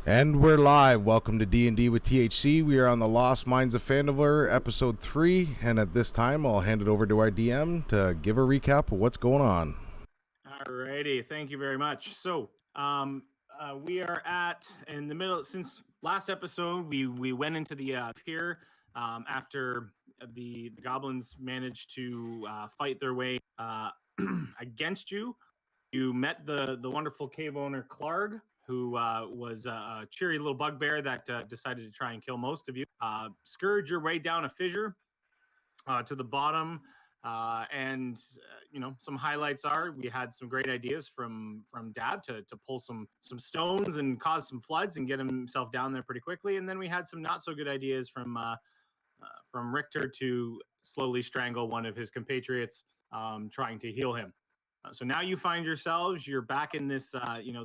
And we're live. Welcome to D&D with THC. We are on the Lost Mines of Phandelver, episode 3, and at this time, I'll hand it over to our DM to give a recap of what's going on. Alrighty, thank you very much. So, we are in the middle. Since last episode, we went into the pier after the goblins managed to fight their way against you. You met the wonderful cave owner Clark, who was a cheery little bugbear that decided to try and kill most of you. Scourge your way down a fissure to the bottom, and some highlights are we had some great ideas from Dab to pull some stones and cause some floods and get himself down there pretty quickly, and then we had some not so good ideas from Richter to slowly strangle one of his compatriots, trying to heal him. So now you find yourselves, you're back in this,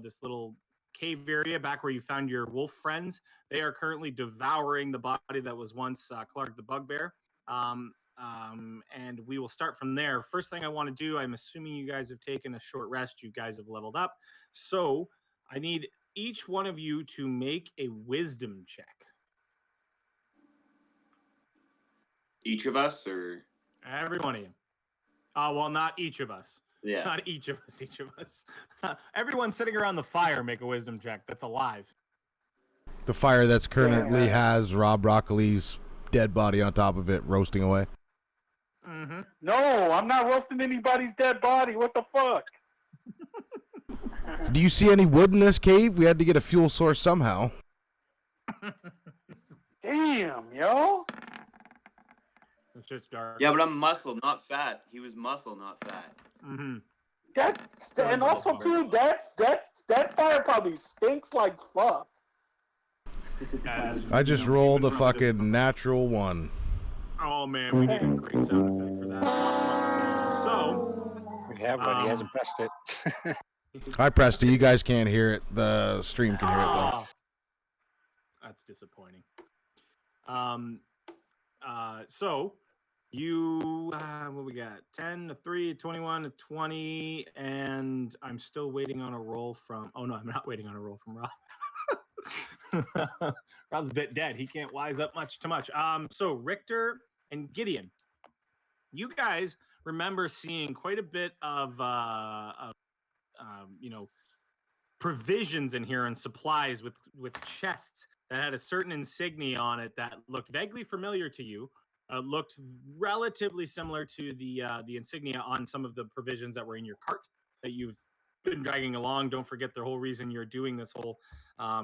this little cave area back where you found your wolf friends. They are currently devouring the body that was once Clark the Bugbear. And we will start from there. First thing I want to do, I'm assuming you guys have taken a short rest. You guys have leveled up. So I need each one of you to make a wisdom check. Each of us, or? Every one of you. Well, not each of us. Yeah. Not each of us. Everyone sitting around the fire, make a wisdom check that's alive. The fire that's currently has Rob Broccoli's dead body on top of it, roasting away. Mm-hmm. No, I'm not roasting anybody's dead body. What the fuck? Do you see any wood in this cave? We had to get a fuel source somehow. Damn, yo. It's just dark. Yeah, but I'm muscle, not fat. He was muscle, not fat. Mm-hmm. And also too, that fire probably stinks like fuck. I just rolled a fucking natural 1. Oh man, we need a great sound effect for that. So we have one. He hasn't pressed it. I pressed it. You guys can't hear it. The stream can hear it though. That's disappointing. So you what we got? 10 to 3, 21 to 20, and I'm still waiting on a roll from. Oh no, I'm not waiting on a roll from Rob. Rob's a bit dead. He can't wise up too much. So Richter and Gideon, you guys remember seeing quite a bit of provisions in here and supplies with chests that had a certain insignia on it that looked vaguely familiar to you. Looked relatively similar to the insignia on some of the provisions that were in your cart that you've been dragging along. Don't forget the whole reason you're doing this whole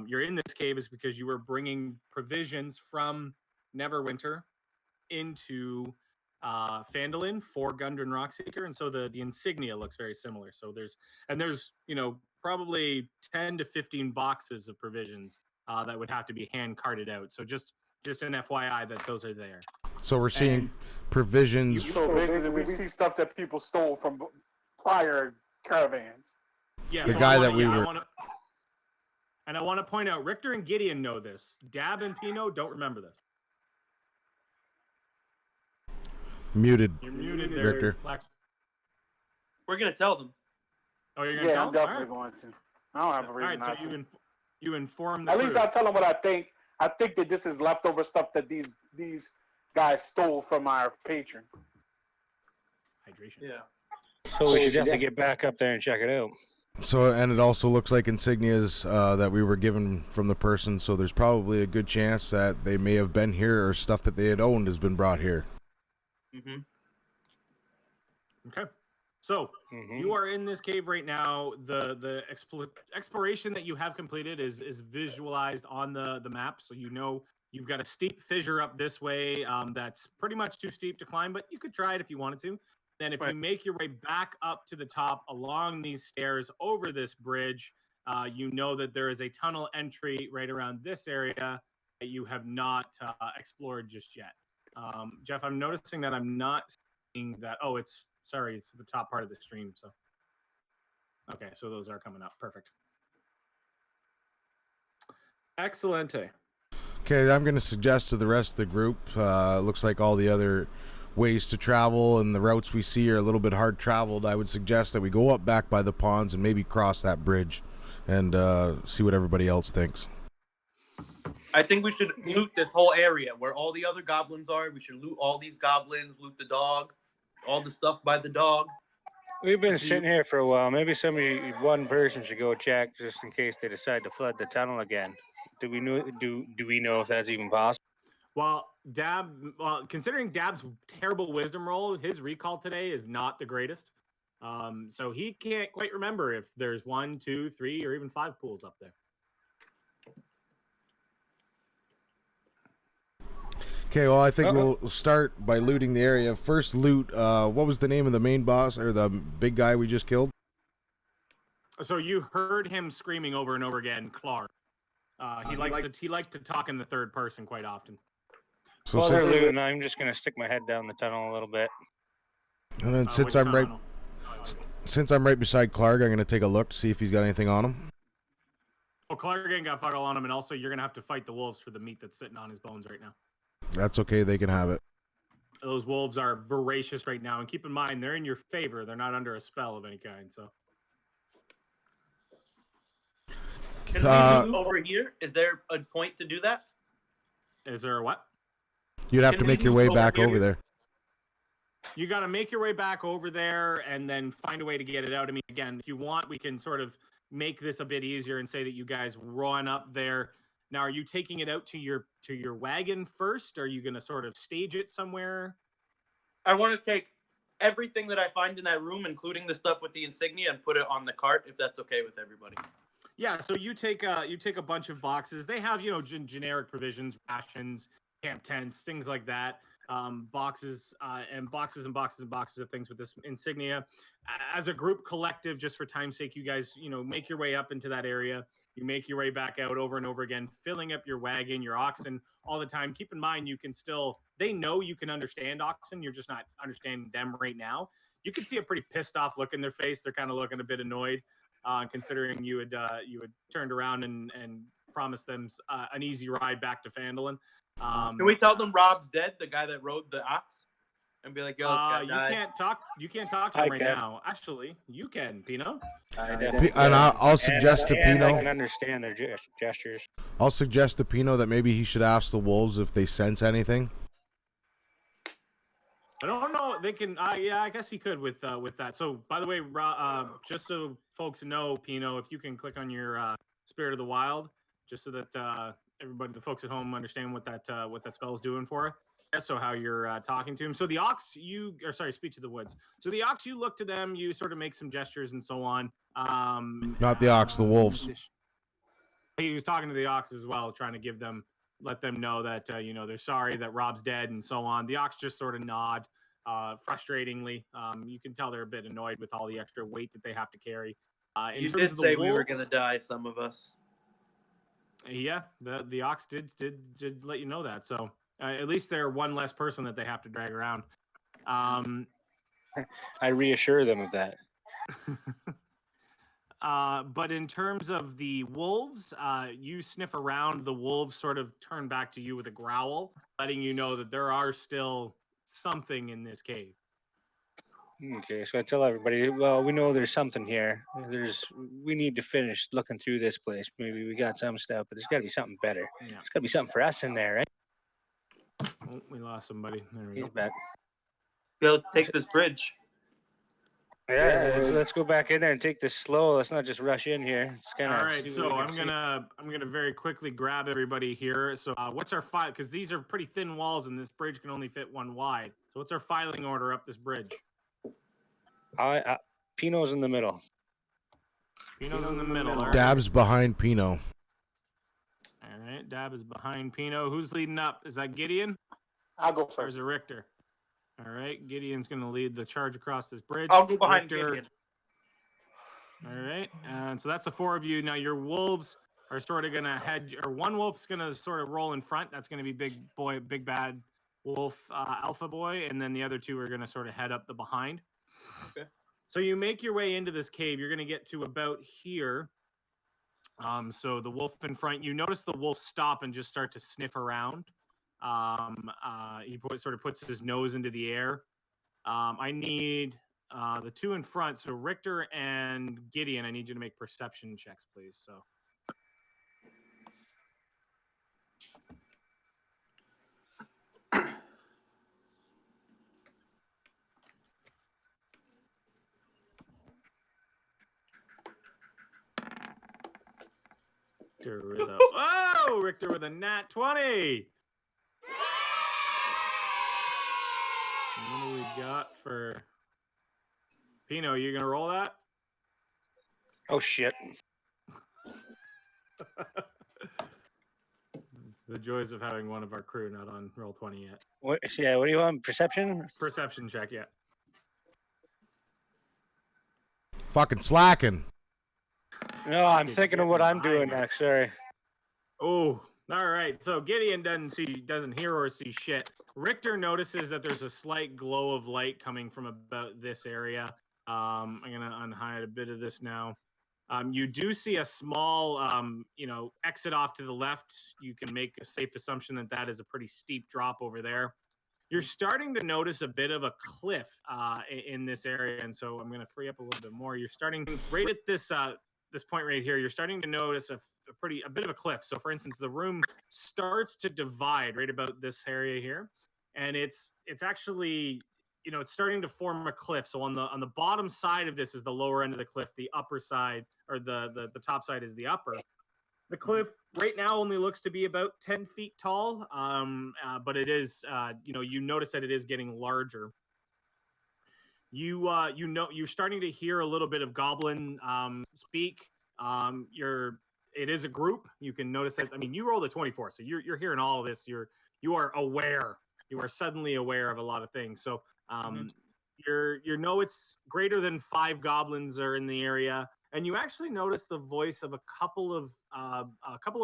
you're in this cave is because you were bringing provisions from Neverwinter into Phandalin for Gundren Rockseeker, and so the insignia looks very similar. So there's probably 10 to 15 boxes of provisions that would have to be hand carted out. So just an FYI that those are there. So we're seeing provisions. So basically, we see stuff that people stole from prior caravans. Yeah, the guy that we were. I want to point out, Richter and Gideon know this. Dab and Pino don't remember this. Muted. You're muted there, Richter. We're gonna tell them. Oh, you're gonna tell I'm them? definitely going to. I don't have a reason not so to. you inform them. At least I'll tell them what I think. I think that this is leftover stuff that these guys stole from our patron. Hydration. Yeah. So we should have to get back up there and check it out. So, and it also looks like insignias that we were given from the person, so there's probably a good chance that they may have been here or stuff that they had owned has been brought here. Mm-hmm. Okay. So you are in this cave right now. The exploration that you have completed is visualized on the map, so you know you've got a steep fissure up this way that's pretty much too steep to climb, but you could try it if you wanted to. Then if you make your way back up to the top along these stairs over this bridge, you know that there is a tunnel entry right around this area that you have not explored just yet. Jeff, I'm noticing that I'm not seeing that. Oh, it's the top part of the stream. So, okay, so those are coming up. Perfect. Excellent. Okay, I'm going to suggest to the rest of the group, looks like all the other ways to travel and the routes we see are a little bit hard traveled. I would suggest that we go up back by the ponds and maybe cross that bridge and see what everybody else thinks. I think we should loot this whole area where all the other goblins are. We should loot all these goblins, loot the dog, all the stuff by the dog. We've been So sitting here for a while. Maybe one person should go check just in case they decide to flood the tunnel again. Do we know if that's even possible? Well, considering Dab's terrible wisdom roll, his recall today is not the greatest. So he can't quite remember if there's 1, 2, 3, or even 5 pools up there. Okay, well, I think we'll start by looting the area. First loot, what was the name of the main boss, or the big guy we just killed? So you heard him screaming over and over again, Clark. He likes to talk in the third person quite often. So While they're since, looting, I'm just going to stick my head down the tunnel a little bit. and then since Which I'm right, tunnel? since I'm right beside Clark, I'm gonna take a look to see if he's got anything on him. Oh, Clark ain't got fuck all on him, and also you're gonna have to fight the wolves for the meat that's sitting on his bones right now. That's okay, they can have it. Those wolves are voracious right now, and keep in mind they're in your favor. They're not under a spell of any kind. So Can we loot over here? Is there a point to do that? is there a what? You'd have Can to we make your loot way over back here? over there. You got to make your way back over there and then find a way to get it out. I mean, again, if you want, we can sort of make this a bit easier and say that you guys run up there. Now, are you taking it out to your wagon first? Or are you going to sort of stage it somewhere? I want to take everything that I find in that room, including the stuff with the insignia, and put it on the cart, if that's okay with everybody. Yeah, so you take a bunch of boxes. They have, generic provisions, rations, camp tents, things like that. Boxes and boxes and boxes and boxes of things with this insignia. As a group collective, just for time's sake, you guys, make your way up into that area. You make your way back out over and over again, filling up your wagon, your oxen all the time. Keep in mind, they know you can understand oxen. You're just not understanding them right now. You can see a pretty pissed off look in their face. They're kind of looking a bit annoyed, considering you had turned around and promised them an easy ride back to Phandelver. Can we tell them Rob's dead, the guy that rode the ox, and be like, "Yo, this guy you died." can't talk to him right now. Actually, you can, Pino. And I'll suggest to I can Pino. understand their gestures. I'll suggest to Pino that maybe he should ask the wolves if they sense anything. I don't know. They can. Yeah, I guess he could with that. So, by the way, just so folks know, Pino, if you can click on your Spirit of the Wild, just so that everybody, the folks at home, understand what that spell is doing for you. So how you're talking to him. So the ox, Speech of the Woods. So the ox, you look to them, you sort of make some gestures and so on. Not the ox, the wolves. He was talking to the ox as well, trying to let them know that they're sorry that Rob's dead and so on. The ox just sort of nod, frustratingly. You can tell they're a bit annoyed with all the extra weight that they have to carry. You did say we were gonna die, some of us. Yeah, the ox did let you know that. So at least they're one less person that they have to drag around. I reassure them of that. But in terms of the wolves, you sniff around. The wolves sort of turn back to you with a growl, letting you know that there are still something in this cave. Okay, so I tell everybody, well, we know there's something here. We need to finish looking through this place. Maybe we got some stuff, but there's got to be something better. Yeah. There's got to be something for us in there, right? Oh, we lost somebody. There we He's go. back. Yeah, let's take this bridge. Yeah, let's go back in there and take this slow. Let's not just rush in here. It's kind of All right, so I'm gonna very quickly grab everybody here. So what's our file? Because these are pretty thin walls, and this bridge can only fit one wide. So what's our filing order up this bridge? Pino's in the middle. Pino's in the middle. All right. Dab's behind Pino. All right, Dab is behind Pino. Who's leading up? Is that Gideon? I'll go Or is first. it Richter? All right, Gideon's going to lead the charge across this bridge. I'll go behind Richter. Gideon. All right, and so that's the four of you. Now your wolves are sort of going to one wolf's going to sort of roll in front. That's going to be big bad wolf, alpha boy, and then the other two are going to sort of head up the behind. Okay. So you make your way into this cave. You're going to get to about here. So the wolf in front, you notice the wolf stop and just start to sniff around. He sort of puts his nose into the air. I need the two in front. So Richter and Gideon, I need you to make perception checks, please. So Richter with a nat 20. What do we got for Pino? You gonna roll that? Oh shit! The joys of having one of our crew not on roll 20 yet. What? Yeah. What do you want? Perception? Perception check, yeah. Fucking slacking. No, I'm It's thinking of getting what I'm high, doing man. next. Sorry. Oh, all right. So Gideon doesn't hear or see shit. Richter notices that there's a slight glow of light coming from about this area. I'm gonna unhide a bit of this now. You do see a small, exit off to the left. You can make a safe assumption that that is a pretty steep drop over there. You're starting to notice a bit of a cliff in this area, and so I'm going to free up a little bit more. You're starting right at this point right here. You're starting to notice a bit of a cliff. So, for instance, the room starts to divide right about this area here, and it's actually it's starting to form a cliff. So on the bottom side of this is the lower end of the cliff. The upper side or the top side is the upper. The cliff right now only looks to be about 10 feet tall, but it is, you notice that it is getting larger. You're starting to hear a little bit of goblin speak. It is a group. You can notice that. I mean, you rolled a 24, so you're hearing all of this. You are aware. You are suddenly aware of a lot of things. So it's greater than 5 goblins are in the area. And you actually notice the voice of a couple of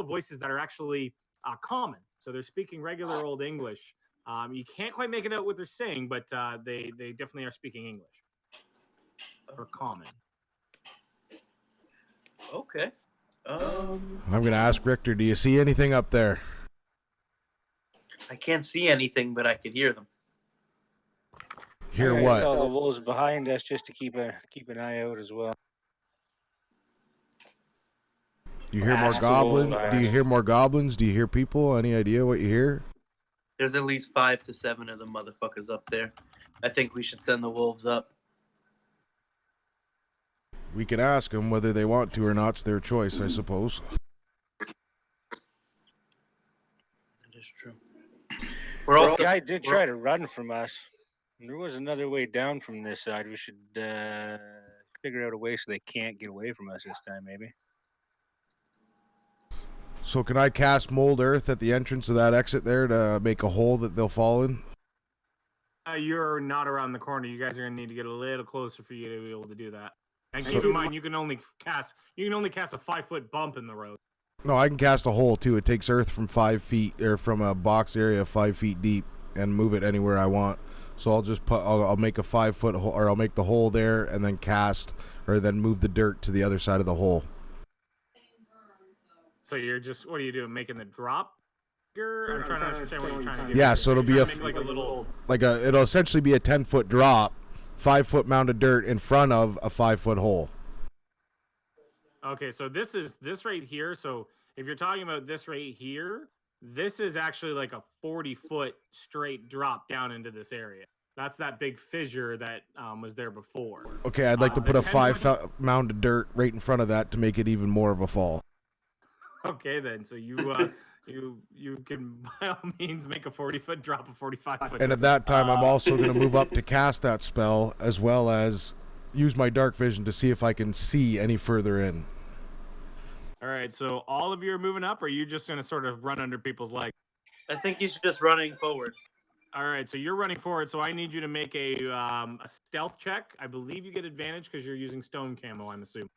voices that are actually common. So they're speaking regular old English. You can't quite make it out what they're saying, but they definitely are speaking English or common. Okay. I'm going to ask Richter, do you see anything up there? I can't see anything, but I could hear them. Hear I what? saw the wolves behind us just to keep an eye out as well. You hear more Ask the goblins? wolves. Do you hear more goblins? Do you hear people? Any idea what you hear? There's at least 5 to 7 of them motherfuckers up there. I think we should send the wolves up. We can ask them whether they want to or not. It's their choice, I suppose. That is true. We're also The guy did try to run from us. There was another way down from this side. We should figure out a way so they can't get away from us this time, maybe. So can I cast Mold Earth at the entrance of that exit there to make a hole that they'll fall in? You're not around the corner. You guys are going to need to get a little closer for you to be able to do that. And keep in mind, you can only cast a 5-foot bump in the road. No, I can cast a hole too. It takes earth from 5 feet or from a box area 5 feet deep and move it anywhere I want. So I'll just I'll make a 5-foot hole, or I'll make the hole there and then cast, or then move the dirt to the other side of the hole. So you're just, what are you doing? Making the drop? I'm trying to understand what you're trying to do. Yeah, so it'll be it'll essentially be a 10-foot drop, 5-foot mound of dirt in front of a 5-foot hole. Okay, so this right here. So if you're talking about this right here, this is actually like a 40-foot straight drop down into this area. That's that big fissure that was there before. Okay, I'd like to put a 5-foot mound of dirt right in front of that to make it even more of a fall. Okay, then. So you can by all means make a 40-foot drop, a 45-foot. And at that time, I'm also going to move up to cast that spell, as well as use my dark vision to see if I can see any further in. All right, so all of you are moving up, or are you just going to sort of run under people's legs? I think he's just running forward. All right, so you're running forward, so I need you to make a stealth check. I believe you get advantage because you're using stone camo, I'm assuming.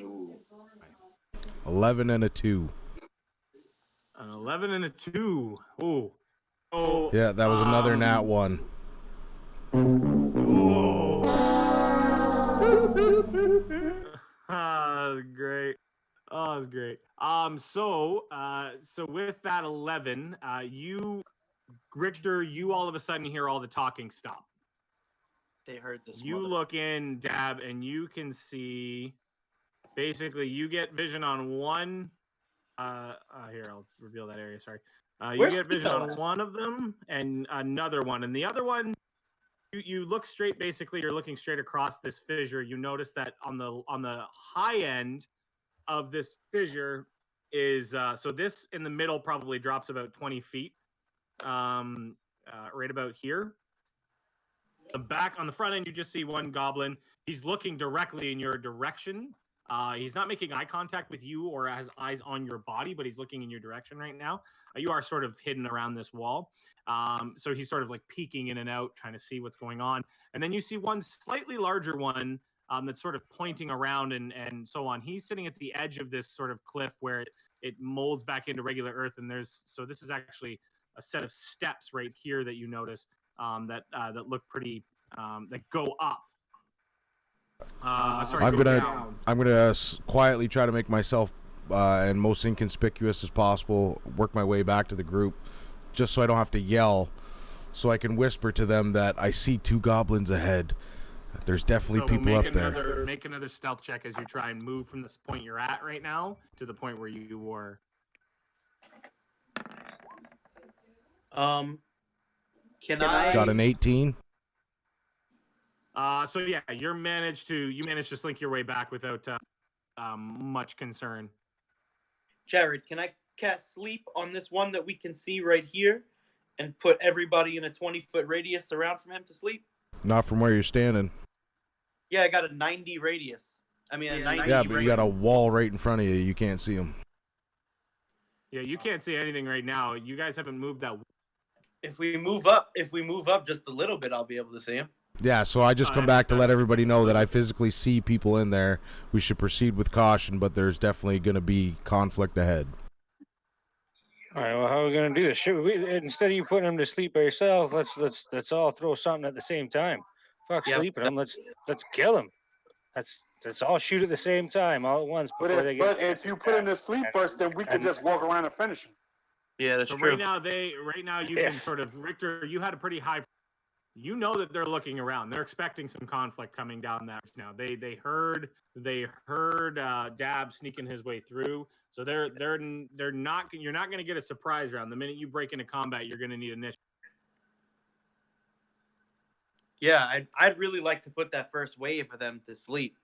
Ooh. 11 and a 2. An 11 and a 2. Ooh. Oh. Yeah, that was another nat 1. That's great. Oh, that's great. So with that 11, Richter, you all of a sudden hear all the talking stop. They heard this. You look in, Dab, and you can see. Basically, you get vision on one. Here, I'll reveal that area. Sorry. You Where's get vision Pino on at? one of them and another one, and the other one. You look straight. Basically, you're looking straight across this fissure. You notice that on the high end of this fissure is so this in the middle probably drops about 20 feet, right about here. The back on the front end, you just see one goblin. He's looking directly in your direction. He's not making eye contact with you or has eyes on your body, but he's looking in your direction right now. You are sort of hidden around this wall. So he's sort of like peeking in and out, trying to see what's going on. And then you see one slightly larger one that's sort of pointing around and so on. He's sitting at the edge of this sort of cliff where it molds back into regular earth. And so this is actually a set of steps right here that you notice that look pretty, that go up. Sorry, I'm go gonna down. quietly try to make myself and most inconspicuous as possible. Work my way back to the group, just so I don't have to yell. So I can whisper to them that I see 2 goblins ahead. There's definitely people up there. Make another stealth check as you try and move from this point you're at right now to the point where you were. Can I Got an 18. So yeah, you managed to slink your way back without much concern. Jared, can I cast sleep on this one that we can see right here and put everybody in a 20-foot radius around from him to sleep? Not from where you're standing. Yeah, I got a 90 radius. I mean, a 90 Yeah, but you radius. got a wall right in front of you. You can't see them. Yeah, you can't see anything right now. You guys haven't moved that. If we move up just a little bit, I'll be able to see him. Yeah, so I just come back to let everybody know that I physically see people in there. We should proceed with caution, but there's definitely going to be conflict ahead. All right. Well, how are we gonna do this? Should we, instead of you putting them to sleep by yourself, let's all throw something at the same time. Fuck Yep. sleeping them. Let's kill them. Let's all shoot at the same time, all at once before they get. But if you put him to sleep first, then we can just walk around and finish him. Yeah, that's So true. right now you can sort of, Richter, you had a pretty high. You know that they're looking around. They're expecting some conflict coming down that now. They heard Dab sneaking his way through. So they're not, you're not going to get a surprise round. The minute you break into combat, you're going to need initiative. Yeah, I'd really like to put that first wave of them to sleep.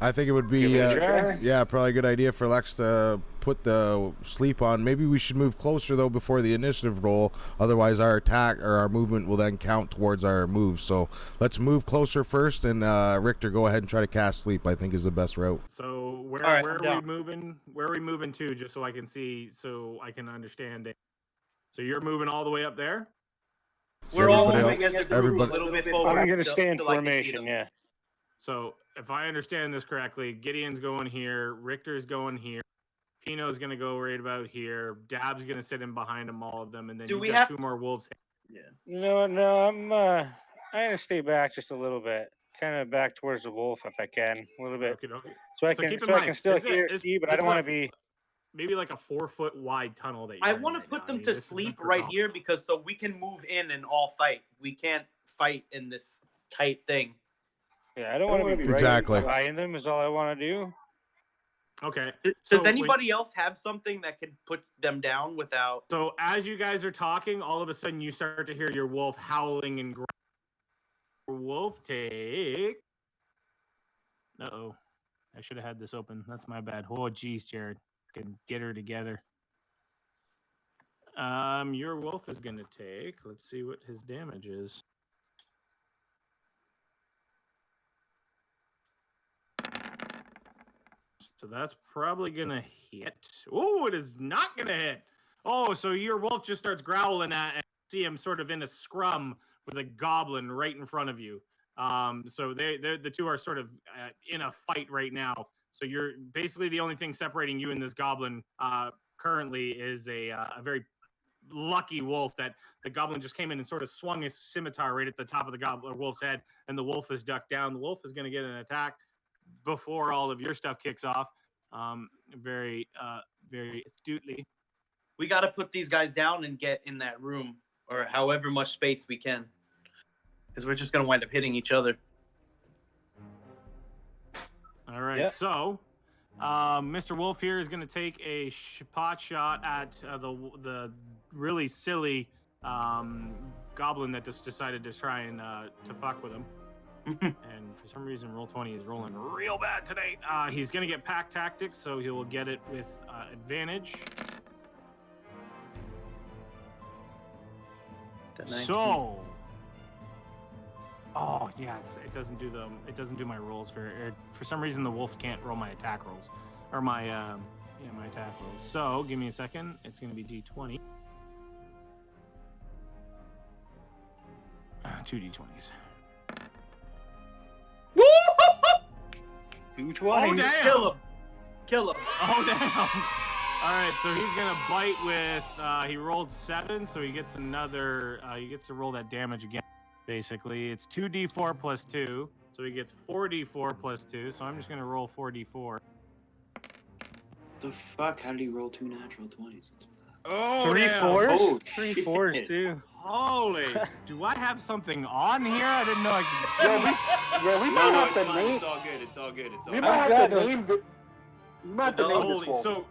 I think it would be, Give it a try. probably a good idea for Lex to put the sleep on. Maybe we should move closer, though, before the initiative roll. Otherwise, our attack or our movement will then count towards our move. So let's move closer first, and Richter, go ahead and try to cast sleep, I think is the best route. So where All right, are I'm we down. moving? Where are we moving to, just so I can see, so I can understand it? So you're moving all the way up there? So We're all everybody moving else- as a group a little bit forward. I'm gonna stay in till I can see formation. them. Yeah. So if I understand this correctly, Gideon's going here, Richter's going here, Pino's going to go right about here, Dab's going to sit in behind them, all of them, and then Do you've we got have- 2 more wolves. No, I'm gonna stay back just a little bit, kind of back towards the wolf if I can, a little bit, Okay. so I So can keep in so I mind, can still this is- hear this- see, but I this don't is want a- to be. Maybe like a 4-foot wide tunnel that I you're in want to right put now. them I mean, to this is sleep not right for here because so we can move in and all fight. We can't fight in this tight thing. Yeah, I don't want to be Exactly. right behind them. Is all I want to do. Okay. Does So anybody else have something that could put them down without? So as you guys are talking, all of a sudden you start to hear your wolf howling and growling. Wolf take. Uh-oh. I should have had this open. That's my bad. Oh, geez, Jared. Can get her together. Your wolf is going to take. Let's see what his damage is. So that's probably going to hit. Oh, it is not going to hit. Oh, so your wolf just starts growling at and see him sort of in a scrum with a goblin right in front of you. So the two are sort of in a fight right now. So you're basically the only thing separating you and this goblin currently is a very lucky wolf that the goblin just came in and sort of swung his scimitar right at the top of the goblin wolf's head, and the wolf is ducked down. The wolf is going to get an attack before all of your stuff kicks off. Very astutely. We got to put these guys down and get in that room or however much space we can. because we're just gonna wind up hitting each other. All right, Yep. so Mr. Wolf here is going to take a pot shot at the really silly goblin that just decided to try and to fuck with him. And for some reason, Roll20 is rolling real bad tonight. He's going to get pack tactics, so he will get it with advantage. So, oh yeah, it doesn't do my rolls for some reason. The wolf can't roll my attack rolls, or my my attack rolls. So give me a second. It's gonna be D20. 2 D20s. 2 Oh, 20s. damn! Kill him. Oh damn! All right, so he's gonna bite with. He rolled 7, so he gets another. He gets to roll that damage again. Basically, it's 2d4 plus 2, so he gets 4d4 plus 2. So I'm just gonna roll 4d4. The fuck? How did he roll 2 natural 20s? Oh, 3 damn. 4s. Oh, 3 shit. 4s too. Holy! Do I have something on here? I didn't know I could. We No, might no, have it's to fine. name. It's all good. It's all good. It's all We good. might have to glad name the. We might have to name this Holy! wolf.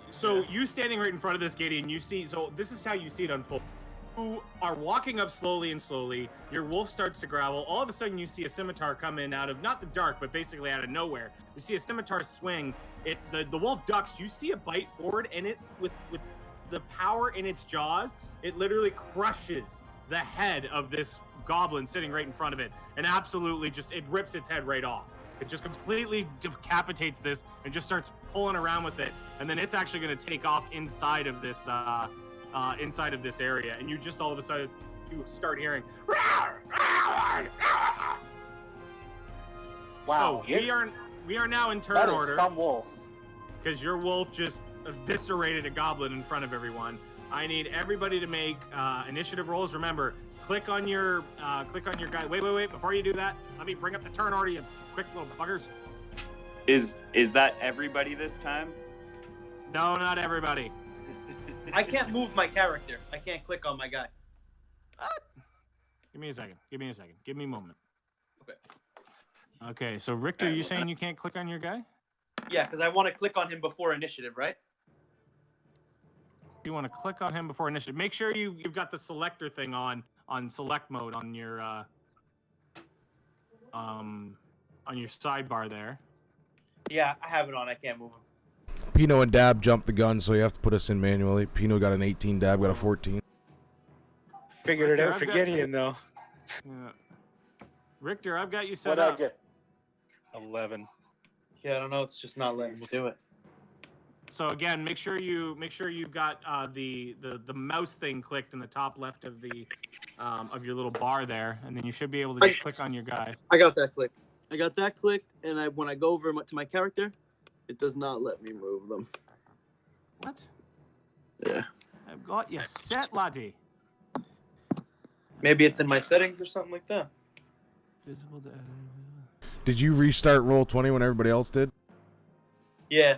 So you standing right in front of this, Gideon, you see. So this is how you see it unfold. You are walking up slowly and slowly. Your wolf starts to growl. All of a sudden, you see a scimitar come in out of not the dark, but basically out of nowhere. You see a scimitar swing. The wolf ducks. You see it bite forward, and it with the power in its jaws, it literally crushes the head of this goblin sitting right in front of it, and absolutely just it rips its head right off. It just completely decapitates this and just starts pulling around with it, and then it's actually going to take off inside of this area, and you just all of a sudden you start hearing. Wow. So we are now in turn That is order some wolf. because your wolf just eviscerated a goblin in front of everyone. I need everybody to make initiative rolls. Remember, click on your guy. Wait! Before you do that, let me bring up the turn order, you quick little buggers. Is that everybody this time? No, not everybody. I can't move my character. I can't click on my guy. Give me a second. Give me a moment. Okay. Okay, so Richter, you saying you can't click on your guy? Yeah, because I want to click on him before initiative, right? You want to click on him before initiative. Make sure you've got the selector thing on select mode on your sidebar there. Yeah, I have it on. I can't move him. Pino and Dab jumped the gun, so you have to put us in manually. Pino got an 18, Dab got a 14. Figured it out I've for got- Gideon though. Yeah. Richter, I've got you set What I up. get? 11. Yeah, I don't know. It's just not letting me do it. So again, make sure you've got the mouse thing clicked in the top left of the of your little bar there, and then you should be able to just click on your guy. I got that clicked. And when I go over to my character, it does not let me move them. What? Yeah. I've got you set, laddie. Maybe it's in my settings or something like that. Visible to Did you restart Roll20 when everybody else did? Yeah.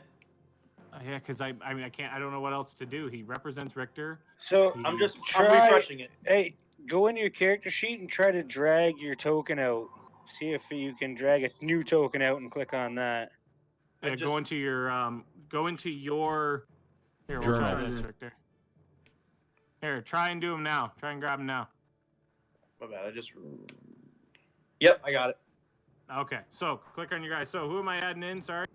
yeah, because I mean I can't. I don't know what else to do. He represents Richter. So I'm He's- refreshing it. Hey, go into your character sheet and try to drag your token out. See if you can drag a new token out and click on that. I Go just- into your Here, we'll try Journal. this, Richter. Here, try and do him now. Try and grab him now. My bad. Yep, I got it. Okay, so click on your guy. So who am I adding in? Sorry.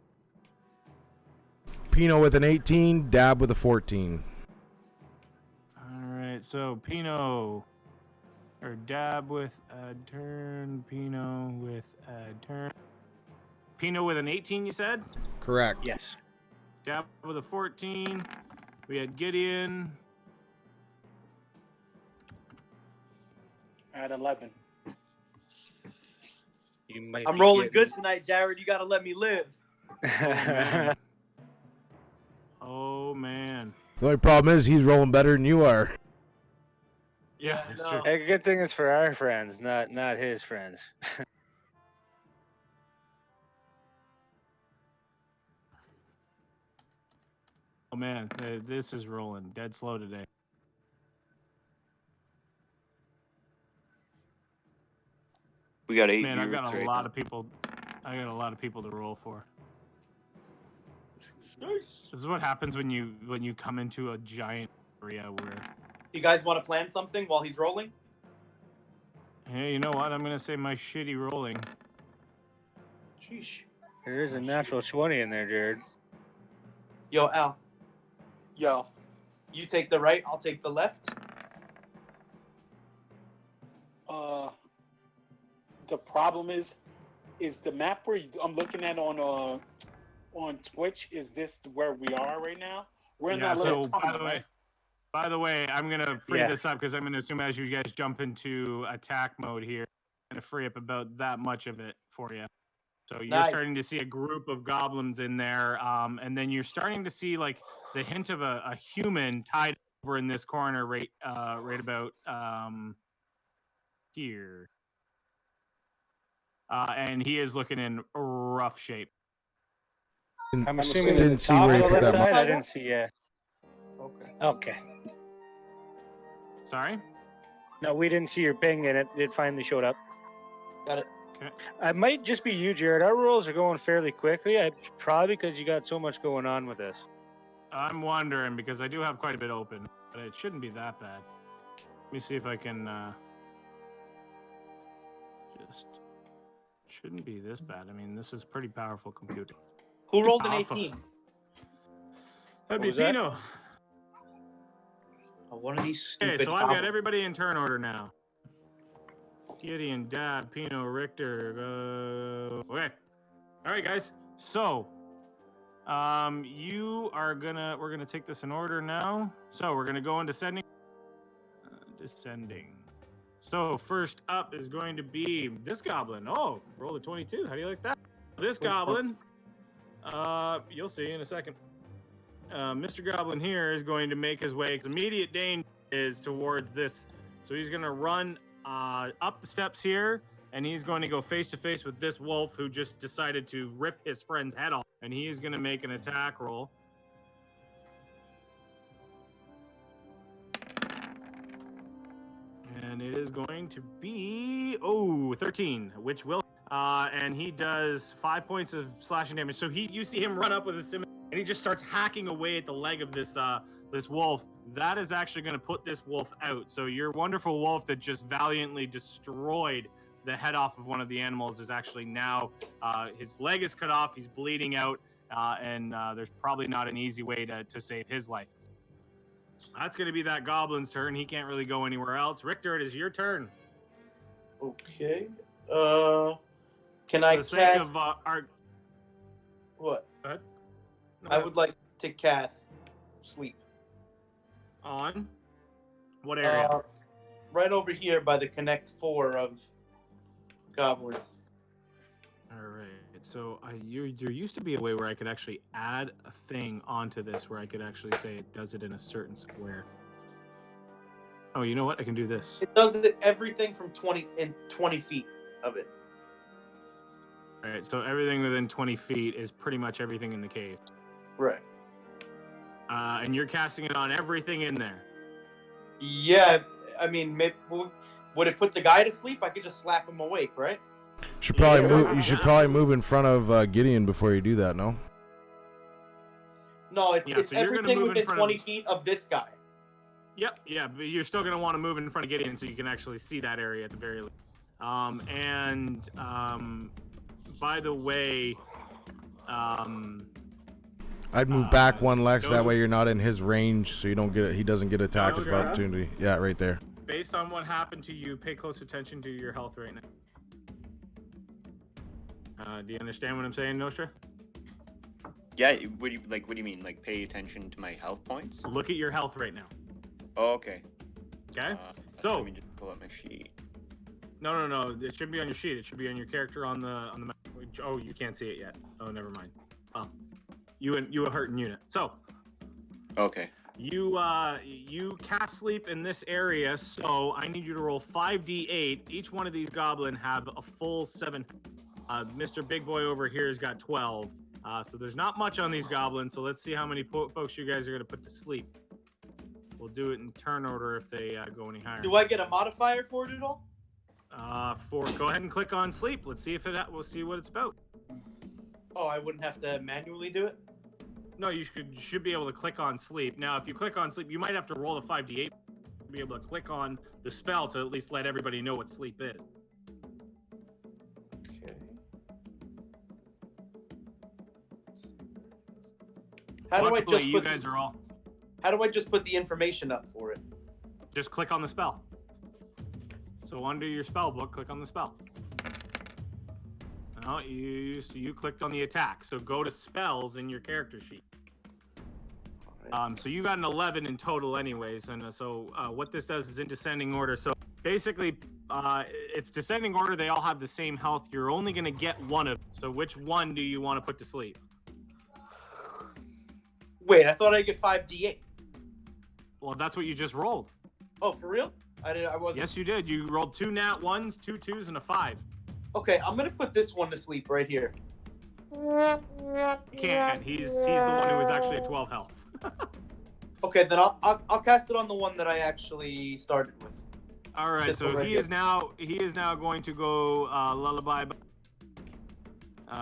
Pino with an 18, Dab with a 14. All right, so Pino or Dab with a turn. Pino with a turn. Pino with an 18, you said? Correct. Yes. Dab with a 14. We had Gideon. At 11. You might I'm be rolling getting- good tonight, Jared. You gotta let me live. Oh man. The only problem is he's rolling better than you are. Yeah, I it's know. true. Hey, good thing it's for our friends, not his friends. Oh man, this is rolling dead slow today. We got 8 Man, I've viewers got a right lot now. of people. I got a lot of people to roll for. Nice. This is what happens when you come into a giant area where. You guys want to plan something while he's rolling? Hey, you know what? I'm gonna say my shitty rolling. Sheesh. There is a natural 20 in there, Jared. Yo, Al, Yo, you take the right, I'll take the left. the problem is the map where I'm looking at on Twitch. Is this where we are right now? We're in that little So by tunnel, the right? way, I'm gonna free Yeah. this up because I'm gonna assume as you guys jump into attack mode here, I'm gonna free up about that much of it for you. So you're Nice. starting to see a group of goblins in there, and then you're starting to see like the hint of a human tied over in this corner, right about here, and he is looking in rough shape. I'm Didn't assuming in the see top where of you the put left that side. I mark. didn't see. Yeah. Okay. Okay. Sorry. No, we didn't see your ping, and it finally showed up. Got it. I might just be you, Jared. Our rolls are going fairly quickly. Probably because you got so much going on with this. I'm wondering because I do have quite a bit open, but it shouldn't be that bad. Let me see if I can just shouldn't be this bad. I mean, this is pretty powerful computing. Who rolled an Alpha. 18? That'd What be was that? Pino. Oh, one of these stupid. Okay, so I've got goblins. everybody in turn order now. Gideon, Dad, Pino, Richter. Okay. All right, guys. So, we're gonna take this in order now. So we're gonna go into descending. So first up is going to be this goblin. Oh, roll a 22. How do you like that? This goblin. You'll see in a second. Mr. Goblin here is going to make his way. Immediate danger is towards this, so he's gonna run up the steps here, and he's going to go face to face with this wolf who just decided to rip his friend's head off, and he is going to make an attack roll. And it is going to be 13, which will and he does 5 points of slashing damage. So you see him run up with his scimitar, and he just starts hacking away at the leg of this wolf. That is actually going to put this wolf out. So your wonderful wolf that just valiantly destroyed the head off of one of the animals is actually now his leg is cut off. He's bleeding out, and there's probably not an easy way to save his life. That's going to be that goblin's turn. He can't really go anywhere else. Richter, it is your turn. Okay. Can I For the sake cast of our... what? Go ahead. No, I would like to cast sleep. On what area? Right over here by the Connect 4 of goblins. All right. So there used to be a way where I could actually add a thing onto this where I could actually say it does it in a certain square. Oh, you know what? I can do this. It does it everything from 20 feet of it. All right. So everything within 20 feet is pretty much everything in the cave. Right. And you're casting it on everything in there. Yeah, I mean, maybe, would it put the guy to sleep? I could just slap him awake, right? Should probably move. You should probably move in front of Gideon before you do that. No. No, it's, Yeah, it's so you're gonna everything move in within front 20 of- feet of this guy. Yep, yeah, but you're still going to want to move in front of Gideon so you can actually see that area at the very least. By the way, I'd move back one Lex. those That are- way you're not in his range, so you don't get. He doesn't get attack of Okay. opportunity. Yeah, right there. based on what happened to you, pay close attention to your health right now. Do you understand what I'm saying, Nostra? Yeah. What do you mean? Like pay attention to my health points? Look at your health right now. Oh, okay. Okay? Uh, So- let me just pull up my sheet. No. It should be on your sheet. It should be on your character on the map. Oh, you can't see it yet. Oh, never mind. Oh, you a hurting unit. So Okay. you cast sleep in this area. So I need you to roll 5d8. Each one of these goblin have a full 7. Mr. Big Boy over here has got 12. So there's not much on these goblins. So let's see how many folks you guys are gonna put to sleep. We'll do it in turn order if they go any higher. Do I get a modifier for it at all? Go ahead and click on sleep. Let's see if we'll see what it's about. Oh, I wouldn't have to manually do it? No, you should be able to click on sleep. Now, if you click on sleep, you might have to roll a 5d8 to be able to click on the spell to at least let everybody know what sleep is. Okay. How do I Luckily, just you put guys are all How do I just put the information up for it? just click on the spell. So under your spell book, click on the spell. No, you clicked on the attack. So go to spells in your character sheet. So you got an 11 in total anyways, and so what this does is in descending order. So basically, it's descending order. They all have the same health. You're only going to get one of them. So which one do you want to put to sleep? Wait, I thought I'd get 5d8. Well, that's what you just rolled. Oh, for real? I wasn't. Yes, you did. You rolled 2 nat 1s, 2 2s, and a 5. Okay, I'm gonna put this one to sleep right here. You can't. He's the one who was actually at 12 health. Okay, then I'll cast it on the one that I actually started with. All right, This so one right he is now going to go lullaby.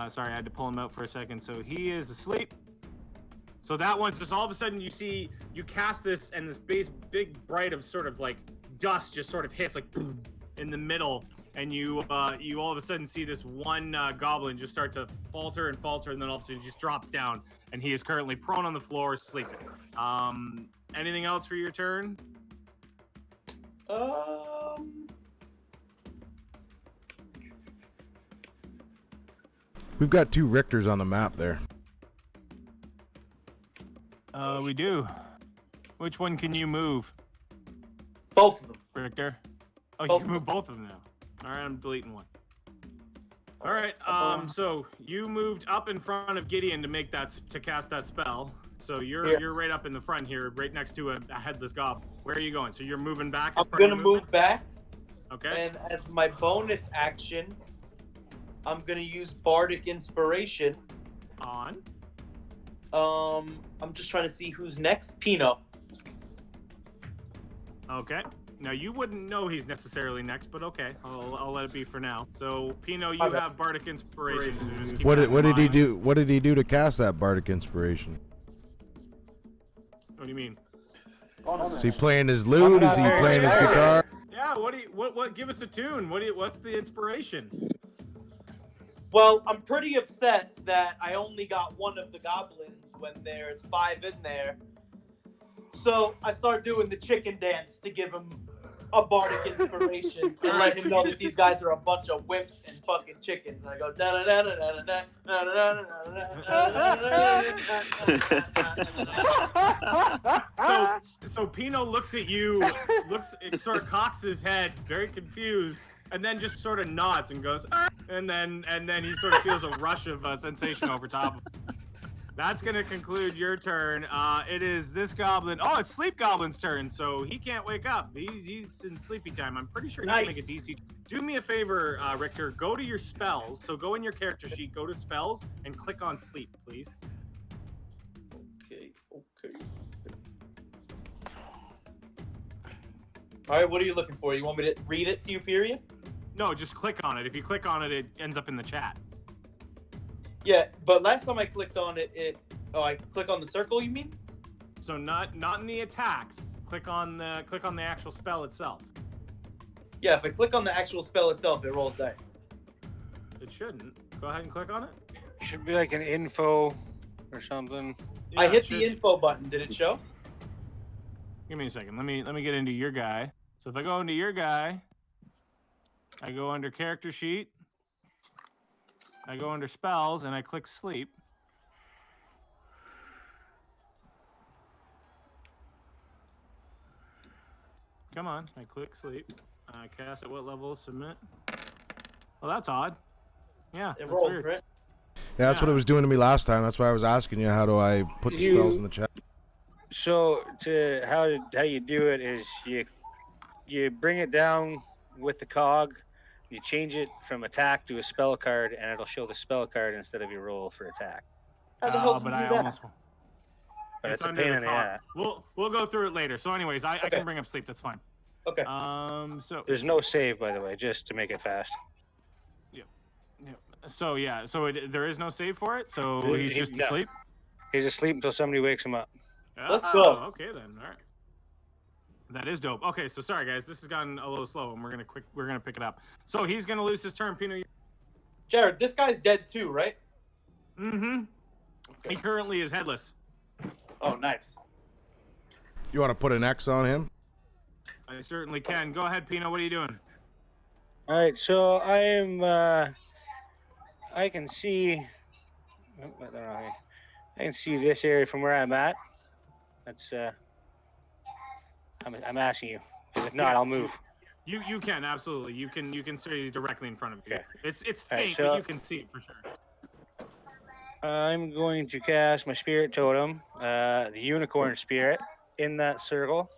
Sorry, I had to pull him out for a second. So he is asleep. So that one's just all of a sudden you cast this and this big bright of sort of like dust just sort of hits like boom, in the middle, and you all of a sudden see this one goblin just start to falter, and then all of a sudden he just drops down, and he is currently prone on the floor sleeping. Anything else for your turn? We've got 2 Richters on the map there. We do. Which one can you move, Both of them. Richter? Oh, Both you can move both of them now. All right, I'm deleting one. All right, so you moved up in front of Gideon to cast that spell. So you're right up in the front here, right next to a headless goblin. Where are you going? So you're moving back? I'm gonna move back. Okay. And as my bonus action, I'm gonna use Bardic Inspiration. On. I'm just trying to see who's next. Pino. Okay. Now you wouldn't know he's necessarily next, but okay, I'll let it be for now. So Pino, you have Bardic Inspiration. So just keep What that in did he mind. do? What did he do to cast that Bardic Inspiration? What do you mean? Is he playing his lute? Is he playing his guitar? Yeah. What? Give us a tune. What's the inspiration? Well, I'm pretty upset that I only got one of the goblins when there's 5 in there. So I start doing the chicken dance to give him a Bardic Inspiration and let him know that these guys are a bunch of wimps and fucking chickens. And I go da da da da da da da. So Pino looks at you, sort of cocks his head, very confused, and then just sort of nods and goes, "Ah," and then he sort of feels a rush of sensation over top of him. That's going to conclude your turn. It is this goblin. Oh, it's Sleep Goblin's turn, so he can't wake up. He's in sleepy time. I'm pretty sure he can make a DC. Do me a favor, Richter. Go to your spells. So go in your character sheet, go to spells, and click on sleep, please. Okay. All right, what are you looking for? You want me to read it to you, period? No, just click on it. If you click on it, it ends up in the chat. Yeah, but last time I clicked on it, I click on the circle, you mean? So not in the attacks. Click on the actual spell itself. Yeah, if I click on the actual spell itself, it rolls dice. It shouldn't. Go ahead and click on it. Should be like an info or something. Yeah, I it hit should. the info button. Did it show? Give me a second. Let me get into your guy. So if I go into your guy, I go under character sheet. I go under spells and I click sleep. Come on, I click sleep. I cast at what level? Submit. Well, that's odd. Yeah, It that's rolls, weird. right? Yeah, that's what it was doing to me last time. That's why I was asking you, how do I put the spells in the chat? So how you do it is you bring it down with the cog, you change it from attack to a spell card, and it'll show the spell card instead of your roll for attack. How the hell do But you I do that? almost. But it's a under pain the in the cog. ass. We'll go through it later. So, anyways, I Okay. can bring up sleep. That's fine. Okay. So There's no save, by the way, just to make it fast. So yeah, so there is no save for it. So he's just No. asleep. He's asleep until somebody wakes him up. Let's Oh, go. okay then. All right. That is dope. Okay, so sorry guys, this has gotten a little slow, and we're gonna pick it up. So he's gonna lose his turn, Pino. Jared, this guy's dead too, right? Mm-hmm. He currently is headless. Oh, nice. You want to put an X on him? I certainly can. Go ahead, Pino. What are you doing? All right, so I am. I can see. Oh, I don't know. I can see this area from where I'm at. That's. I'm asking you, because if not, Yeah, I'll so move. You can absolutely. You can see directly in front of you. Okay. It's All right, faint, so- but you can see it for sure. I'm going to cast my spirit totem, the unicorn spirit, in that circle.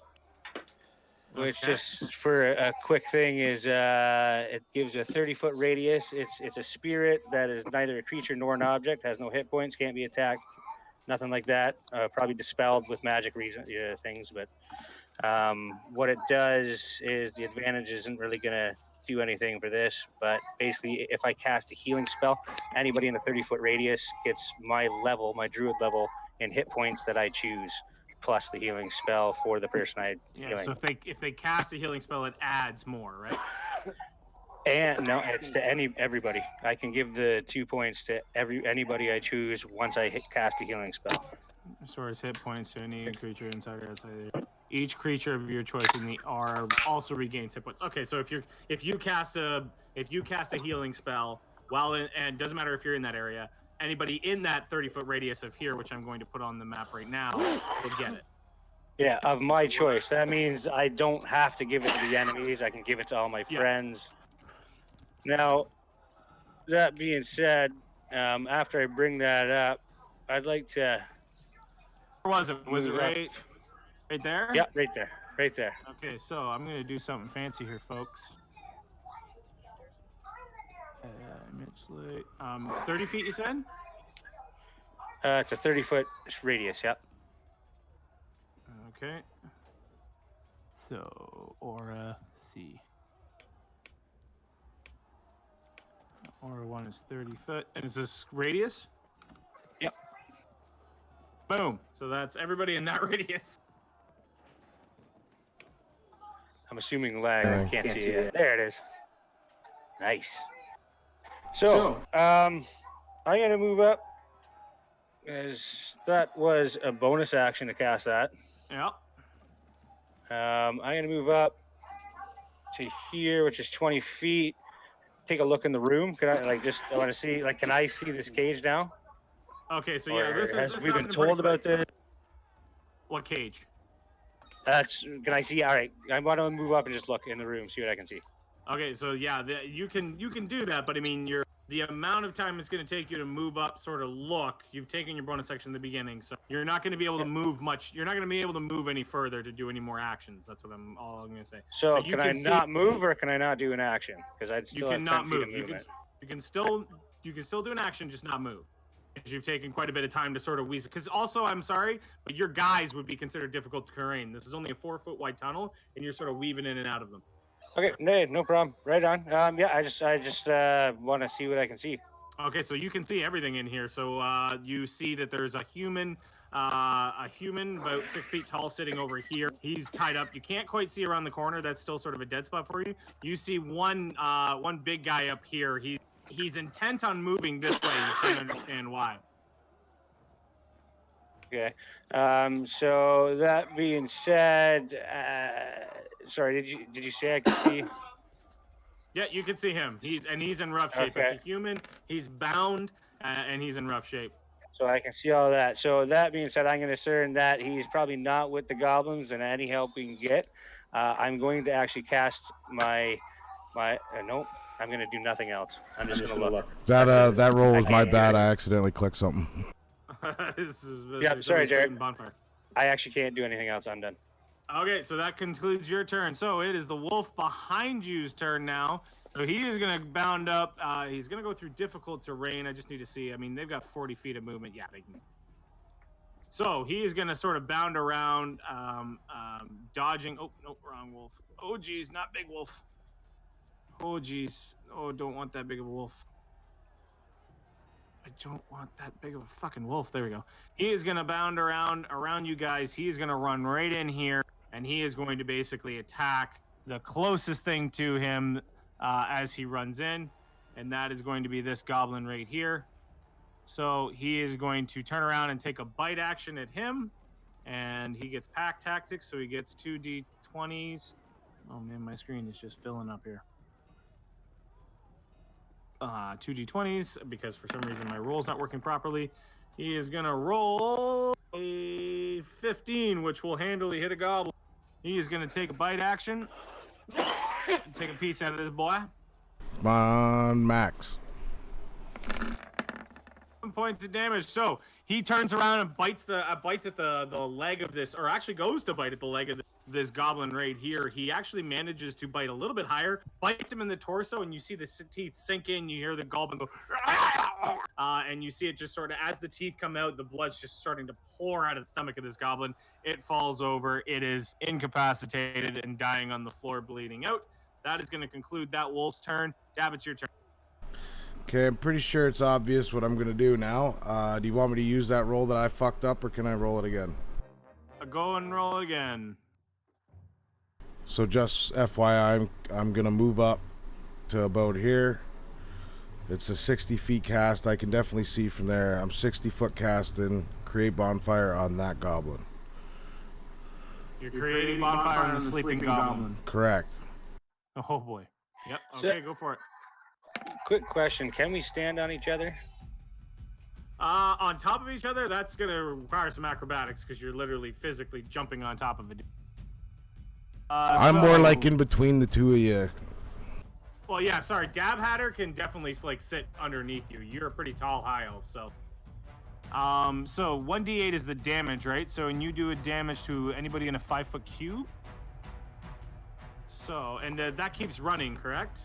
Which, Okay. just for a quick thing, is it gives a 30-foot radius. It's a spirit that is neither a creature nor an object, has no hit points, can't be attacked, nothing like that. Probably dispelled with magic things, but what it does is the advantage isn't really going to do anything for this, but basically if I cast a healing spell, anybody in a 30-foot radius gets my druid level in hit points that I choose, plus the healing spell for the person I Yeah. healing. So if they cast a healing spell, it adds more, right? And no, it's to everybody. I can give the 2 points to anybody I choose once I cast a healing spell. Restores hit points to any creature inside or outside. Each creature of your choice in the R also regains hit points. Okay, so if you cast a healing spell and doesn't matter if you're in that area, anybody in that 30-foot radius of here, which I'm going to put on the map right now, will get it. Yeah, of my choice. That means I don't have to give it to the enemies. I can give it to all my friends. Now, that being said, after I bring that up, I'd like to. Where was it? Was it move up. right there? Yeah, right there. Right there. Okay, so I'm gonna do something fancy here, folks. It's like 30 feet. You said? It's a 30-foot radius. Yep. Okay. So Aura C. Aura 1 is 30 foot, and it's this radius. Yep. Boom. So that's everybody in that radius. I'm assuming lag. I can't see it. There it is. Nice. So, I'm gonna move up, as that was a bonus action to cast that. Yeah. I'm gonna move up to here, which is 20 feet. Take a look in the room. Can I I want to see, can I see this cage now? Okay, so yeah, this is. We've been told about this. What cage? Can I see? All right, I want to move up and just look in the room, see what I can see. Okay, so yeah, you can do that, but I mean, the amount of time it's going to take you to move up, sort of look. You've taken your bonus section in the beginning, so you're not going to be able to move much. You're not going to be able to move any further to do any more actions. That's what I'm going to say. So can I not move, or can I not do an action? Because I'd still have 10 feet of movement. You can still do an action, just not move. Because you've taken quite a bit of time to sort of weasel. Because also, I'm sorry, but your guys would be considered difficult terrain. This is only a 4-foot wide tunnel, and you're sort of weaving in and out of them. Okay, no problem. Right on. Yeah, I just want to see what I can see. Okay, so you can see everything in here. So you see that there's a human about 6 feet tall sitting over here. He's tied up. You can't quite see around the corner. That's still sort of a dead spot for you. You see one big guy up here. He's intent on moving this way. You can't understand why. Okay. So that being said, sorry, did you say I could see? Yeah, you can see him. He's in rough shape. Okay. It's a human. He's bound, and he's in rough shape. So I can see all that. So that being said, I'm going to assume that he's probably not with the goblins, and any help we can get. I'm going to actually cast my nope. I'm going to do nothing else. I'm just going to look. That roll was my bad. I accidentally clicked something. Yeah, sorry, Jared. I actually can't do anything else. I'm done. Okay, so that concludes your turn. So it is the wolf behind you's turn now. So he is going to bound up. He's going to go through difficult terrain. I just need to see. I mean, they've got 40 feet of movement. Yeah, they can. So he is going to sort of bound around, dodging. Oh, no, wrong wolf. Oh, geez, not big wolf. Oh, geez. Oh, don't want that big of a wolf. I don't want that big of a fucking wolf. There we go. He is going to bound around you guys. He is going to run right in here, and he is going to basically attack the closest thing to him as he runs in, and that is going to be this goblin right here. So he is going to turn around and take a bite action at him, and he gets pack tactics, so he gets 2d20s. Oh man, my screen is just filling up here. 2d20s, because for some reason my roll's not working properly. He is gonna roll a 15, which will handily hit a goblin. He is gonna take a bite action, take a piece out of this boy. Come on, Max. 7 points of damage. So he turns around and bites at the leg of this, or actually goes to bite at the leg of this goblin right here. He actually manages to bite a little bit higher, bites him in the torso, and you see the teeth sink in. You hear the goblin go, and you see it just sort of, as the teeth come out, the blood's just starting to pour out of the stomach of this goblin. It falls over. It is incapacitated and dying on the floor, bleeding out. That is going to conclude that wolf's turn. Dab, it's your turn. Okay, I'm pretty sure it's obvious what I'm going to do now. Do you want me to use that roll that I fucked up, or can I roll it again? Go and roll again. So just FYI, I'm going to move up to about here. It's a 60 feet cast. I can definitely see from there. I'm 60 foot casting. Create bonfire on that goblin. You're creating bonfire on the sleeping goblin. Correct. Oh boy. Yep. Okay, go for it. Quick question: can we stand on each other? On top of each other, that's gonna require some acrobatics because you're literally physically jumping on top of it. I'm more like in between the two of you. Well, yeah. Sorry, Dab Hatter can definitely like sit underneath you. You're a pretty tall high elf, so. So 1d8 is the damage, right? So and you do a damage to anybody in a 5-foot cube. So and that keeps running, correct?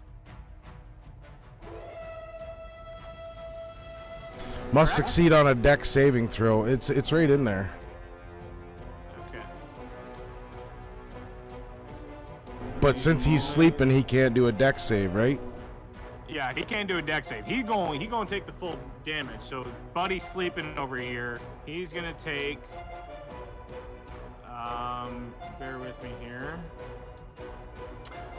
Must succeed on a dex saving throw. It's right in there. Okay. But since he's sleeping, he can't do a dex save, right? Yeah, he can't do a dex save. He gonna take the full damage. So Buddy's sleeping over here. He's gonna take. Bear with me here.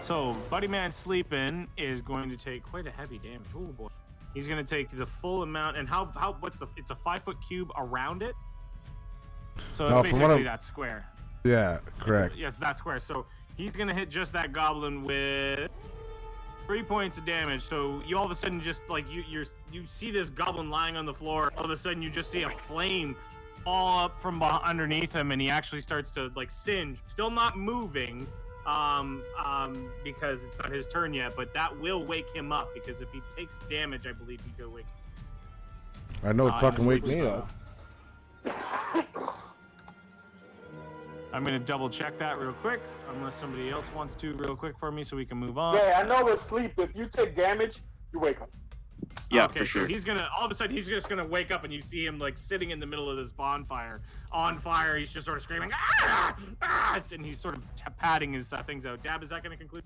So Buddy Man sleeping is going to take quite a heavy damage. Oh boy. He's gonna take the full amount. And it's a 5-foot cube around it. So it's basically that square. Yeah, correct. Yes, that square. So he's gonna hit just that goblin with 3 points of damage. So you all of a sudden just like you see this goblin lying on the floor. All of a sudden you just see a flame fall up from underneath him, and he actually starts to like singe. Still not moving, because it's not his turn yet. But that will wake him up because if he takes damage, I believe he could wake. I know it fucking wake me up. I'm gonna double check that real quick, unless somebody else wants to real quick for me, so we can move on. Yeah, I know with sleep, if you take damage, you wake up. Yeah, okay, for sure. So he's gonna all of a sudden he's just gonna wake up, and you see him like sitting in the middle of this bonfire, on fire. He's just sort of screaming, ah! Ah! And he's sort of patting his things out. Dab, is that gonna conclude?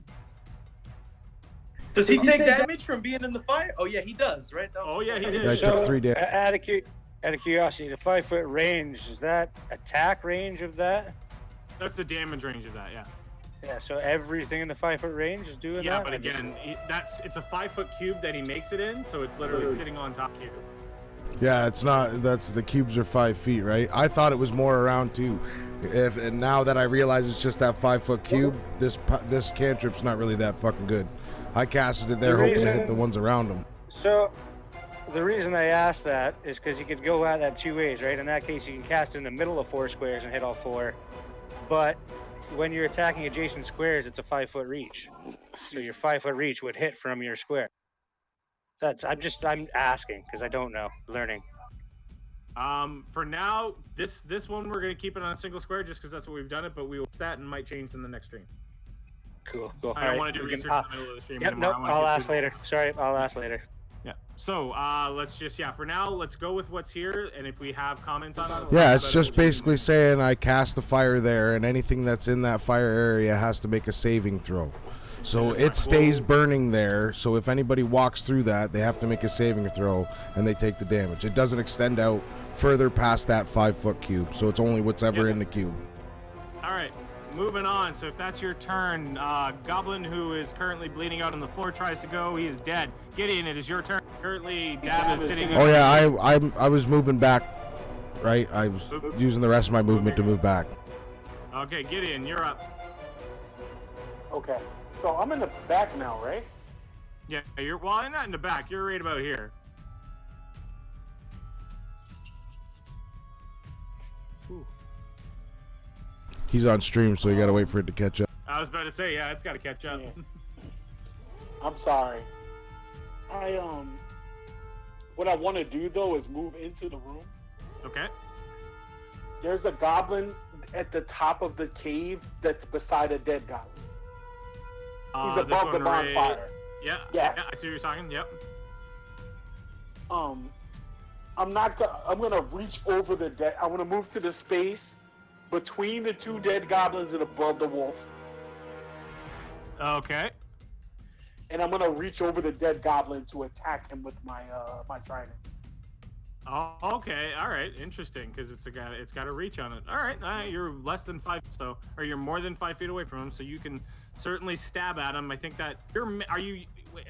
Does he take damage from being in the fire? Oh yeah, he does, right? Oh yeah, he did. Yeah, I took 3 damage. Out of curiosity, the 5-foot range, is that attack range of that? That's the damage range of that, yeah. Yeah, so everything in the 5-foot range is doing that? Yeah, but again, it's a 5-foot cube that he makes it in, so it's literally sitting on top here. Yeah, it's not. That's the cubes are 5 feet, right? I thought it was more around 2. And now that I realize it's just that 5-foot cube, this cantrip's not really that fucking good. I casted it there hoping to hit the ones around him. So the reason I asked that is because you could go at that 2 ways, right? In that case, you can cast in the middle of 4 squares and hit all 4. But when you're attacking adjacent squares, it's a 5-foot reach. So your 5-foot reach would hit from your square. I'm asking because I don't know. Learning. For now, this one we're gonna keep it on a single square just because that's what we've done it. But we will that and might change in the next stream. Cool. I don't want to do research in the middle of the stream Yep, anymore. nope, I'll ask later. Sorry, I'll ask later. Yeah. So let's just for now let's go with what's here, and if we have comments on it, let's Yeah, talk it's about just it. basically saying I cast the fire there, and anything that's in that fire area has to make a saving throw. So it stays burning there. So if anybody walks through that, they have to make a saving throw, and they take the damage. It doesn't extend out further past that 5-foot cube. So it's only what's ever in the cube. All right. Moving on. So if that's your turn, Goblin, who is currently bleeding out on the floor, tries to go. He is dead. Gideon, it is your turn. Currently, Dab is sitting. Oh yeah, I was moving back. Right, I was using the rest of my movement to move back. Okay, Gideon, you're up. Okay. So I'm in the back now, right? Yeah, you're not in the back. You're right about here. He's on stream, so you gotta wait for it to catch up. I was about to say, yeah, it's got to catch up. Yeah. I'm sorry. What I want to do though is move into the room. Okay. There's a goblin at the top of the cave that's beside a dead goblin. He's This above the one right- bonfire. Yeah. Yes. Yeah, I see what you're talking. Yep. I'm gonna reach over the dead. I want to move to the space between the two dead goblins and above the wolf. Okay. And I'm gonna reach over the dead goblin to attack him with my my trident. Oh, okay. All right. Interesting, because it's got a reach on it. All right. You're less than 5, or you're more than 5 feet away from him, so you can certainly stab at him. I think that are you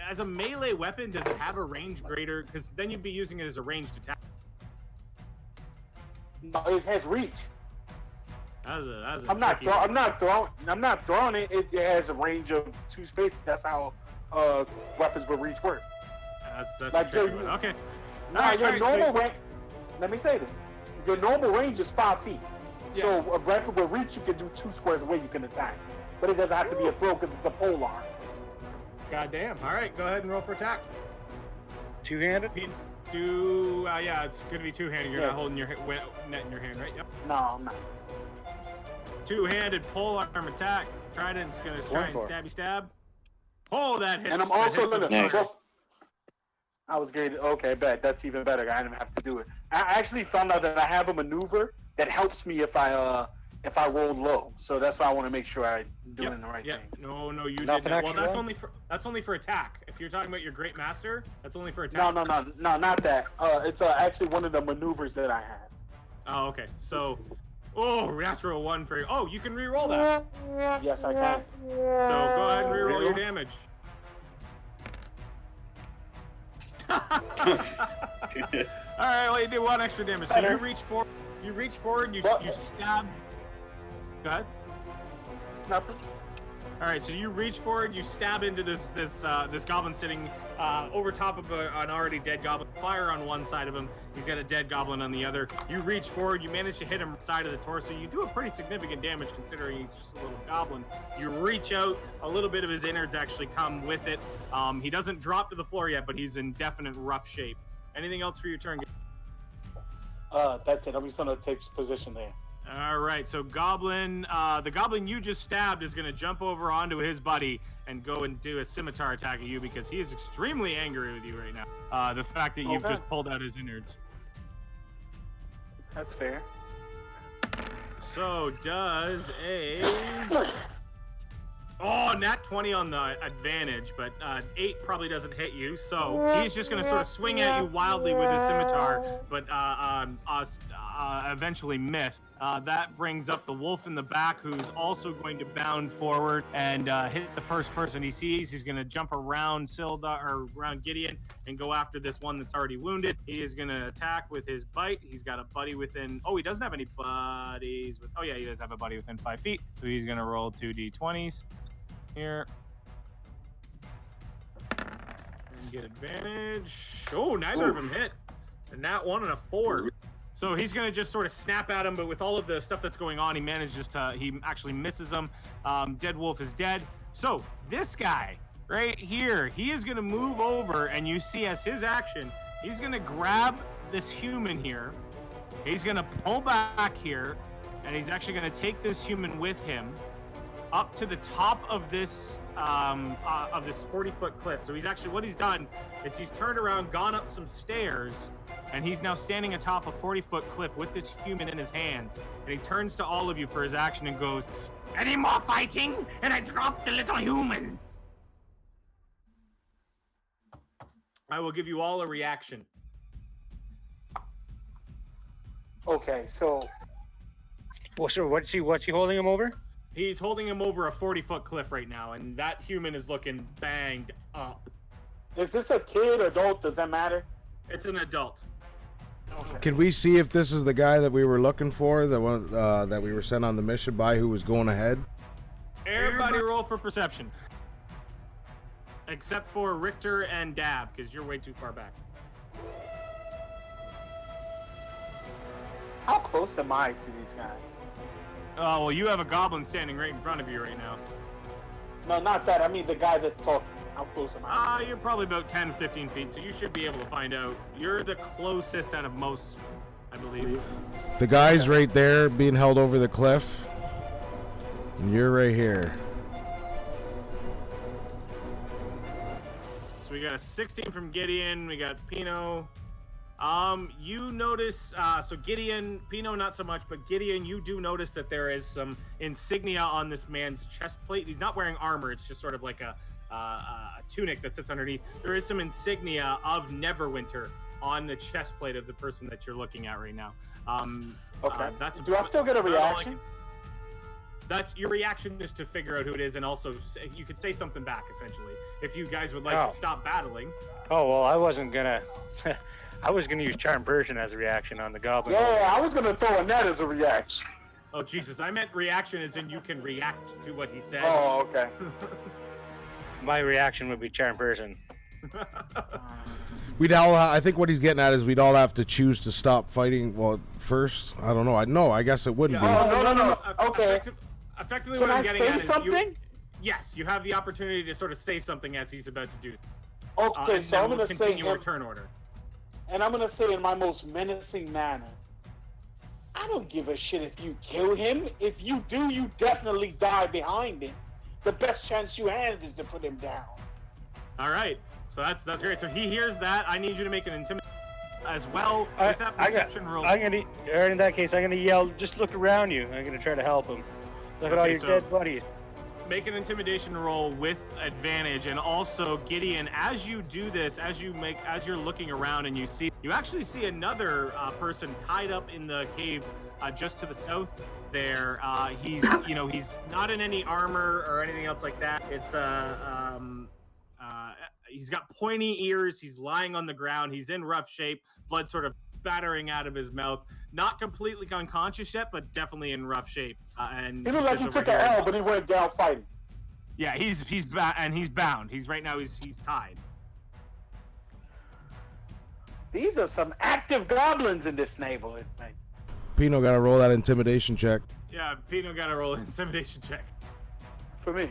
as a melee weapon? Does it have a range greater? Because then you'd be using it as a ranged attack. No, it has reach. That's a I'm not throwing it. It has a range of 2 spaces. That's how weapons with reach work. That's Like, a tricky your- one. Okay. Your normal range. Let me say this. Your normal range is 5 feet. Yeah. So a weapon with reach, you can do 2 squares away. You can attack, but it doesn't have to be a throw because it's a polearm. Goddamn. All right. Go ahead and roll for attack. Two-handed? Yeah, it's gonna be two-handed. You're Yeah. not holding your net in your hand, right? Yep. No, I'm not. Two-handed polearm attack. Trident's gonna try and for it. stabby stab. Oh, that hits. And I'm that also hits with gonna. the Nice. I was great. Okay, bet that's even better. I didn't have to do it. I actually found out that I have a maneuver that helps me if I roll low. So that's why I want to make sure I'm doing the right things. No, you didn't. Nothing Well, extra that's then? only for attack. If you're talking about your great master, that's only for attack. No, not that. It's actually one of the maneuvers that I have. Oh, okay. So, natural 1 for you. Oh, you can re-roll that. Yes, I can. So go ahead and re-roll your damage. All right, well, you did 1 extra damage. So you reach forward, you stab. Go ahead. Nothing. All right, so you reach forward, you stab into this goblin sitting over top of an already dead goblin. Fire on one side of him. He's got a dead goblin on the other. You reach forward, you manage to hit him side of the torso. You do a pretty significant damage considering he's just a little goblin. You reach out, a little bit of his innards actually come with it. He doesn't drop to the floor yet, but he's in definite rough shape. Anything else for your turn? That's it. I'm just gonna take position there. All right, so the goblin you just stabbed is going to jump over onto his buddy and go and do a scimitar attack at you because he is extremely angry with you right now. The fact that you've Okay. just pulled out his innards. That's fair. So does a... Oh, nat 20 on the advantage, but 8 probably doesn't hit you. So he's just going to sort of swing at you wildly with his scimitar, but eventually miss. That brings up the wolf in the back, who's also going to bound forward and hit the first person he sees. He's going to jump around around Gideon and go after this one that's already wounded. He is going to attack with his bite. He's got a buddy within... Oh, he doesn't have any buddies. Oh, yeah, he does have a buddy within 5 feet. So he's going to roll 2 d20s here. And get advantage. Oh, neither of them hit. A nat 1 and a 4. So he's going to just sort of snap at him, but with all of the stuff that's going on, he actually misses him. Dead wolf is dead. So this guy right here, he is going to move over, and you see as his action, he's going to grab this human here. He's going to pull back here, and he's actually going to take this human with him up to the top of this 40-foot cliff. So he's actually, what he's done is he's turned around, gone up some stairs, and he's now standing atop a 40-foot cliff with this human in his hands. And he turns to all of you for his action and goes, "Any more fighting? And I drop the little human." I will give you all a reaction. Okay, so Well, so what's he holding him over? He's holding him over a 40-foot cliff right now, and that human is looking banged up. is this a kid, adult? Does that matter? It's an adult. Can we see if this is the guy that we were looking for, the one that we were sent on the mission by, who was going ahead? Everybody roll for perception. Except for Richter and Dab, because you're way too far back. How close am I to these guys? Oh, well, you have a goblin standing right in front of you right now. No, not that. I mean the guy that's talking. How close am I? You're probably about 10, 15 feet, so you should be able to find out. You're the closest out of most, I believe. The guy's right there being held over the cliff. And you're right here. So we got a 16 from Gideon. We got Pino. You notice, so Gideon, Pino not so much, but Gideon, you do notice that there is some insignia on this man's chest plate. He's not wearing armor. It's just sort of like a tunic that sits underneath. There is some insignia of Neverwinter on the chest plate of the person that you're looking at right now. Okay. Do I still get a reaction? That's your reaction is to figure out who it is, and also you could say something back essentially if you guys would like to stop battling. Oh well, I wasn't gonna. I was gonna use Charm Person as a reaction on the goblin. Yeah, I was gonna throw a net as a reaction. Oh Jesus, I meant reaction as in you can react to what he said. Oh, okay. My reaction would be Charm Person. We'd all. I think what he's getting at is we'd all have to choose to stop fighting. Well, first, I don't know. I guess it wouldn't be. Oh, no. Okay. Effectively, Can what I'm I getting say at is something? yes, you have the opportunity to sort of say something as he's about to do. Okay, so I'm gonna say continue our turn order. And I'm gonna say in my most menacing manner, I don't give a shit if you kill him. If you do, you definitely die behind him. The best chance you have is to put him down. All right, so that's great. So he hears that. I need you to make an intimidation as well with that perception roll. In that case, I'm gonna yell, "Just look around you!" I'm gonna try to help him. Look at all your dead buddies. Make an intimidation roll with advantage, and also Gideon, as you do this, as you're looking around and you actually see another person tied up in the cave just to the south there. He's he's not in any armor or anything else like that. It's he's got pointy ears. He's lying on the ground. He's in rough shape. Blood sort of spattering out of his mouth. Not completely unconscious yet, but definitely in rough shape. And He looked like he took an L, but he went down fighting. Yeah, he's bound. He's tied. These are some active goblins in this neighborhood, man. Pino got to roll that intimidation check. Yeah, Pino got to roll an intimidation check. For me.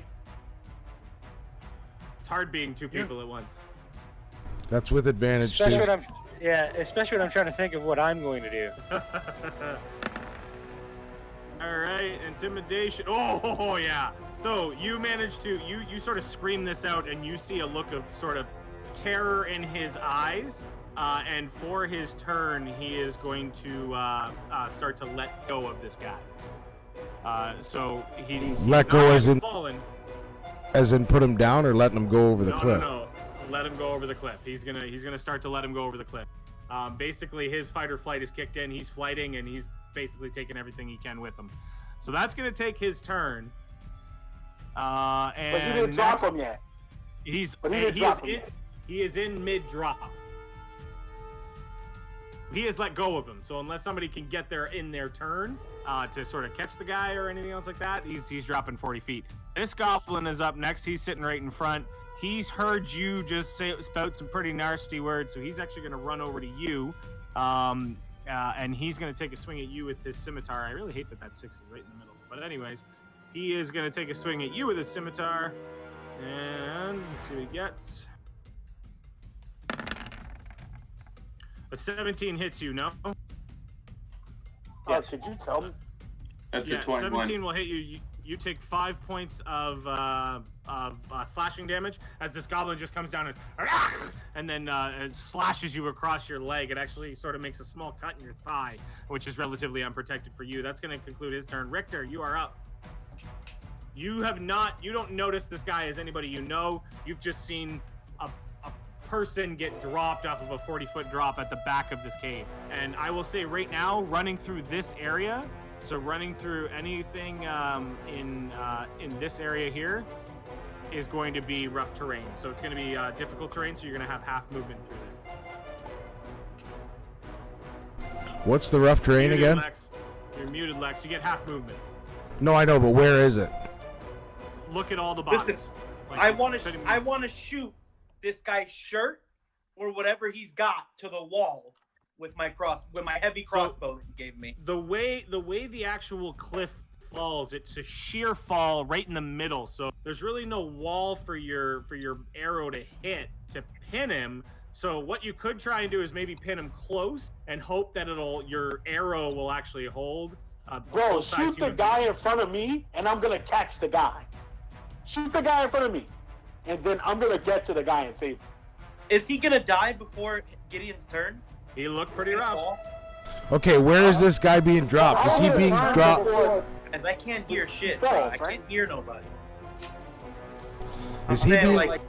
It's hard being two people at once. That's with advantage Especially too. when I'm trying to think of what I'm going to do. All right, intimidation. Oh yeah. So you manage to you sort of scream this out, and you see a look of sort of terror in his eyes. And for his turn, he is going to start to let go of this guy. So he's Let go as in fallen. As in put him down, or letting him go over the cliff? No. Let him go over the cliff. He's gonna start to let him go over the cliff. Basically, his fight or flight is kicked in. He's flighting, and he's basically taking everything he can with him. So that's gonna take his turn. And But he didn't drop him yet. He is in mid drop. He has let go of him. So unless somebody can get there in their turn to sort of catch the guy or anything else like that, he's dropping 40 feet. This goblin is up next. He's sitting right in front. He's heard you just spout some pretty nasty words, so he's actually going to run over to you, and he's going to take a swing at you with his scimitar. I really hate that 6 is right in the middle. But anyways, he is going to take a swing at you with his scimitar, and let's see what he gets. A 17 hits you, no? Oh, could you tell me? That's Yeah, a 21. 17 will hit you. you take 5 points of slashing damage as this goblin just comes down and then it slashes you across your leg. It actually sort of makes a small cut in your thigh, which is relatively unprotected for you. That's going to conclude his turn. Richter, you are up. You don't notice this guy as anybody you know. You've just seen a person get dropped off of a 40-foot drop at the back of this cave. And I will say right now, running through this area, so running through anything in this area here is going to be rough terrain. So it's going to be difficult terrain, so you're going to have half movement through there. What's the rough terrain Muted, again? Lex. You're muted, Lex. You get half movement. No, I know, but where is it? Look at all the bodies. Listen, Like, I it's want pretty- to shoot this guy's shirt or whatever he's got to the wall with my heavy crossbow that he gave me. The way the actual cliff falls, it's a sheer fall right in the middle. So there's really no wall for your arrow to hit to pin him. So what you could try and do is maybe pin him close and hope that your arrow will actually hold. Bro, full-size shoot the human guy being. in front of me, and I'm gonna catch the guy. Shoot the guy in front of me, and then I'm gonna get to the guy and save him. Is he gonna die before Gideon's turn? He looked pretty rough. Okay, where is this guy being dropped? Is he being dropped? As I can't hear shit. Falls, bro. I right? can't hear nobody. Is he Man, being like,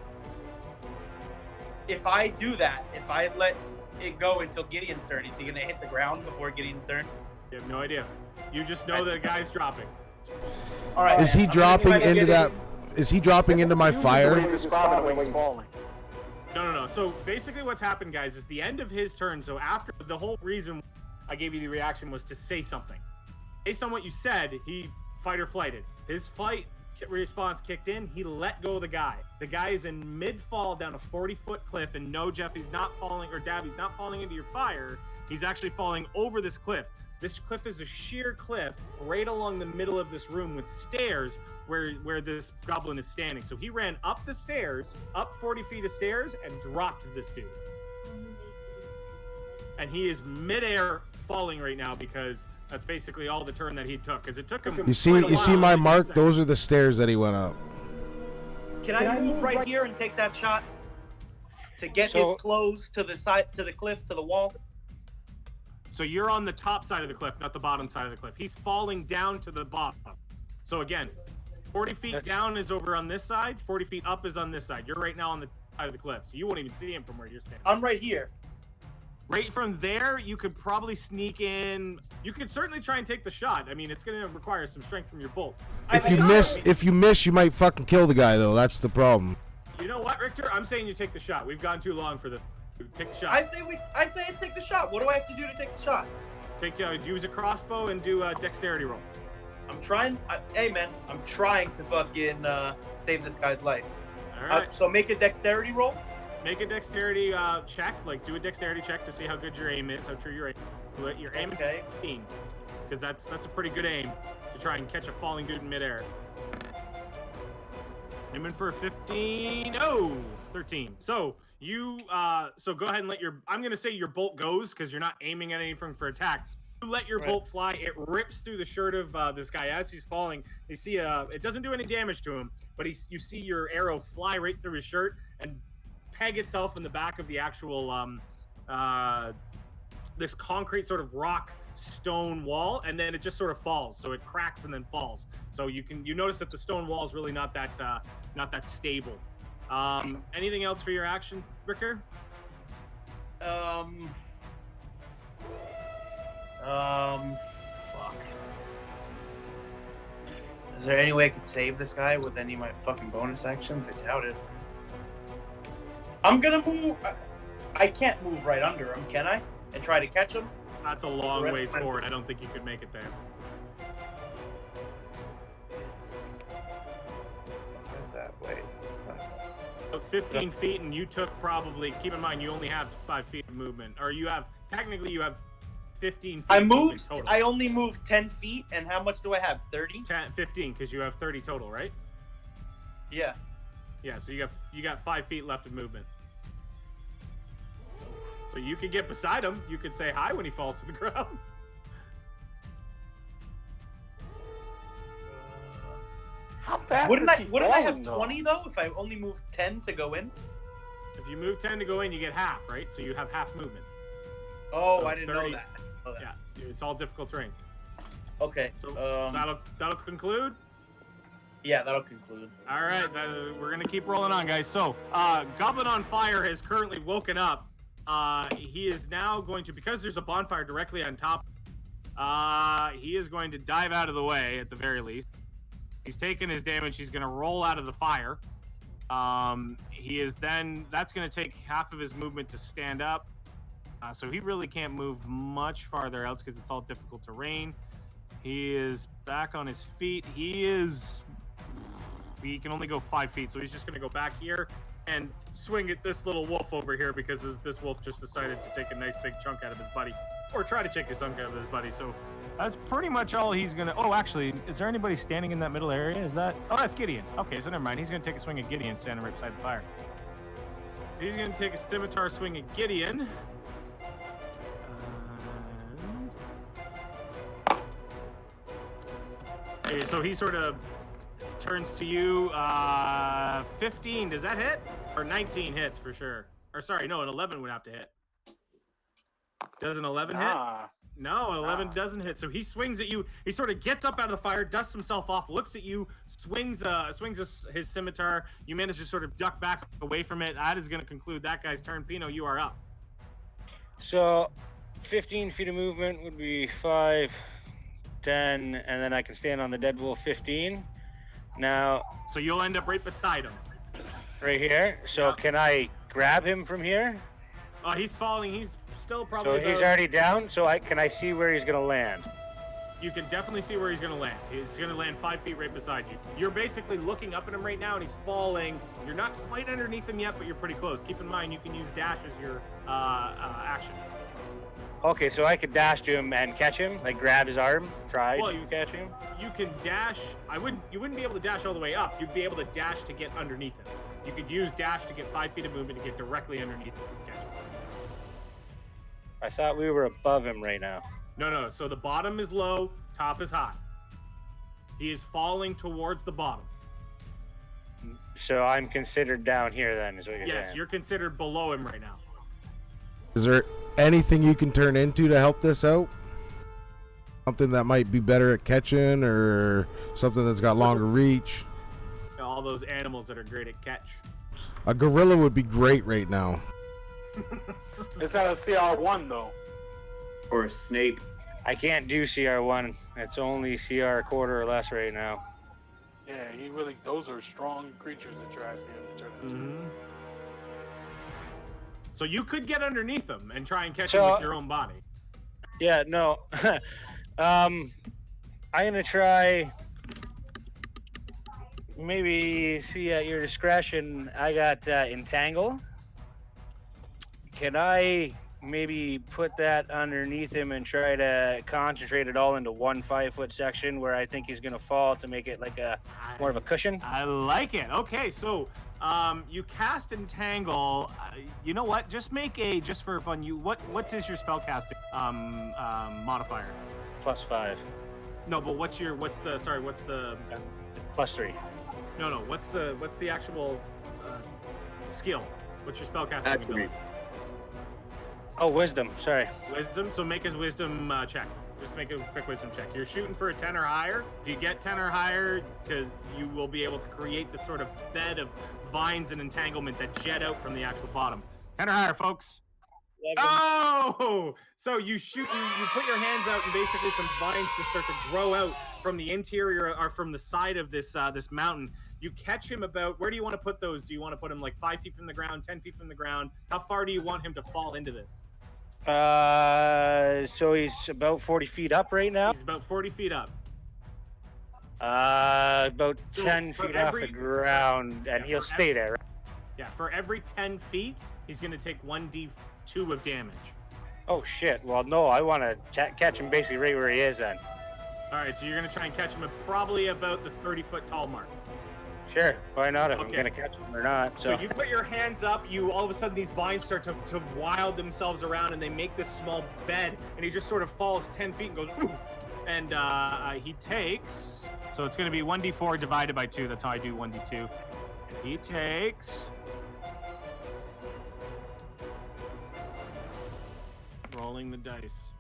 if I do that, if I let it go until Gideon's turn, is he gonna hit the ground before Gideon's turn? You have no idea. You just know the guy's dropping. All right. Is he I'm gonna dropping give into Gideon- that? Is he dropping into my The way fire? he's describing the way he's falling. No. So basically what's happened, guys, is the end of his turn. So after the whole reason I gave you the reaction was to say something. Based on what you said, he fight or flighted. His flight response kicked in. He let go of the guy. The guy is in mid-fall down a 40-foot cliff. And no, Jeff, he's not falling, or Dab, he's not falling into your fire. He's actually falling over this cliff. This cliff is a sheer cliff right along the middle of this room with stairs where this goblin is standing. So he ran up the stairs, up 40 feet of stairs, and dropped this dude. And he is midair falling right now because that's basically all the turn that he took. Because it took him. You see quite a my while to mark? see Those are the stairs that he went up. Can I move right here and take that shot to get So- his clothes to the side, to the cliff, to the wall? So you're on the top side of the cliff, not the bottom side of the cliff. He's falling down to the bottom. So again, 40 feet That's- down is over on this side, 40 feet up is on this side. You're right now on the side of the cliff, so you won't even see him from where you're standing. I'm right here. Right from there, you could probably sneak in. You could certainly try and take the shot. I mean, it's going to require some strength from your bolt. If you miss, you might fucking kill the guy though. That's the problem. You know what, Richter? I'm saying you take the shot. We've gone too long for this. Take the shot. I say take the shot. What do I have to do to take the shot? Use a crossbow and do a dexterity roll. I'm trying. Hey man, I'm trying to fucking save this guy's life. All right. So make a dexterity roll. Make a dexterity check. Like, do a dexterity check to see how good your aim is, how true your aim. You're aiming Okay. 15, because that's a pretty good aim to try and catch a falling dude in midair. Aiming for a 15. Oh, 13. So you so go ahead and let your. I'm gonna say your bolt goes because you're not aiming at anything for attack. You let your bolt fly. It rips through the shirt of this guy as he's falling. You see, it doesn't do any damage to him, but you see your arrow fly right through his shirt and peg itself in the back of the actual this concrete sort of rock stone wall, and then it just sort of falls. So it cracks and then falls. So you notice that the stone wall is really not that stable. Anything else for your action, Ricker? Fuck. Is there any way I could save this guy with any of my fucking bonus actions? I doubt it. I'm gonna move. I can't move right under him, can I? And try to catch him? That's a long ways forward. I don't think you could make it there. What is that? Wait. About 15 feet, and you took probably. Keep in mind, you only have 5 feet of movement, or you have 15 feet. I of moved. movement total. I only moved 10 feet, and how much do I have? 30? 15, because you have 30 total, right? Yeah. Yeah. So you got 5 feet left of movement. So you could get beside him. You could say hi when he falls to the ground. fast Wouldn't is I? he Wouldn't I have falling, though? 20 though if I only moved 10 to go in? If you move 10 to go in, you get half, right? So you have half movement. Oh, So I didn't 30 know that. Yeah, it's all difficult terrain. Okay. So that'll conclude. Yeah, that'll conclude. All right, we're gonna keep rolling on, guys. So, Goblin on Fire has currently woken up. He is now going to, because there's a bonfire directly on top. He is going to dive out of the way at the very least. He's taken his damage. He's gonna roll out of the fire. That's gonna take half of his movement to stand up. So he really can't move much farther else because it's all difficult terrain. He is back on his feet. He can only go 5 feet, so he's just going to go back here and swing at this little wolf over here because this wolf just decided to take a nice big chunk out of his buddy, or try to take a chunk out of his buddy. So that's pretty much all he's going to... Oh, actually, is there anybody standing in that middle area? Is that... Oh, that's Gideon. Okay, so never mind. He's going to take a swing at Gideon standing right beside the fire. He's going to take a scimitar swing at Gideon. Okay, so he sort of turns to you. 15, does that hit? Or 19 hits for sure. Or sorry, no, an 11 would have to hit. Does an 11 hit? No, an 11 doesn't hit. So he swings at you. He sort of gets up out of the fire, dusts himself off, looks at you, swings his scimitar. You manage to sort of duck back away from it. That is going to conclude that guy's turn. Pino, you are up. So 15 feet of movement would be 5, 10, and then I can stand on the dead wolf 15. Now, so you'll end up right beside him. Right here. So can I grab him from here? Oh, he's falling. He's still probably. So he's already down. So can I see where he's gonna land? You can definitely see where he's going to land. He's going to land 5 feet right beside you. You're basically looking up at him right now, and he's falling. You're not quite underneath him yet, but you're pretty close. Keep in mind, you can use dash as your action. Okay, so I could dash to him and catch him, like grab his arm, try to catch him. You can dash. You wouldn't be able to dash all the way up. You'd be able to dash to get underneath him. You could use dash to get 5 feet of movement to get directly underneath him and catch him. I thought we were above him right now. No. So the bottom is low, top is high. He is falling towards the bottom. So I'm considered down here then, is what you're saying? Yes, you're considered below him right now. Is there anything you can turn into to help this out? Something that might be better at catching, or something that's got longer reach? All those animals that are great at catch. A gorilla would be great right now. It's not a CR1 though. Or a snake. I can't do CR1. It's only CR quarter or less right now. Yeah, those are strong creatures that you're asking him to turn into. Mm-hmm. So you could get underneath him and try and catch him with your own body. Yeah, no. I'm gonna try. Maybe see at your discretion. I got entangle. Can I maybe put that underneath him and try to concentrate it all into one 5-foot section where I think he's gonna fall to make it like more of a cushion? I like it. Okay, so you cast entangle. You know what? Just for fun. What is your spellcasting modifier? +5. No, but what's the +3. No. What's the actual skill? What's your spellcasting Attribute. ability? Oh, wisdom. Sorry. Wisdom. So make his wisdom check. Just make a quick wisdom check. You're shooting for a 10 or higher. If you get 10 or higher, because you will be able to create this sort of bed of vines and entanglement that jet out from the actual bottom. 10 or higher, folks. 11. Oh! So you shoot, you put your hands out, and basically some vines just start to grow out from the interior or from the side of this this mountain. You catch him about, where do you want to put those? Do you want to put him like 5 feet from the ground, 10 feet from the ground? How far do you want him to fall into this? So he's about 40 feet up right now. He's about 40 feet up. About So 10 for feet off the ground, and he'll stay there. Right? Yeah, for every 10 feet, he's going to take 1d2 of damage. Oh shit! Well, no, I want to catch him basically right where he is then. All right, so you're going to try and catch him at probably about the 30-foot tall mark. Sure, why not if I'm Okay. gonna catch him or not? So you put your hands up, all of a sudden these vines start to wild themselves around, and they make this small bed, and he just sort of falls 10 feet and goes, ooh, and he takes. So it's going to be 1d4 divided by 2. That's how I do 1d2. He takes. Rolling the dice.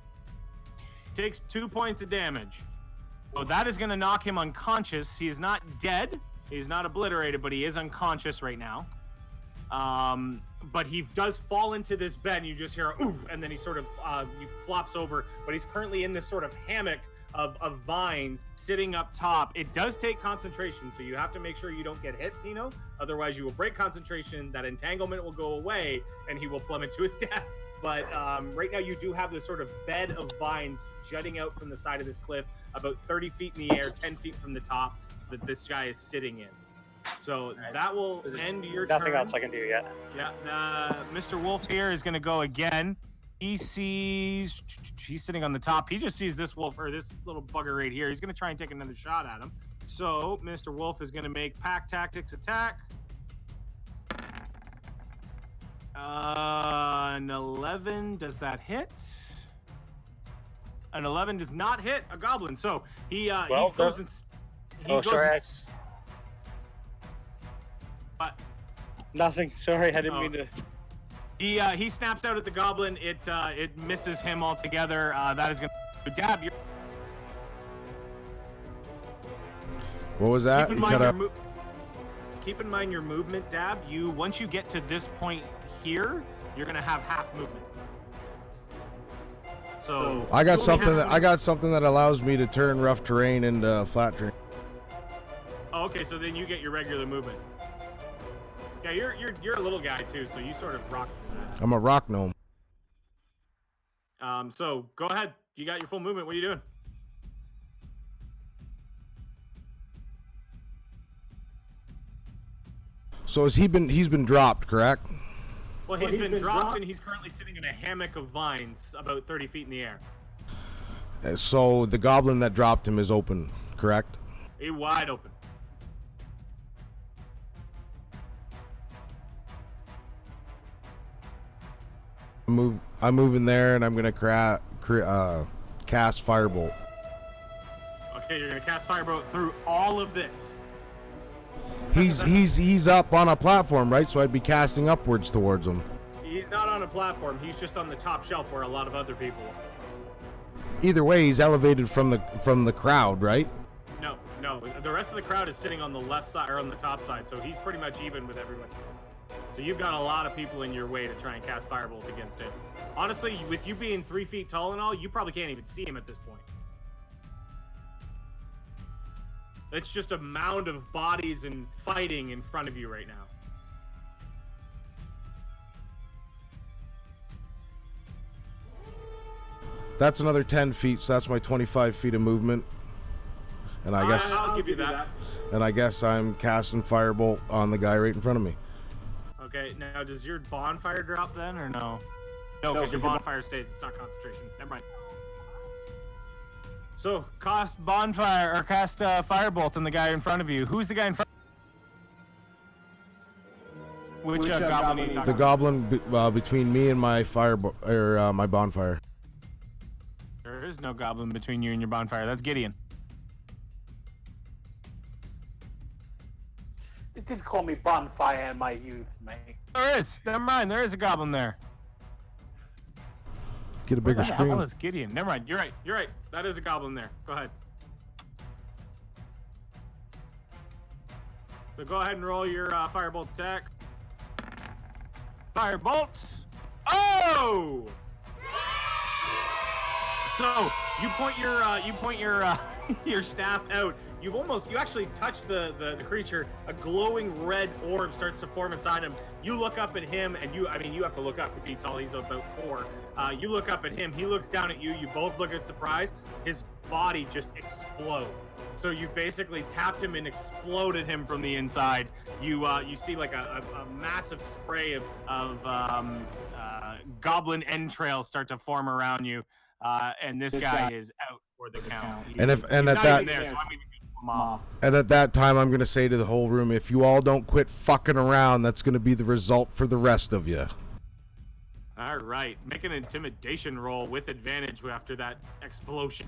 Takes 2 points of damage. So that is going to knock him unconscious. He is not dead. He's not obliterated, but he is unconscious right now. But he does fall into this bed, and you just hear a oof, and then he sort of he flops over. But he's currently in this sort of hammock of vines sitting up top. It does take concentration, so you have to make sure you don't get hit, Pino. Otherwise, you will break concentration. That entanglement will go away, and he will plummet to his death. But right now, you do have this sort of bed of vines jutting out from the side of this cliff, about 30 feet in the air, 10 feet from the top, that this guy is sitting in. So that will end your Nothing turn. else I can do yet. Yeah, Mr. Wolf here is going to go again. He sees, he's sitting on the top. He just sees this wolf, or this little bugger right here. He's going to try and take another shot at him. So Mr. Wolf is going to make pack tactics attack. An 11, does that hit? An 11 does not hit a goblin. So he goes and... What? Nothing. Sorry, I didn't mean to. He snaps out at the goblin. It misses him altogether. That is going to Dab. What was that? Keep in mind your movement, Dab. Once you get to this point here, you're going to have half movement. So I got something that allows me to turn rough terrain into flat terrain. Oh, okay, so then you get your regular movement. Yeah, you're a little guy too, so you sort of rock that. I'm a rock gnome. So go ahead. You got your full movement. What are you doing? So he's been dropped, correct? Well, he's been dropped, and he's currently sitting in a hammock of vines about 30 feet in the air. So the goblin that dropped him is open, correct? He's wide open. I'm moving there, and I'm gonna cast Firebolt. Okay, you're gonna cast Firebolt through all of this. He's up on a platform, right? So I'd be casting upwards towards him. He's not on a platform. He's just on the top shelf where a lot of other people are. Either way, he's elevated from the crowd, right? No. The rest of the crowd is sitting on the left side or on the top side, so he's pretty much even with everybody. So you've got a lot of people in your way to try and cast Firebolt against him. Honestly, with you being 3 feet tall and all, you probably can't even see him at this point. It's just a mound of bodies and fighting in front of you right now. That's another 10 feet, so that's my 25 feet of movement. And I guess I'll give you that. And I guess I'm casting Firebolt on the guy right in front of me. Okay, now does your bonfire drop then, or no? No, because your bonfire stays. It's not concentration. Never mind. So, cast Firebolt on the guy in front of you. Who's the guy in front? Which goblin are you talking The about? goblin between me and my my bonfire. There is no goblin between you and your bonfire. That's Gideon. They did call me bonfire in my youth, man. There is. Never mind. There is a goblin there. Get a bigger Where the hell screen. is Gideon? Never mind. You're right. That is a goblin there. Go ahead. So go ahead and roll your Firebolt attack. Firebolt. Oh! So you point your your staff out. You actually touch the creature. A glowing red orb starts to form inside him. You look up at him, and you have to look up. If he's tall, he's about 4. You look up at him. He looks down at you. You both look at surprise. His body just explodes. So you basically tapped him and exploded him from the inside. You see like a massive spray of goblin entrails start to form around you, and this guy is out for the count. And at that time, I'm gonna say to the whole room, if you all don't quit fucking around, that's gonna be the result for the rest of you. All right, make an intimidation roll with advantage after that explosion.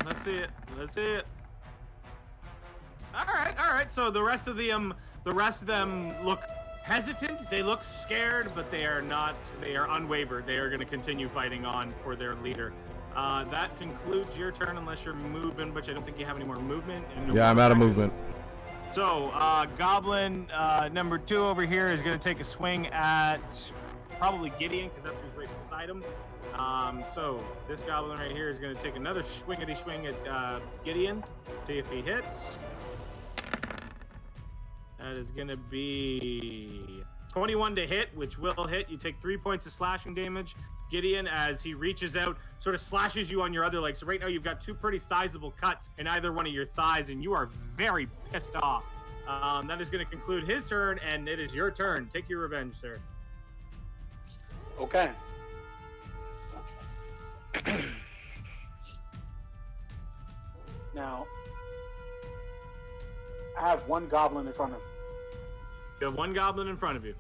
Let's see it. Let's see it. All right. So the rest of them look hesitant. They look scared, but they are not. They are unwavered. They are going to continue fighting on for their leader. That concludes your turn, unless you're moving, which I don't think you have any more movement. And no Yeah, I'm more out of actions. movement. So, Goblin number 2 over here is going to take a swing at probably Gideon, because that's who's right beside him. So this Goblin right here is going to take another swing at Gideon. See if he hits. That is going to be 21 to hit, which will hit. You take 3 points of slashing damage. Gideon, as he reaches out, sort of slashes you on your other leg. So right now you've got 2 pretty sizable cuts in either one of your thighs, and you are very pissed off. That is going to conclude his turn, and it is your turn. Take your revenge, sir. Okay. Now, I have one goblin in front of me. You have 1 goblin in front of you.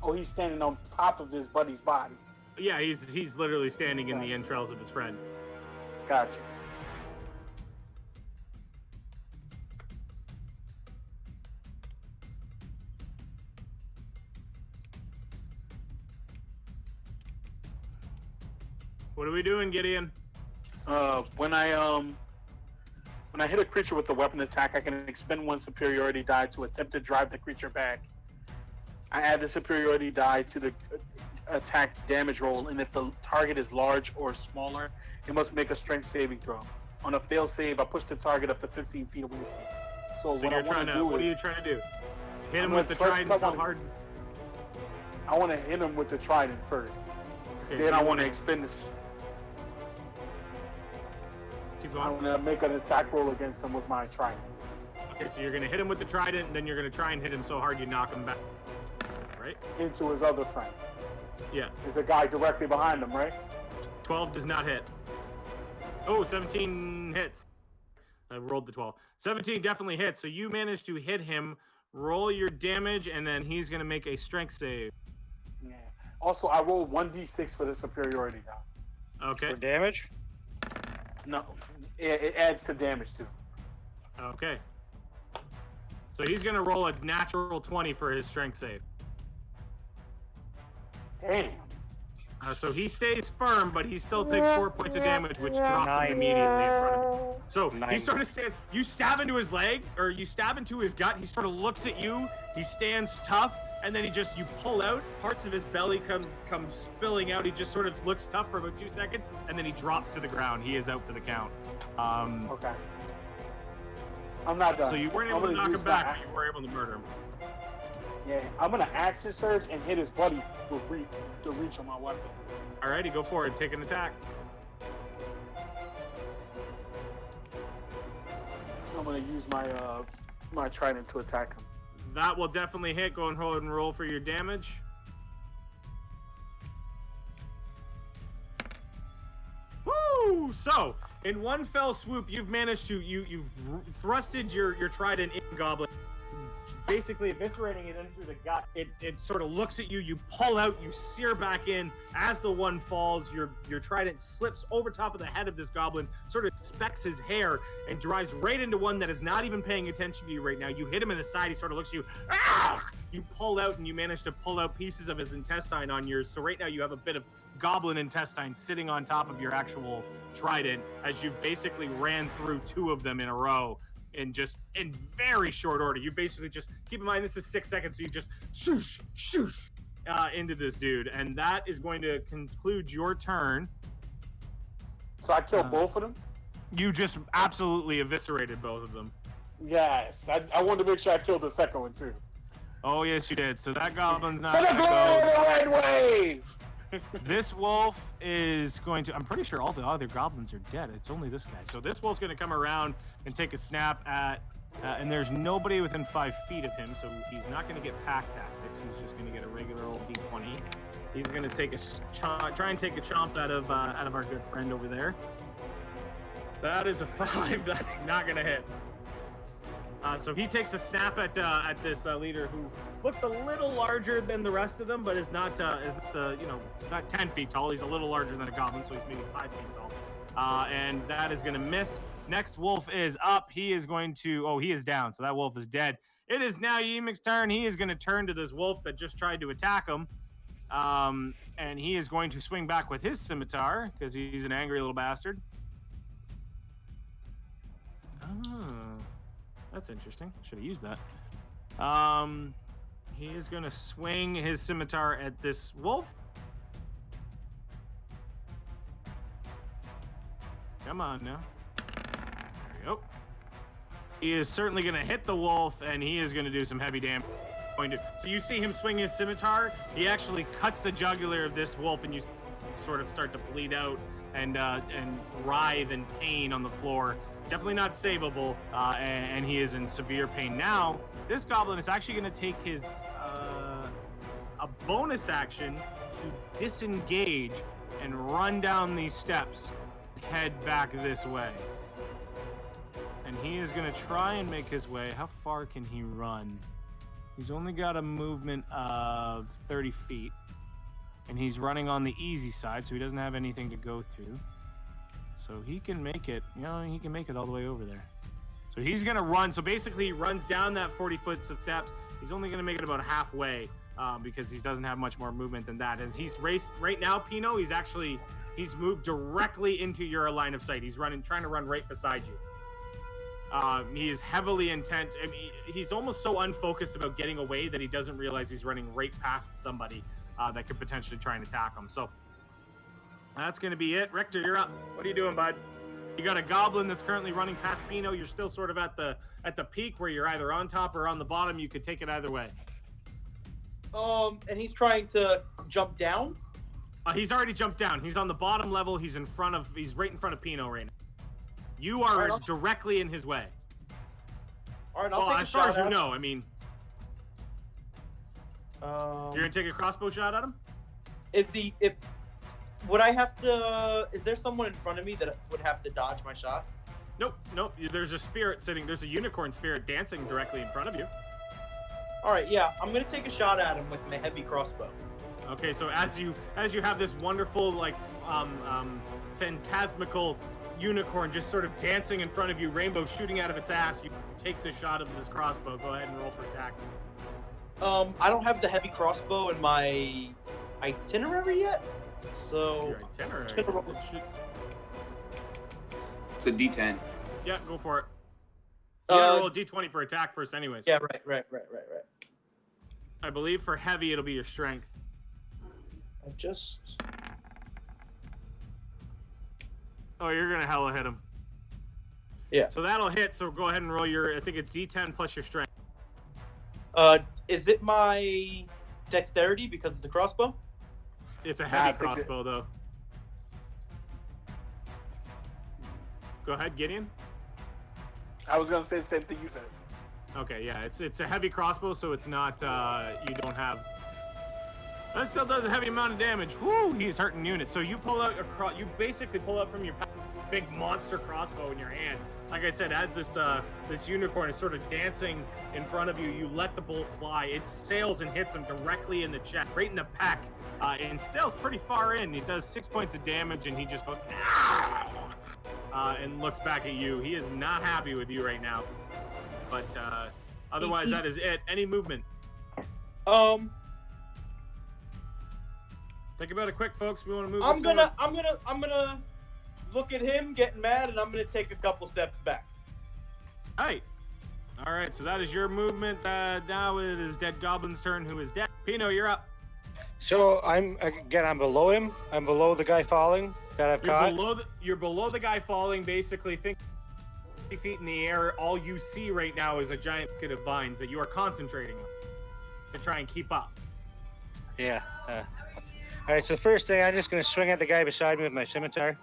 Oh, he's standing on top of his buddy's body. Yeah, he's literally standing in the entrails of his friend. Gotcha. What are we doing, Gideon? When I hit a creature with a weapon attack, I can expend 1 superiority die to attempt to drive the creature back. I add the superiority die to the attack's damage roll, and if the target is large or smaller, it must make a strength saving throw. On a failed save, I push the target up to 15 feet away from me. So So what I you're want trying to to. do What are is you trying to do? Hit him I'm with the gonna first trident so someone- hard. I want to hit him with the trident first. Okay, Then so I you want to wanna- expend this. Keep I going. want to make an attack roll against him with my trident. Okay, so you're gonna hit him with the trident, and then you're gonna try and hit him so hard you knock him back. Right? Into his other friend. Yeah. There's a guy directly behind him, right? 12 does not hit. Oh, 17 hits. I rolled the 12. 17 definitely hits. So you managed to hit him. Roll your damage, and then he's gonna make a strength save. Yeah. Also, I rolled 1d6 for the superiority die. Okay. For damage? No, it adds to damage too. Okay. So he's gonna roll a natural 20 for his strength save. Damn. So he stays firm, but he still takes 4 points of damage, which drops him 9. immediately in front of you. So 9. he sort of stands. You stab into his leg, or you stab into his gut. He sort of looks at you. He stands tough, and then you pull out. Parts of his belly come spilling out. He just sort of looks tough for about 2 seconds, and then he drops to the ground. He is out for the count. Okay. I'm not done. So you weren't I'm able to gonna knock use him back, my- but you were able to murder him. Yeah, I'm gonna action surge and hit his buddy with the reach on my weapon. Alrighty, go for it. Take an attack. I'm gonna use my trident to attack him. That will definitely hit. Go ahead and roll for your damage. Woo! So, in one fell swoop, you've managed to you've thrusted your trident in Goblin, basically eviscerating it in through the gut. It sort of looks at you. You pull out. You sear back in. As the one falls, your trident slips over top of the head of this Goblin, sort of specks his hair, and drives right into one that is not even paying attention to you right now. You hit him in the side. He sort of looks at you. Ah! You pull out, and you manage to pull out pieces of his intestine on yours. So right now you have a bit of Goblin intestine sitting on top of your actual trident, as you've basically ran through 2 of them in a row in very short order. You basically just keep in mind this is 6 seconds, so you just shoosh into this dude, and that is going to conclude your turn. So I killed both of them? You just absolutely eviscerated both of them. Yes. I wanted to make sure I killed the second one too. Oh yes, you did. So that Goblin's not To the gonna glory of go. the red wave! This wolf is going to. I'm pretty sure all the other goblins are dead. It's only this guy. So this wolf's going to come around and take a snap at. And there's nobody within 5 feet of him, so he's not going to get pack tactics. He's just going to get a regular old D20. He's going to take try and take a chomp out of our good friend over there. That is a 5. That's not going to hit. So he takes a snap at this leader who looks a little larger than the rest of them, but is not 10 feet tall. He's a little larger than a goblin, so he's maybe 5 feet tall. and that is going to miss. Next wolf is up. He is going to. Oh, he is down. So that wolf is dead. It is now Yemek's turn. He is going to turn to this wolf that just tried to attack him. And he is going to swing back with his scimitar because he's an angry little bastard. Oh, that's interesting. Should have used that. He is going to swing his scimitar at this wolf. Come on now. There we go. He is certainly going to hit the wolf, and he is going to do some heavy damage. So you see him swing his scimitar. He actually cuts the jugular of this wolf, and you sort of start to bleed out and writhe in pain on the floor. Definitely not savable, and he is in severe pain. Now, this goblin is actually going to take his a bonus action to disengage and run down these steps, head back this way. And he is going to try and make his way. How far can he run? He's only got a movement of 30 feet. And he's running on the easy side, so he doesn't have anything to go through. So he can make it, he can make it all the way over there. So he's going to run. So basically, he runs down that 40 foot of steps. He's only going to make it about halfway because he doesn't have much more movement than that. As he's raced right now, Pino, he's moved directly into your line of sight. He's trying to run right beside you. He is heavily intent. I mean, he's almost so unfocused about getting away that he doesn't realize he's running right past somebody that could potentially try and attack him. So that's going to be it. Richter, you're up. What are you doing, bud? You got a goblin that's currently running past Pino. You're still sort of at the peak where you're either on top or on the bottom. You could take it either way. And he's trying to jump down. He's already jumped down. He's on the bottom level. He's right in front of Pino right now. You are directly in his way. All right, I'll take a as far shot as you at him. know, I mean, you're gonna take a crossbow shot at him. Would I have to? Is there someone in front of me that would have to dodge my shot? Nope. There's a spirit sitting. There's a unicorn spirit dancing directly in front of you. All right, yeah, I'm gonna take a shot at him with my heavy crossbow. Okay, so as you have this wonderful phantasmical unicorn just sort of dancing in front of you, rainbow shooting out of its ass, you take the shot of this crossbow. Go ahead and roll for attack. I don't have the heavy crossbow in my itinerary yet, so Your itinerary. I'm gonna roll- It's a D10. Yeah, go for it. You gotta roll a d20 for attack first, anyways. Yeah, right. I believe for heavy it'll be your strength. Oh, you're gonna hella hit him. Yeah. So that'll hit. So go ahead and roll your. I think it's d10 plus your strength. Is it my dexterity because it's a crossbow? It's a I heavy think crossbow, though. Go ahead, Gideon. I was gonna say the same thing you said. Okay, yeah, it's a heavy crossbow, so it's not. You don't have. That still does a heavy amount of damage. Woo! He's hurting units. So you pull out you basically pull out from your big monster crossbow in your hand. Like I said, as this unicorn is sort of dancing in front of you, you let the bolt fly. It sails and hits him directly in the chest, right in the pec, and sails pretty far in. It does 6 points of damage, and he just goes and looks back at you. He is not happy with you right now. But otherwise, that is it. Any movement? Think about it quick, folks. We want to move. I'm gonna look at him getting mad, and I'm gonna take a couple steps back. All right. So that is your movement. Now it is Dead Goblin's turn, who is dead. Pino, you're up. So I'm below him. I'm below the guy falling that I've caught. You're below the guy falling. Basically, think 50 feet in the air. All you see right now is a giant bucket of vines that you are concentrating on to try and keep up. Yeah. All right. So the first thing, I'm just gonna swing at the guy beside me with my scimitar.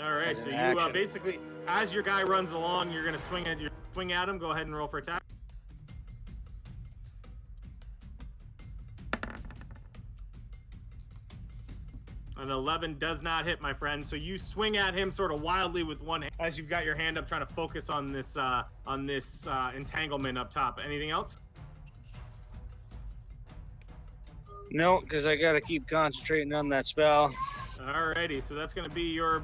All right. As So an you action. basically, as your guy runs along, you're gonna swing at him. Go ahead and roll for attack. An 11 does not hit, my friend. So you swing at him sort of wildly with one hand as you've got your hand up trying to focus on this entanglement up top. Anything else? No, because I gotta keep concentrating on that spell. Alrighty, so that's going to be your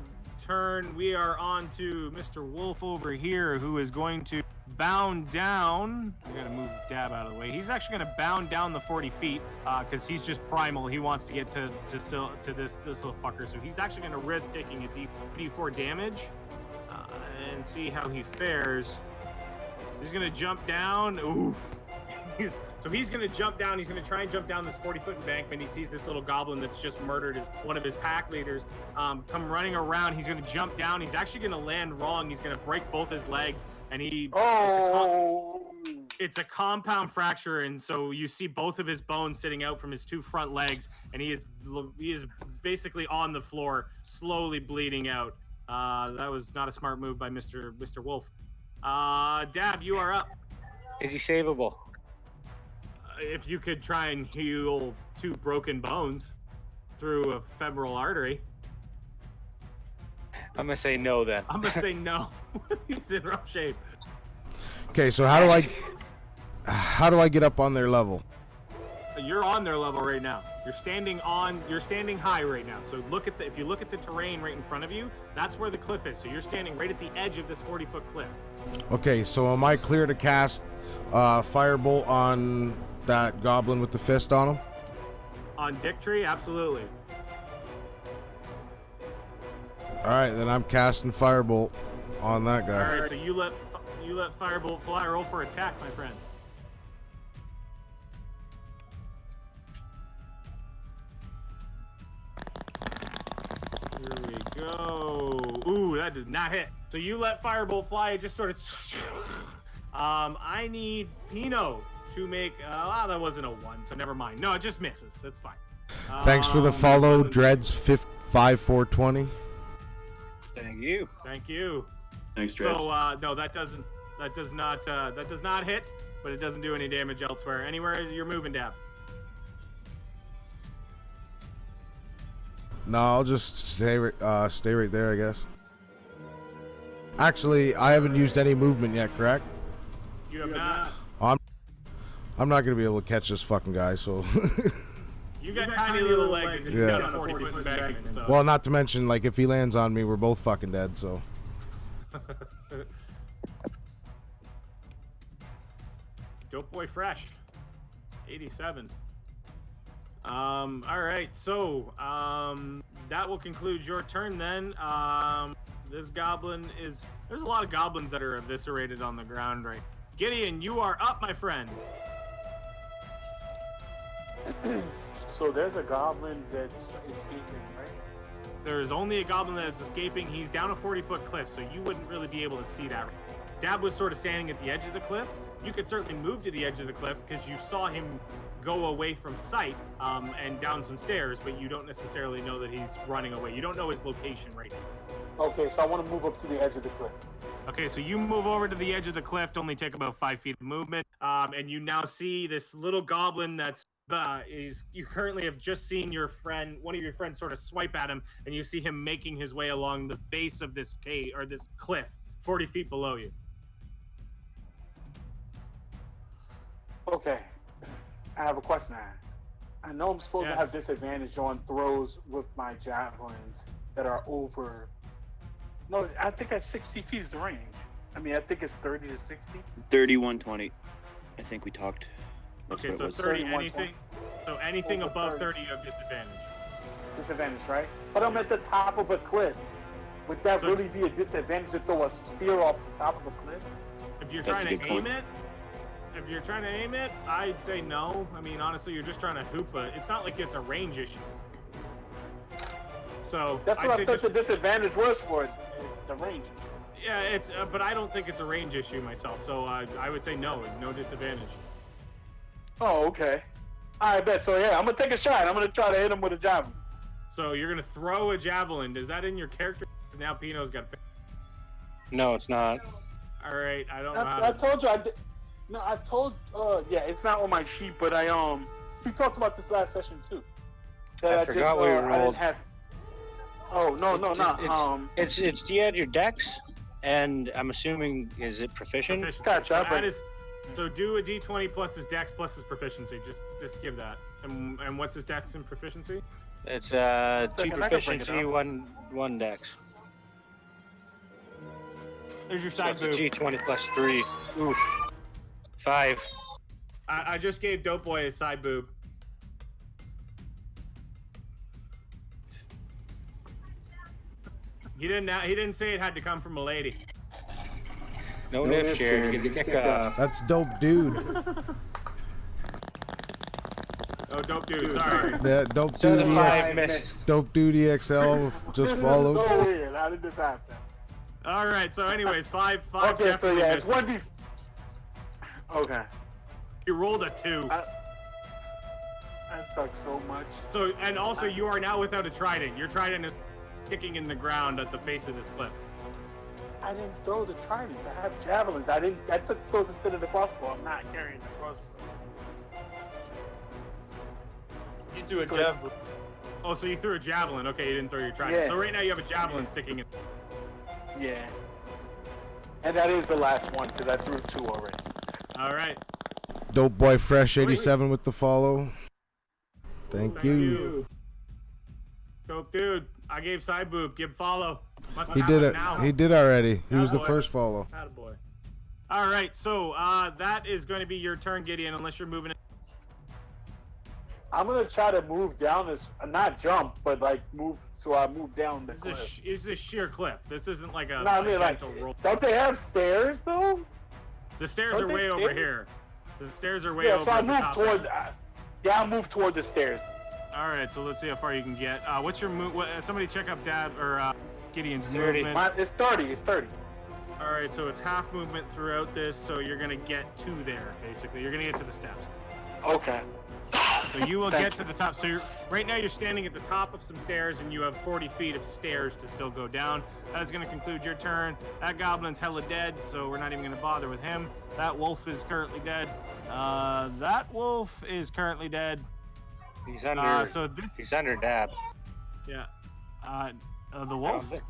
turn. We are on to Mr. Wolf over here, who is going to bound down. I gotta move Dab out of the way. He's actually gonna bound down the 40 feet because he's just primal. He wants to get to this little fucker. So he's actually gonna risk taking a D4 damage and see how he fares. He's gonna jump down. Oof. He's gonna jump down. He's gonna try and jump down this 40-foot embankment. He sees this little goblin that's just murdered one of his pack leaders come running around. He's gonna jump down. He's actually gonna land wrong. He's gonna break both his legs, and it's a compound fracture, and so you see both of his bones sitting out from his two front legs, and he is basically on the floor, slowly bleeding out. That was not a smart move by Mr. Wolf. Dab, you are up. Is he savable? If you could try and heal 2 broken bones through a femoral artery. I'm gonna say no then. I'm gonna say no. He's in rough shape. Okay, so how do I get up on their level? You're on their level right now. You're standing high right now. So if you look at the terrain right in front of you, that's where the cliff is. So you're standing right at the edge of this 40-foot cliff. Okay, so am I clear to cast Firebolt on that goblin with the fist on him? On Dick Tree, absolutely. Alright, then I'm casting Firebolt on that guy. Alright, so you let Firebolt fly. Roll for attack, my friend. Here we go. Ooh, that did not hit. So you let Firebolt fly. It just sort of... I need Pino to make... that wasn't a 1, so never mind. No, it just misses. That's fine. Thanks for the follow, Dreads 5420. Thank you. Thank you. Thanks, Dredge. So no, that does not hit, but it doesn't do any damage elsewhere. Anywhere you're moving, Dab. No, I'll just stay right there, I guess. Actually, I haven't used any movement yet, correct? You have not. I'm not gonna be able to catch this fucking guy, so. You got tiny little legs. And you Yeah. got a 40-foot embankment. So. Well, not to mention, like, if he lands on me, we're both fucking dead, so. Dope boy fresh. 87. All right, so that will conclude your turn then. This goblin is... There's a lot of goblins that are eviscerated on the ground right. Gideon, you are up, my friend. So there's a goblin that's escaping, right? There's only a goblin that's escaping. He's down a 40-foot cliff, so you wouldn't really be able to see that. Dab was sort of standing at the edge of the cliff. You could certainly move to the edge of the cliff because you saw him go away from sight and down some stairs, but you don't necessarily know that he's running away. You don't know his location right now. Okay, so I want to move up to the edge of the cliff. Okay, so you move over to the edge of the cliff, only take about 5 feet of movement, and you now see this little goblin that's you currently have just seen one of your friends sort of swipe at him, and you see him making his way along the base of this cave or this cliff 40 feet below you. Okay, I have a question to ask. I know I'm supposed to have disadvantage on throws with my javelins that are over. No, I think at 60 feet is the range. I mean, I think it's 30 to 60. 3120. I think we talked. That's Okay, what it so was. 30, 31, anything over above 30. 30 you have disadvantage. Disadvantage, right? But I'm at the top of a cliff. Would that So- really be a disadvantage to throw a spear off the top of a cliff? If you're That's trying a to good aim point. it, I'd say no. I mean, honestly, you're just trying to hoop it. It's not like it's a range issue. So That's I'd what say I thought just- the disadvantage was for it, the range. yeah, it's but I don't think it's a range issue myself. So I would say no disadvantage. Oh, okay. I bet. So yeah, I'm gonna take a shot. I'm gonna try to hit him with a javelin. So you're gonna throw a javelin. Is that in your character? Now Pino's got. No, it's not. All right, I don't know. How I to... told you I did. No, I told. Yeah, it's not on my sheet, but we talked about this last session too. I forgot we I didn't rolled. have. Oh no, not. It's do you add your dex? And I'm assuming, is it proficient? Proficiency. Gotcha, So, but- so do a d20 plus his dex plus his proficiency. Just give that. And what's his dex and proficiency? It's 2 Second, I can bring it proficiency, up. one dex. There's your So side it's a boob. G20 plus 3. Oof. 5. I just gave Dope Boy his side boob. He didn't say it had to come from a lady. No nips, Jared. You get to kick off. That's dope, dude. Oh, Dope Dude, sorry. Yeah, dope So dude. it's a 5 missed. Dope dude EXL just This is followed. so weird. How did this happen? All right, so anyways, five. Okay, so definitely yeah, it's misses. 1d. Okay. You rolled a 2. That sucks so much. So, and also you are now without a trident. Your trident is sticking in the ground at the face of this cliff. I didn't throw the trident. I have javelins. I took those instead of the crossbow. I'm not carrying the crossbow. You do a javelin. Oh, so you threw a javelin. Okay, you didn't throw your trident. Yeah. So right now you have a javelin sticking in. Yeah. And that is the last one because I threw 2 already. All right. Dope boy fresh 87 with the follow. Thank you. Dope dude. I gave side boob. Give follow. Must He have did it it. now. He did already. He was the Attaboy. first follow. Attaboy. All right, so that is going to be your turn, Gideon, unless you're moving. I'm gonna try to move down this, not jump, but like move. So I move down the It's cliff. a sheer cliff. This isn't like a, No, I mean like, gentle roll. don't they have stairs though? The stairs don't are they way over stairs? here. The stairs are way Yeah, over so I at the move top toward. there. Yeah, I move toward the stairs. All right, so let's see how far you can get. What's your move? Somebody check up Dad or Gideon's 30. movement. It's 30. It's 30. All right, so it's half movement throughout this, so you're gonna get to there. Basically, you're gonna get to the steps. Okay. So you will Thank get to the top. So right now you're standing at the top of some stairs, and you have 40 feet of stairs to still go down. That is going to conclude your turn. That goblin's hella dead, so we're not even going to bother with him. That wolf is currently dead. That wolf is currently dead. He's under. He's under dab. Yeah. The wolf? think-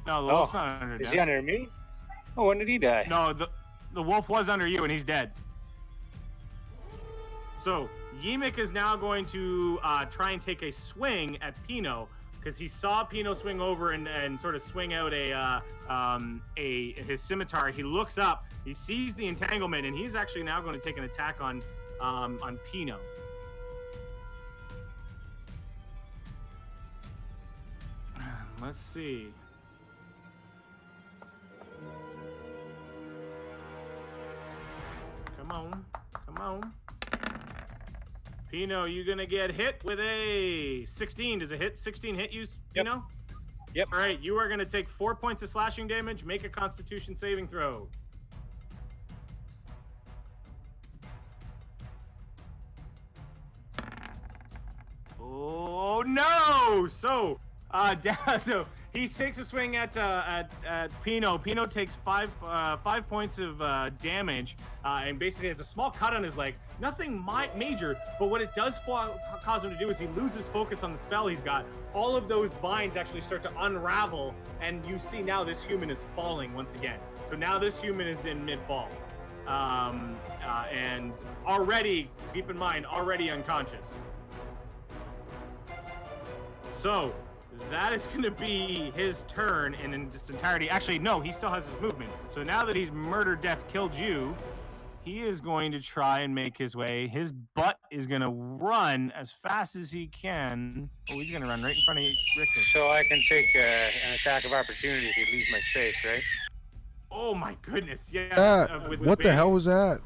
No, the wolf's not under Is dead. he under me? Oh, when did he die? No, the wolf was under you, and he's dead. So Yimik is now going to try and take a swing at Pino because he saw Pino swing over and sort of swing out his scimitar. He looks up, he sees the entanglement, and he's actually now going to take an attack on Pino. Let's see. Come on. Pino, you gonna get hit with a 16. Does a hit 16 hit you, Pino? Yep. All right, you are gonna take 4 points of slashing damage. Make a Constitution saving throw. Oh no! So, so he takes a swing at Pino. Pino takes five points of damage, and basically has a small cut on his leg. Nothing major, but what it does cause him to do is he loses focus on the spell he's got. All of those vines actually start to unravel, and you see now this human is falling once again. So now this human is in mid-fall, and already, keep in mind, already unconscious. So that is going to be his turn in its entirety. Actually, no, he still has his movement. So now that he's murdered, death, killed you, he is going to try and make his way. His butt is going to run as fast as he can. Oh, he's going to run right in front of Richter. So I can take an attack of opportunity if he leaves my space, right? Oh my goodness! Yeah. What the hell was that?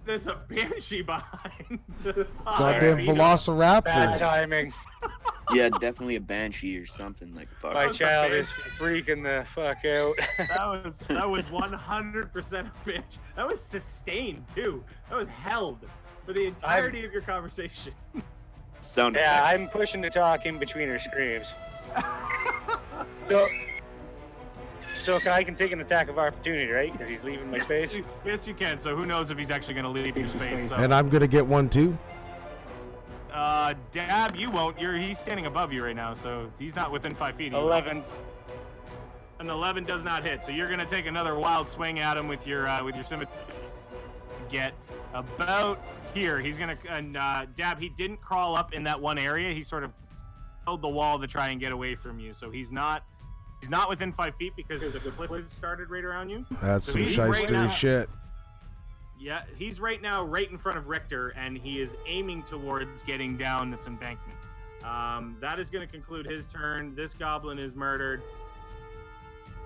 There's a banshee behind. The Goddamn Pino. Bad Velociraptor. timing. Yeah, definitely a banshee or something like fuck. My was a child is banshee. freaking the fuck out. That was 100% a bitch. That was sustained too. That was held for the entirety of your conversation. Sound Yeah, effects. I'm pushing to talk in between her screams. So I can take an attack of opportunity, right? Because he's leaving my space. Yes, you can. So who knows if he's actually going to leave your space? So. And I'm gonna get one too. Dab, you won't. He's standing above you right now, so he's not within 5 feet. 11. An 11 does not hit. So you're going to take another wild swing at him with your scimitar. Get about here. He's going to Dab. He didn't crawl up in that one area. He sort of held the wall to try and get away from you. So he's not He's not within 5 feet because the cliff has started right around you. That's So some he's right shystery now- shit. Yeah, he's right now right in front of Richter, and he is aiming towards getting down this embankment. That is going to conclude his turn. This goblin is murdered.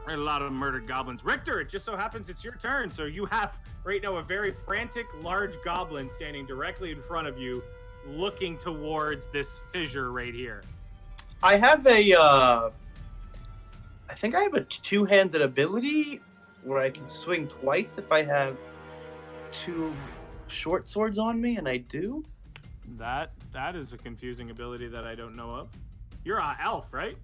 There are a lot of murdered goblins. Richter, it just so happens it's your turn. So you have right now a very frantic, large goblin standing directly in front of you, looking towards this fissure right here. I have I think I have a two-handed ability where I can swing twice if I have 2 short swords on me, and I do. That is a confusing ability that I don't know of. You're an elf, right?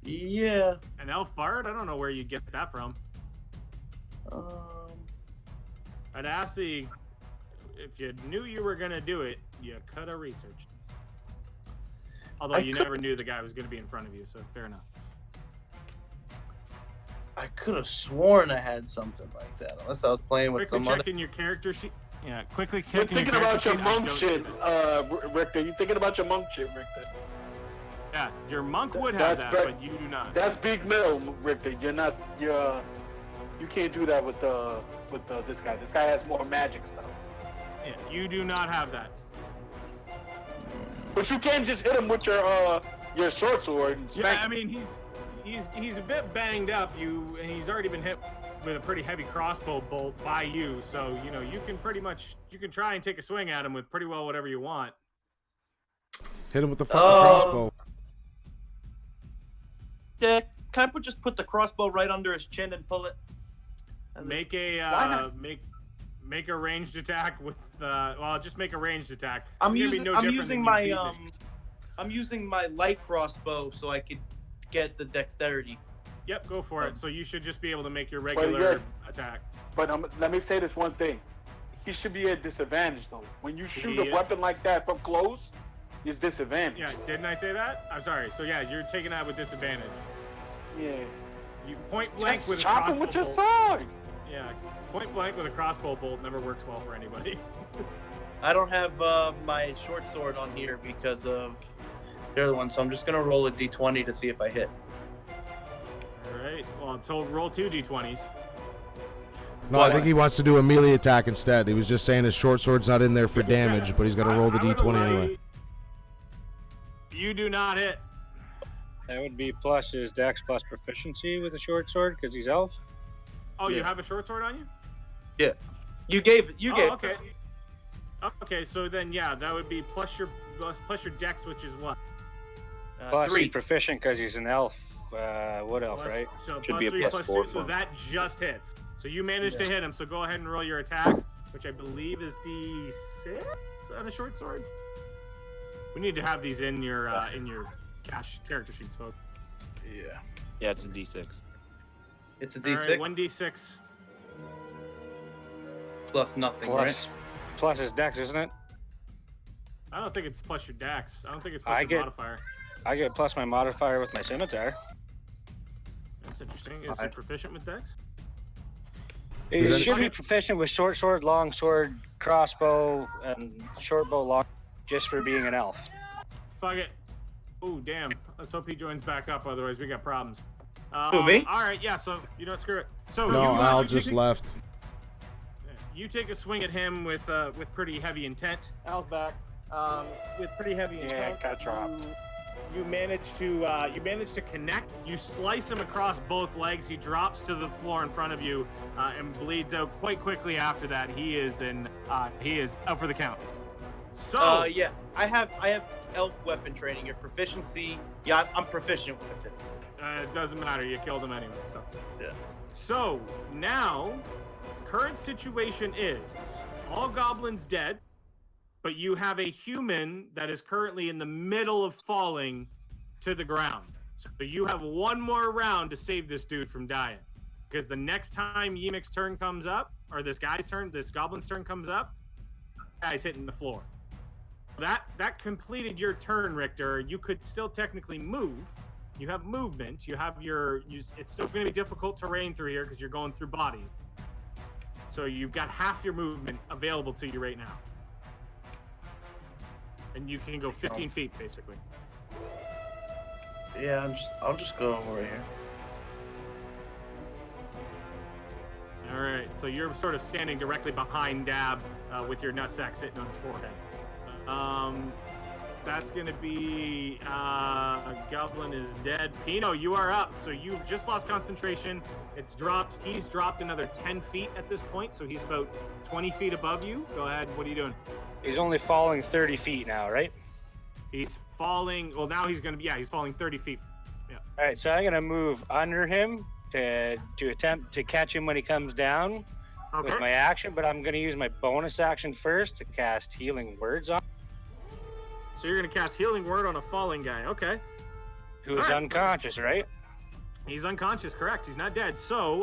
Yeah. An elf bard? I don't know where you get that from. I'd ask the, if you knew you were gonna do it, you could have researched. Although you never knew the guy was gonna be in front of you, so fair enough. I could have sworn I had something like that, unless I was playing with Quickly some check in your character sheet. Yeah, quickly You're check in thinking about your character monk sheet. shit, Richter. You're thinking about your monk shit, Richter. Yeah, your monk would have That's that, bet- but you do not. That's big mill, Richter. You can't do that with this guy. This guy has more magic stuff. Yeah, you do not have that. But you can't just hit him with your short sword and Yeah, smack I mean he's a bit banged up. And he's already been hit with a pretty heavy crossbow bolt by you, so you know you can try and take a swing at him with pretty well whatever you want. Hit him with the fucking crossbow. Yeah, can I just put the crossbow right under his chin and pull it? And Make make a ranged attack with just make a ranged attack. I'm It's gonna be using no I'm different using than my you beat it. I'm using my light crossbow so I could get the dexterity. Yep, go for it. So you should just be able to make your But regular attack. But let me say this one thing. He should be at disadvantage though. When you shoot a Yeah. weapon like that from close, it's disadvantage. Yeah, didn't I say that? I'm sorry. So yeah, you're taking that with disadvantage. Yeah. You point blank Just with a chop crossbow him with your bolt. sword. Yeah, point blank with a crossbow bolt never works well for anybody. I don't have my short sword on here because of the other one, so I'm just gonna roll a d20 to see if I hit. All right. Well, I'm told roll 2 d20s. No, I think he wants to do a melee attack instead. He was just saying his short sword's not in there for damage, but he's got to roll the I would d20 allow anyway. You do not hit. That would be plus his dex plus proficiency with a short sword because he's elf. Oh, you Yeah. have a short sword on you? Yeah. You gave it. You gave. Okay. Okay, so then yeah, that would be plus your dex, which is what? Plus 3. he's proficient because he's an elf, wood elf, Plus- right? So Should plus be a 3 plus plus 4 2, so for him. that just hits. So you managed to hit him. So go ahead and roll your attack, which I believe is d6 on a short sword. We need to have these in your character sheets, folks. Yeah. Yeah, it's a D6. It's a All d6 right, 1d6. plus nothing, Plus his dex, isn't it? I don't think it's plus your dex. I don't think it's I plus your get- modifier. I get plus my modifier with my scimitar. That's interesting. Is he proficient with dex? He that- should be proficient with short sword, long sword, crossbow, and short bow, long, just for being an elf. Fuck it. Oh, damn. Let's hope he joins back up. Otherwise, we got problems. Who, me? All right, yeah. So you know what? Screw it. So No, you, Al you just take a- left. You take a swing at him with pretty heavy intent. Al's back. With pretty heavy Yeah, intent. got dropped. You manage to connect. You slice him across both legs. He drops to the floor in front of you and bleeds out quite quickly. After that, he is out for the count. So Yeah. I have elf weapon training. Your proficiency. Yeah, I'm proficient with it. it doesn't matter. You killed him anyway. So Yeah. So now, current situation is all goblins dead, but you have a human that is currently in the middle of falling to the ground. So you have one more round to save this dude from dying. Because the next time Yimik's turn comes up, or this goblin's turn comes up, guy's hitting the floor. That completed your turn, Richter. You could still technically move. You have movement. It's still going to be difficult terrain through here because you're going through bodies. So you've got half your movement available to you right now. And you can go 15 feet, basically. Yeah, I'll just go over here. So you're sort of standing directly behind Dab with your nutsack sitting on his forehead. That's going to be Goblin is dead. Pino, you are up. So you just lost concentration. It's dropped. He's dropped another 10 feet at this point. So he's about 20 feet above you. Go ahead. What are you doing? He's only falling 30 feet now, right? He's falling. Well, now he's going to be, he's falling 30 feet. Yeah. All right, so I'm going to move under him to attempt to catch him when he comes down with my action, but I'm going to use my bonus action first to cast Healing Words on. So you're going to cast Healing Word on a falling guy. Okay. Who's unconscious, right? He's unconscious, correct. He's not dead. So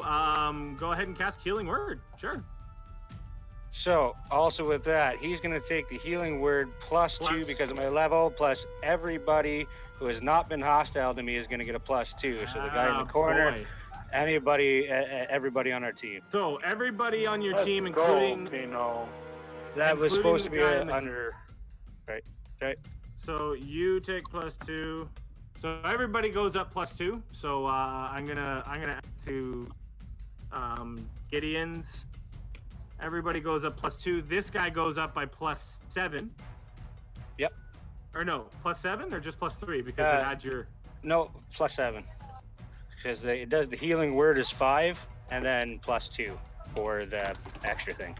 go ahead and cast Healing Word. Sure. So, also with that, he's going to take the Healing Word plus 2 because of my level, plus everybody who has not been hostile to me is going to get a +2. So the guy in the corner, everybody on our team. So everybody on your Let's team, go, including... Pino. That was supposed to be including the guy under... Right. So you take +2. So everybody goes up +2. So I'm gonna add to Gideon's. Everybody goes up +2. This guy goes up by +7. Yep. Or no, +7 or just +3 because it adds your. No, +7. Because it does the Healing Word is 5 and then +2 for the extra thing.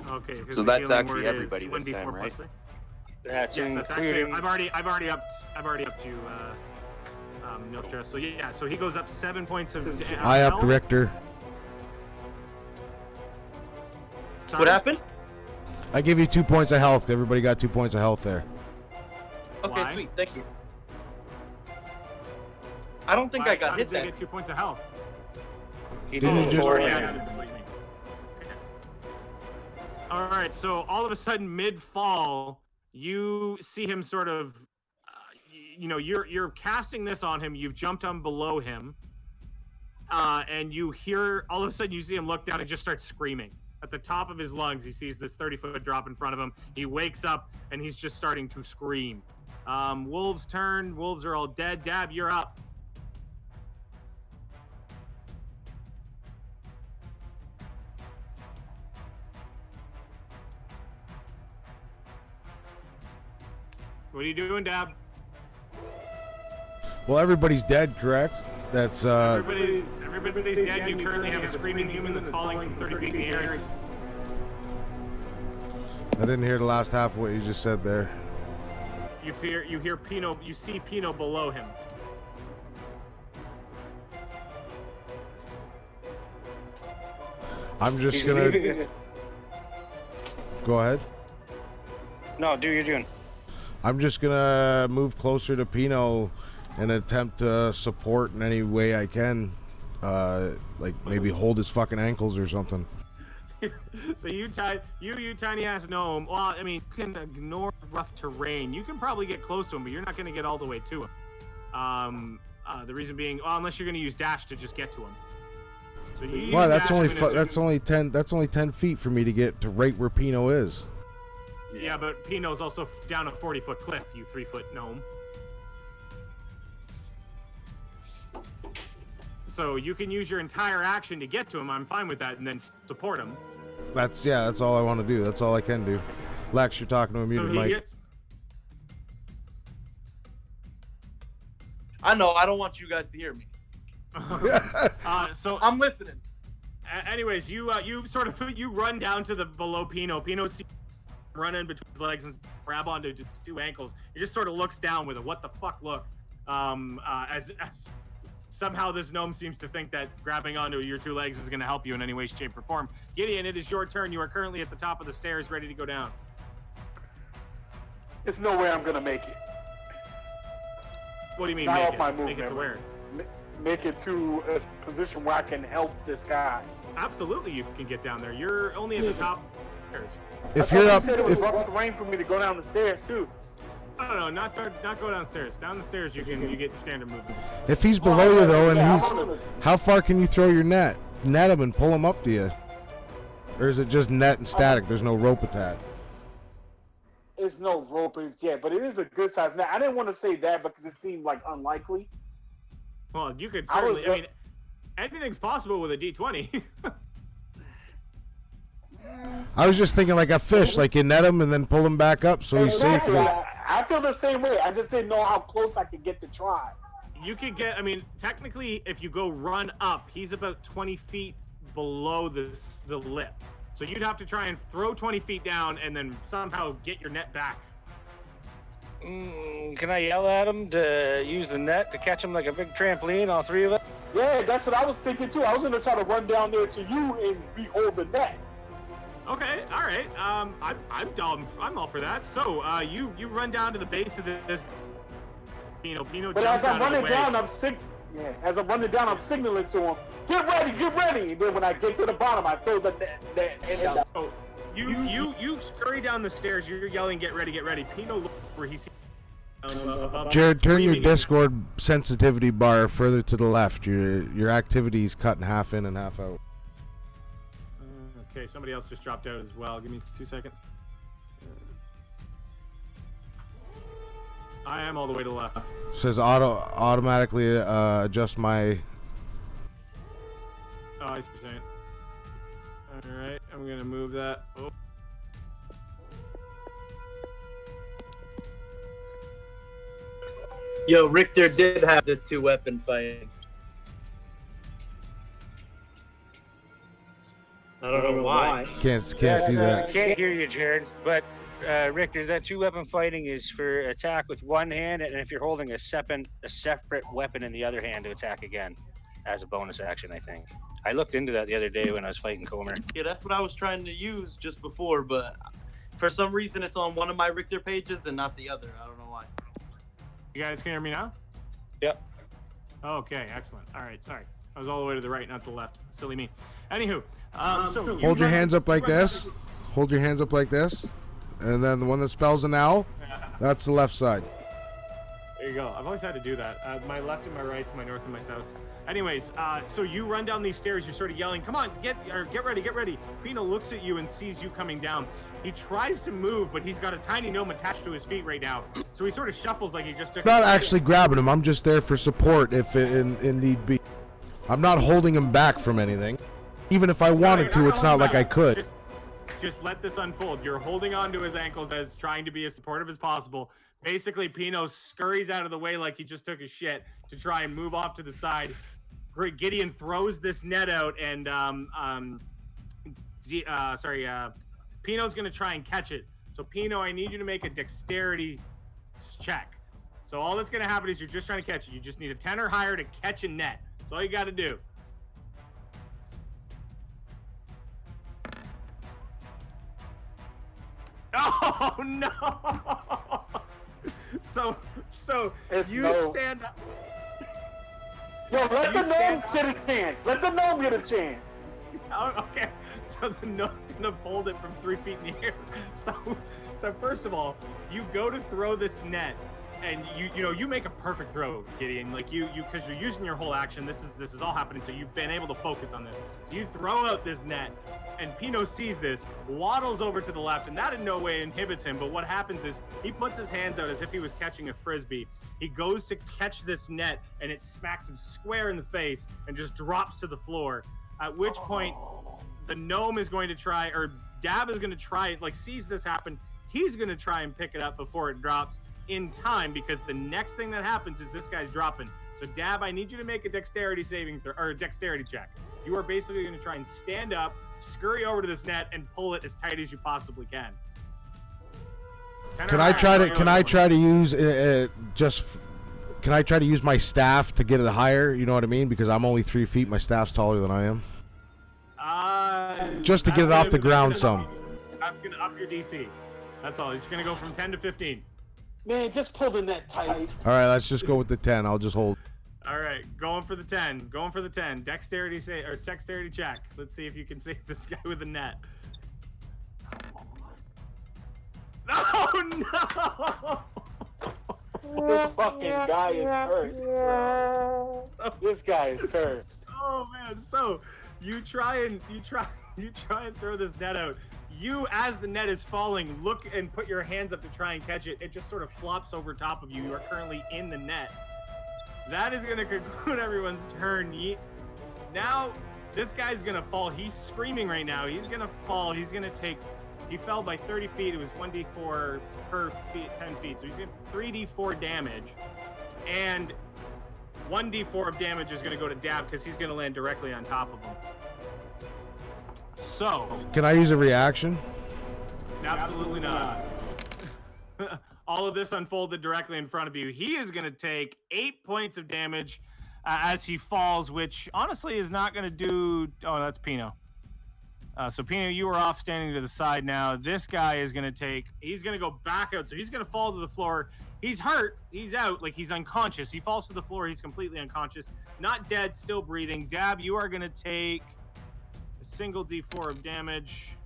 Okay. So the that's Healing actually Word everybody is this 1d4 time, right? +3. That's Yes, that's actually. including. I've already upped you. No stress. So yeah. So he goes up 7 points of. I upped Richter. What happened? I give you 2 points of health. Everybody got 2 points of health there. Okay, Why? sweet. Thank you. I don't think I got How hit did they that. get 2 points of health? He Didn't did you it just- for Yeah, him. that's what you mean. All right, so all of a sudden, mid-fall, you see him sort of, you're casting this on him. You've jumped on below him, and you hear all of a sudden you see him look down and just start screaming at the top of his lungs. He sees this 30-foot drop in front of him. He wakes up and he's just starting to scream. Wolves' turn. Wolves are all dead. Dab, you're up. What are you doing, Dab? Well, everybody's dead, correct? That's Everybody's dead. You currently have a screaming human that's falling from 30 feet in the air. I didn't hear the last half of what you just said there. You hear Pino. You see Pino below him. I'm just He's gonna leaving- go ahead. No, do your doing. I'm just gonna move closer to Pino and attempt to support in any way I can. Like maybe hold his fucking ankles or something. So you tiny ass gnome. Well, I mean, you can ignore rough terrain. You can probably get close to him, but you're not going to get all the way to him. The reason being, unless you're going to use dash to just get to him. So you use Wow, that's dash only and as that's soon- only 10 that's only 10 feet for me to get to right where Pino is. Yeah, but Pino's also down a 40-foot cliff. You 3-foot gnome. So you can use your entire action to get to him. I'm fine with that, and then support him. That's all I want to do. That's all I can do. Lex, you're talking to a So muted he mic. gets. I know. I don't want you guys to hear me. So I'm listening. anyways, you sort of you run down to the below Pino. Pino sees him run in between his legs and grab onto his 2 ankles. He just sort of looks down with a what the fuck look. As somehow this gnome seems to think that grabbing onto your 2 legs is going to help you in any way, shape, or form. Gideon, it is your turn. You are currently at the top of the stairs, ready to go down. There's no way I'm gonna make it. What do you mean? Not Make off it? my Make it to movement. where? Make it to a position where I can help this guy. Absolutely, you can get down there. You're only at the top of the stairs. If I you're thought up, you said it was if, rough terrain for me to go down the stairs too. No, not go downstairs. Down the stairs, you get standard movement. if he's below you though, and Yeah, he's I'm gonna- how far can you throw your net? Net him and pull him up to you, or is it just net and static? There's no rope attached. There's no rope yet, but it is a good size net. I didn't want to say that because it seemed like unlikely. Well, you could I was certainly. I mean, anything's possible with a D20. I was just thinking like a fish, like you net him and then pull him back up so he's safe. Exactly. I feel the same way. I just didn't know how close I could get to try. You could get, I mean, technically, if you go run up, he's about 20 feet below the lip. So you'd have to try and throw 20 feet down and then somehow get your net back. Can I yell at him to use the net to catch him like a big trampoline, all three of us? Yeah, that's what I was thinking too. I was gonna try to run down there to you and we hold the net. Okay, all right. I'm down. I'm all for that. So, you run down to the base of this. Pino But jumps as I'm out of the running way. down, as I'm running down, I'm signaling to him, get ready, get ready. And then when I get to the bottom, I throw the net down. So, you scurry down the stairs. You're yelling, get ready, get ready. Pino looks where he sees. Jared, turn your screaming. Discord sensitivity bar further to the left. Your activity is cut in half in and half out. Okay, somebody else just dropped out as well. Give me 2 seconds. I am all the way to the left. Says automatically adjust my. Oh, I see what you're saying. All right, I'm gonna move that. Oh. Yo, Richter did have the 2-weapon fighting. I don't know why. Can't see I that. can't hear you, Jared. But Richter, that 2-weapon fighting is for attack with one hand, and if you're holding a separate weapon in the other hand to attack again, as a bonus action. I think I looked into that the other day when I was fighting Comer. Yeah, that's what I was trying to use just before, but for some reason it's on one of my Richter pages and not the other. I don't know why. You guys can hear me now? Yep. Okay, excellent. All right, sorry. I was all the way to the right, not the left. Silly me. Anywho, so Hold your hands up like this. Hold your hands up like this. And then the one that spells an L, that's the left side. There you go. I've always had to do that. My left and my right's my north and my south. Anyways, so you run down these stairs. You're sort of yelling, "Come on, get ready, get ready!" Pino looks at you and sees you coming down. He tries to move, but he's got a tiny gnome attached to his feet right now. So he sort of shuffles like he just took. Not actually grabbing him. I'm just there for support if in need be. I'm not holding him back from anything. Even if I wanted to, it's not like I could. Just let this unfold. You're holding on to his ankles as trying to be as supportive as possible. Basically, Pino scurries out of the way like he just took a shit to try and move off to the side. Gideon throws this net out, and Pino's gonna try and catch it. So Pino, I need you to make a dexterity check. So all that's gonna happen is you're just trying to catch it. You just need a 10 or higher to catch a net. That's all you got to do. Oh no! So It's you no. stand up. Yo, let the You gnome stand- get a chance. Let the gnome get a chance. Oh, okay, so the gnome's gonna hold it from 3 feet in the air. So first of all, you go to throw this net, and you make a perfect throw, Gideon. Like you because you're using your whole action. This is all happening, so you've been able to focus on this. So you throw out this net, and Pino sees this, waddles over to the left, and that in no way inhibits him. But what happens is he puts his hands out as if he was catching a frisbee. He goes to catch this net, and it smacks him square in the face and just drops to the floor. At which point, the gnome is going to try, or Dab is going to try, like sees this happen. He's going to try and pick it up before it drops in time, because the next thing that happens is this guy's dropping. So Dab, I need you to make a dexterity dexterity check. You are basically going to try and stand up, scurry over to this net, and pull it as tight as you possibly can. Can I try to use Can I try to use my staff to get it higher? You know what I mean? Because I'm only 3 feet. My staff's taller than I am. Just to get it off the ground some. That's going to up your DC. That's all. It's going to go from 10 to 15. Man, just pull the net tight. All right, let's just go with the 10. I'll just hold. All right, going for the 10. Going for the 10. Dexterity check. Let's see if you can save this guy with a net. Oh no! This fucking guy is cursed, bro. This guy is cursed. Oh man! So you try and throw this net out. You, as the net is falling, look and put your hands up to try and catch it. It just sort of flops over top of you. You are currently in the net. That is going to conclude everyone's turn. Now, This guy's gonna fall. He's screaming right now. He's gonna fall. He's gonna take. He fell by 30 feet. It was 1d4 per feet, 10 feet. So he's getting 3d4 damage, and 1d4 of damage is gonna go to Dab because he's gonna land directly on top of him. So. Can I use a reaction? Absolutely not. All of this unfolded directly in front of you. He is going to take 8 points of damage as he falls, which honestly is not going to do. Oh, that's Pino. So Pino, you are off standing to the side now. This guy is going to take. He's going to go back out. So he's going to fall to the floor. He's hurt. He's out. Like he's unconscious. He falls to the floor. He's completely unconscious. Not dead. Still breathing. Dab, you are going to take a single d4 of damage.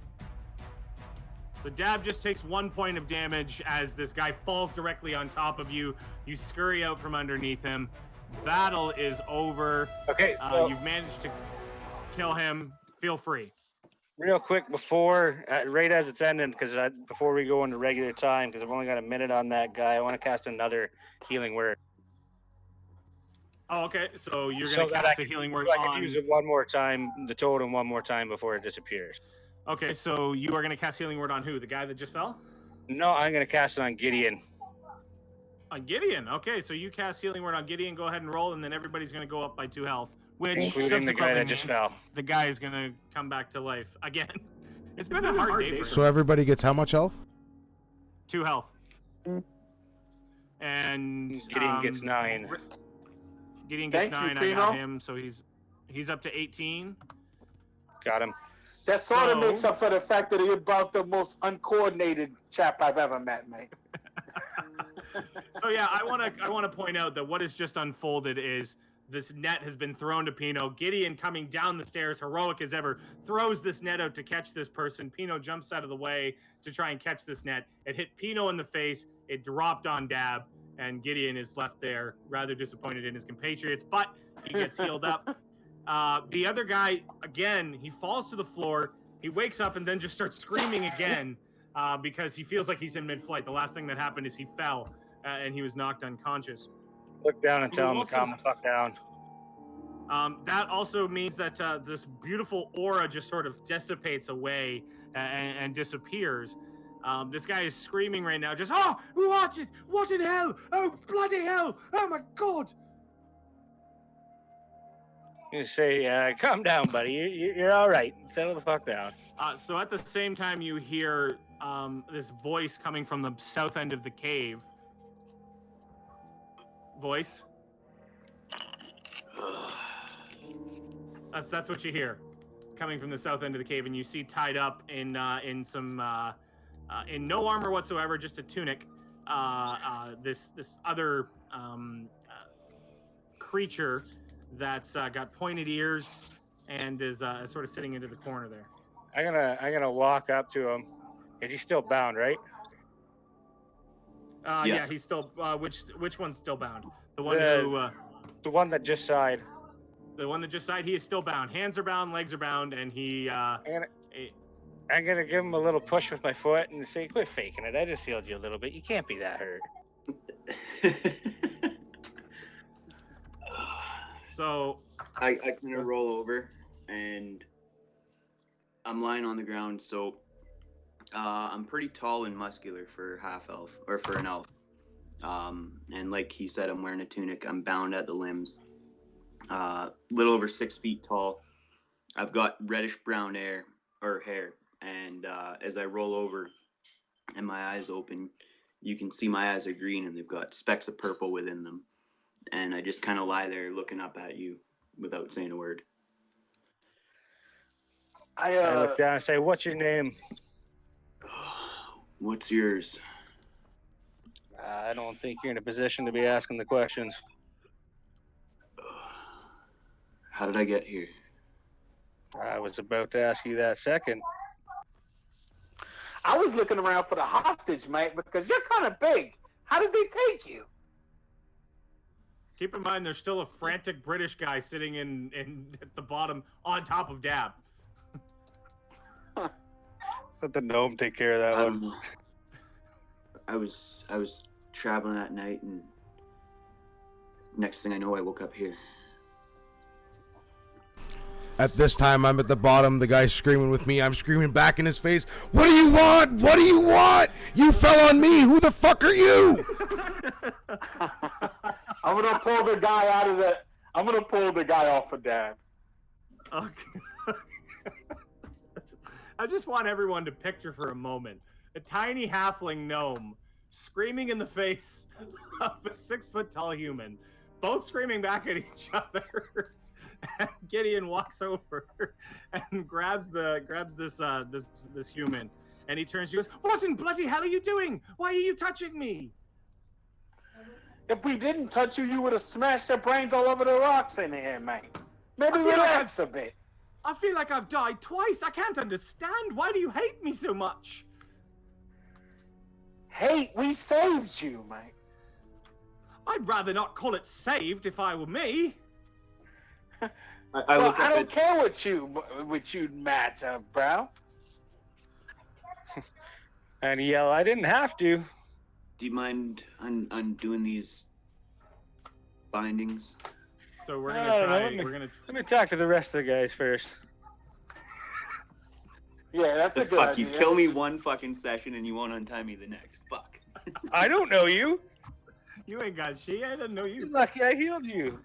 So Dab just takes 1 point of damage as this guy falls directly on top of you. You scurry out from underneath him. Battle is over. Okay, so you've managed to kill him. Feel free. real quick before, right as it's ending, because before we go into regular time, because I've only got a minute on that guy, I want to cast another healing word. Oh, okay. So you're going to cast a healing word so I can on... use it one more time, the totem one more time before it disappears. Okay, so you are going to cast healing word on who? The guy that just fell? No, I'm going to cast it on Gideon. On Gideon. Okay, so you cast healing word on Gideon. Go ahead and roll, and then everybody's going to go up by 2 health. Which including the guy that just fell. The guy is going to come back to life again. It's been a hard day for him. So everybody gets how much health? 2 health. And Gideon gets 9. Gideon gets Thank 9. you, I got Pino. him, so he's up to 18. Got him. That sort of So- makes up for the fact that you're about the most uncoordinated chap I've ever met, mate. So yeah, I want to point out that what has just unfolded is this net has been thrown to Pino. Gideon, coming down the stairs, heroic as ever, throws this net out to catch this person. Pino jumps out of the way to try and catch this net. It hit Pino in the face. It dropped on Dab, and Gideon is left there, rather disappointed in his compatriots, but he gets healed up. The other guy, again, he falls to the floor. He wakes up and then just starts screaming again because he feels like he's in mid-flight. The last thing that happened is he fell and he was knocked unconscious. Look down and tell him to also- calm the fuck down. That also means that this beautiful aura just sort of dissipates away and disappears. This guy is screaming right now, just, oh, watch it! What in hell? Oh, bloody hell! Oh my god! You say, calm down, buddy. You're all right. Settle the fuck down. So at the same time, you hear this voice coming from the south end of the cave. Voice. That's what you hear, coming from the south end of the cave, and you see tied up in some in no armor whatsoever, just a tunic. This other creature that's got pointed ears and is sort of sitting into the corner there. I'm gonna walk up to him. Is he still bound, right? Yeah, he's still. Which one's still bound? The one The one that just sighed. the one that just died. He is still bound. Hands are bound, legs are bound, and he. I'm gonna give him a little push with my foot and say, "Quit faking it. I just healed you a little bit. You can't be that hurt." So I kind of roll over and I'm lying on the ground, so I'm pretty tall and muscular for half elf or for an elf. And like he said, I'm wearing a tunic. I'm bound at the limbs. Little over 6 feet tall. I've got reddish brown hair, and as I roll over and my eyes open, you can see my eyes are green and they've got specks of purple within them. And I just kind of lie there looking up at you without saying a word. I look down and say, "What's your name?" What's yours? I don't think you're in a position to be asking the questions. How did I get here? I was about to ask you that second. I was looking around for the hostage, mate, because you're kind of big. How did they take you? keep in mind, there's still a frantic British guy sitting in at the bottom on top of Dab. Let the gnome take care of that I one. don't know. I was traveling that night, and next thing I know, I woke up here. At this time, I'm at the bottom. The guy's screaming with me. I'm screaming back in his face. What do you want? What do you want? You fell on me. Who the fuck are you? I'm gonna pull the guy out of the. I'm gonna pull the guy off of Dad. Okay. I just want everyone to picture for a moment a tiny halfling gnome screaming in the face of a 6-foot-tall human, both screaming back at each other. And Gideon walks over and grabs this human, and he turns. He goes, "What in bloody hell are you doing? Why are you touching me?" If we didn't touch you, you would have smashed your brains all over the rocks in here, mate. Maybe I feel like relax a bit. I feel like I've died twice. I can't understand. Why do you hate me so much? Hey, we saved you, mate. I'd rather not call it saved if I were me. I Well, look I up don't at, care what you Matt, bro. And yell, I didn't have to. do you mind undoing these bindings? So we're I gonna don't know, try. let me- We're gonna. Let me talk to the rest of the guys first. Yeah, that's The a good fuck, idea. you kill me one fucking session and you won't untie me the next. Fuck. I don't know you. You ain't got shit. I didn't know You're you. lucky I healed you.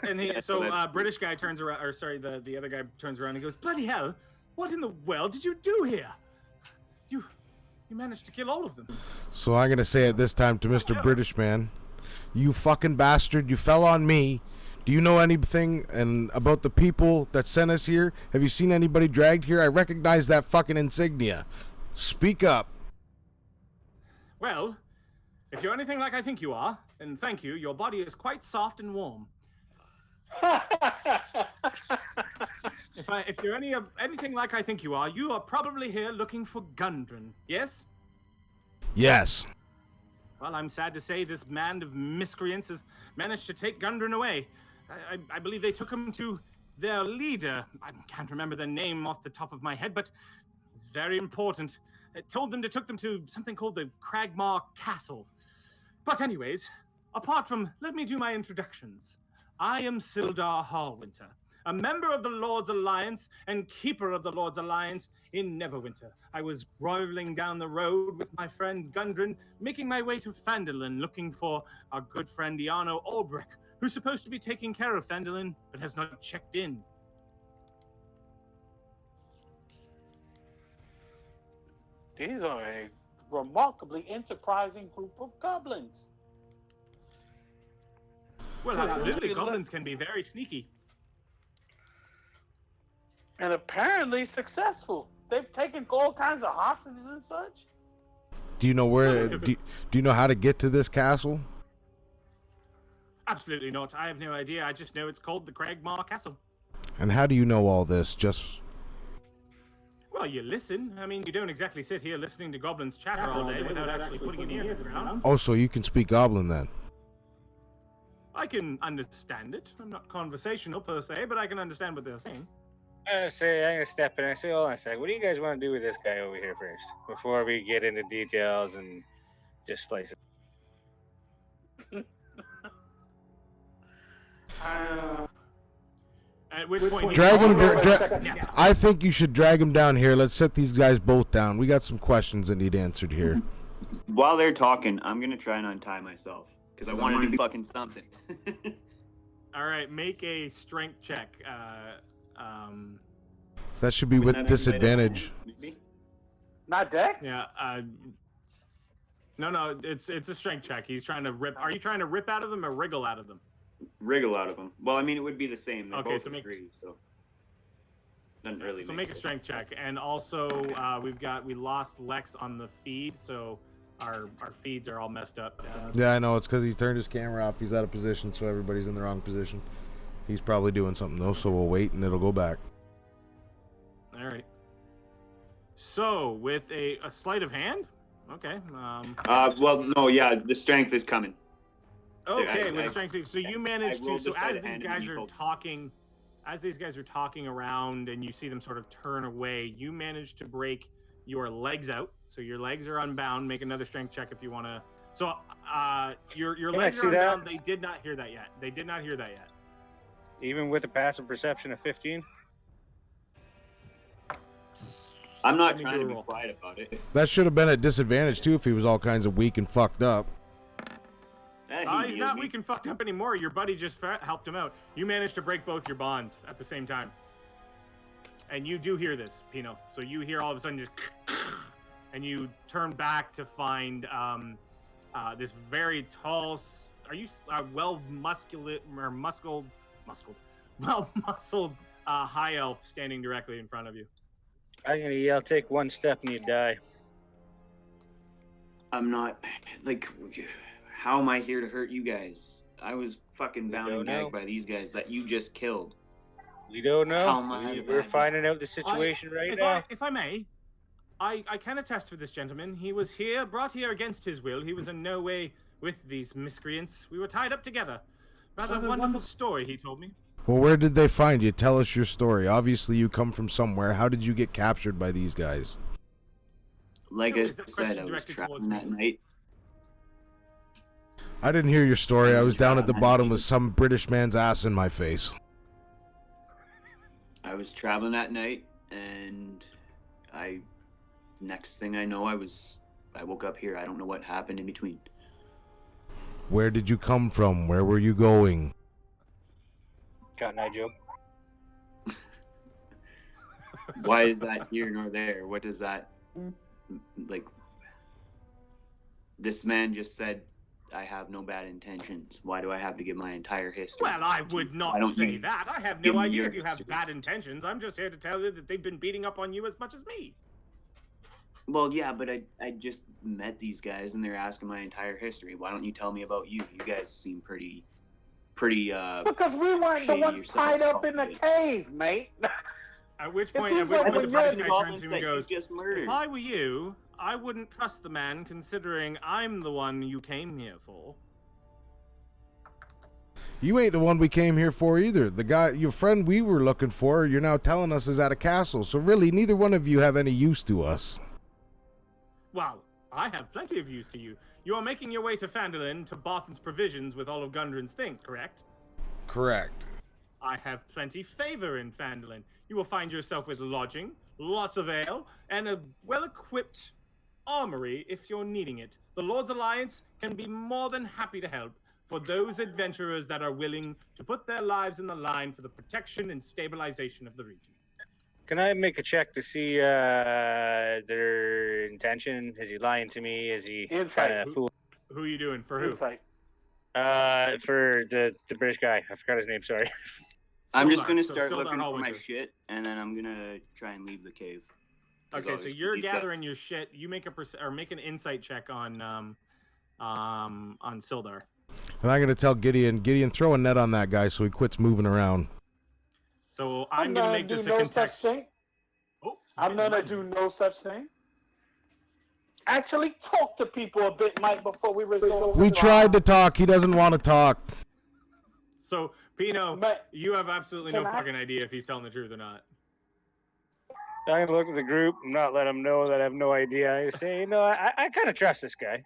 And he, so That's- British guy turns around, or sorry, the other guy turns around and goes, "Bloody hell! What in the world did you do here? You managed to kill all of them." So I'm gonna say it this time to Mr. British man. You fucking bastard! You fell on me. Do you know anything about the people that sent us here? Have you seen anybody dragged here? I recognize that fucking insignia. Speak up. Well, if you're anything like I think you are, and thank you, your body is quite soft and warm. If you're anything like I think you are probably here looking for Gundren. Yes? Yes. Well, I'm sad to say this band of miscreants has managed to take Gundren away. I believe they took him to their leader. I can't remember their name off the top of my head, but it's very important. It took them to something called the Cragmar Castle. But anyways, apart from, let me do my introductions. I am Sildar Harwinter, a member of the Lord's Alliance and keeper of the Lord's Alliance in Neverwinter. I was rolling down the road with my friend Gundren, making my way to Phandelver, looking for our good friend Iano Ulbrich, who's supposed to be taking care of Phandelver, but has not checked in. These are a remarkably enterprising group of goblins. Well, absolutely, goblins can be very sneaky. And apparently successful. They've taken all kinds of hostages and such. Do you know where? Do you know how to get to this castle? Absolutely not. I have no idea. I just know it's called the Cragmar Castle. And how do you know all this? Just Well, you listen. I mean, you don't exactly sit here listening to goblins chatter all day without actually putting an ear to the ground. oh, so you can speak Goblin then? I can understand it. I'm not conversational per se, but I can understand what they're saying. I'm gonna step in and say, hold on a sec. What do you guys want to do with this guy over here first? Before we get into details and just slice it. At which point, Drag him. Yeah. I think you should drag him down here. Let's set these guys both down. We got some questions that need answered here. While they're talking, I'm gonna try and untie myself because I want to do fucking something. All right, make a strength check. That should be with Would that disadvantage. be- Not Dex? Yeah. No, it's a strength check. He's trying to rip. Are you trying to rip out of them or wriggle out of them? Wriggle out of them. Well, I mean, it would be the same. They're Okay, both so make- free, so doesn't really. So make a strength check, and also we lost Lex on the feed, so our feeds are all messed up. Yeah, I know. It's because he turned his camera off. He's out of position, so everybody's in the wrong position. He's probably doing something though, so we'll wait and it'll go back. All right. So with a sleight of hand, okay. Well, no, yeah, the strength is coming. Okay, I- with strength save. So you managed to. rolled So the sleight as of these hand and guys you are told- talking, around, and you see them sort of turn away, you manage to break your legs out. So your legs are unbound. Make another strength check if you want to. So your Can I legs see are that? unbound. They did not hear that yet. Even with a passive perception of 15? I'm not Let me trying do to a be roll. quiet about it. That should have been at disadvantage too if he was all kinds of weak and fucked up. He He's healed not me. weak and fucked up anymore. Your buddy just helped him out. You managed to break both your bonds at the same time. And you do hear this, Pino. So you hear all of a sudden just... And you turn back to find this very tall... Are you well-muscled... Well-muscled high elf standing directly in front of you. I'm gonna yell, take one step and you die. I'm not like. How am I here to hurt you guys? I was fucking bound don't and know. gagged by these guys that you just killed. We don't How know. am I the We're bad finding out the situation right now. If I may, I can attest for this gentleman. He was brought here against his will. He was in no way with these miscreants. We were tied up together. Rather wonderful story he told me. Well, where did they find you? Tell us your story. Obviously, you come from somewhere. How did you get captured by these guys? Like No, I is that said, question I was directed towards traveling me? that night. I didn't hear your story. I was down at the traveling. bottom with some British man's ass in my face. I was traveling that night, and next thing I know, I woke up here. I don't know what happened in between. Where did you come from? Where were you going? Cotton Eye Joe. Why is that here nor there? What does that like? This man just said I have no bad intentions. Why do I have to give my entire history? Well, I would Why not don't say you that. I have give no me idea your if you have history? bad intentions. I'm just here to tell you that they've been beating up on you as much as me. Well, yeah, but I just met these guys and they're asking my entire history. Why don't you tell me about you? You guys seem pretty Because we weren't the shady ones yourself, tied up in the probably. cave, mate. At which It point, seems the like when British you're- guy turns to him and that goes, you just murdered. "If I were you, I wouldn't trust the man, considering I'm the one you came here for." You ain't the one we came here for either. The guy, your friend we were looking for, you're now telling us is at a castle. So really, neither one of you have any use to us. Well, I have plenty of use to you. You are making your way to Phandelver to Bothan's provisions with all of Gundren's things, correct? Correct. I have plenty favor in Phandelver. You will find yourself with lodging, lots of ale, and a well-equipped armory if you're needing it. The Lord's Alliance can be more than happy to help for those adventurers that are willing to put their lives in the line for the protection and stabilization of the region. Can I make a check to see their intention? Is he lying to me? Is he Insight. trying to fool? Who are you doing? For who? Insight. For the British guy. I forgot his name. Sorry. I'm just Sildar. gonna So start Sildar looking for my Hallwinter. shit, and then I'm gonna try and leave the cave. 'Cause Okay, so obviously you're these gathering guys- your shit. You make make an insight check on Sildar. And I'm gonna tell Gideon, throw a net on that guy so he quits moving around. So I'm gonna make do this a no such context. thing. Oh, I'm gonna Mike. do no such thing. Actually, talk to people a bit, Mike, before we resort. We tried to talk. He doesn't want to talk. So Pino, But- you have absolutely no Can I- fucking idea if he's telling the truth or not. I'm gonna look at the group and not let them know that I have no idea. I say, you know, I kind of trust this guy.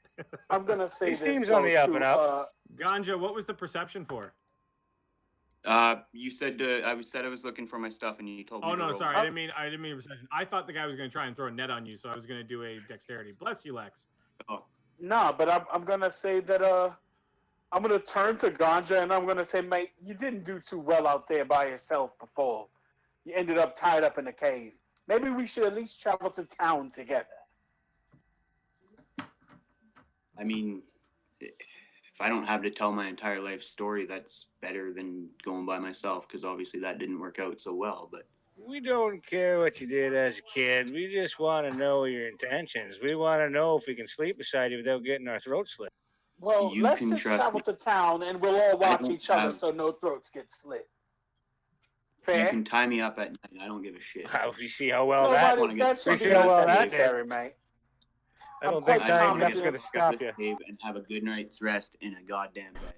I'm gonna say He this, seems though, on the up too, and up. Ganja, what was the perception for? You said I was looking for my stuff, and you told me. Oh to no, roll. sorry, I didn't mean perception. I thought the guy was gonna try and throw a net on you, so I was gonna do a dexterity. Bless you, Lex. Oh, No, but I'm gonna say that I'm gonna turn to Ganja and I'm gonna say, mate, you didn't do too well out there by yourself before. You ended up tied up in a cave. Maybe we should at least travel to town together. I mean, if I don't have to tell my entire life story, that's better than going by myself. Because obviously that didn't work out so well. But We don't care what you did as a kid. We just want to know your intentions. We want to know if we can sleep beside you without getting our throats slit. Well, You let's can just trust travel me. to town and we'll all watch don't each other have- so no throats get slit. you Fair? can tie me up at night. I don't give a shit. You see how well Nobody- wanna get- that should we be see how well that necessary, mate. I don't I'm think quite time confident. is going to stop you. Cave and have a good night's rest in a goddamn bed.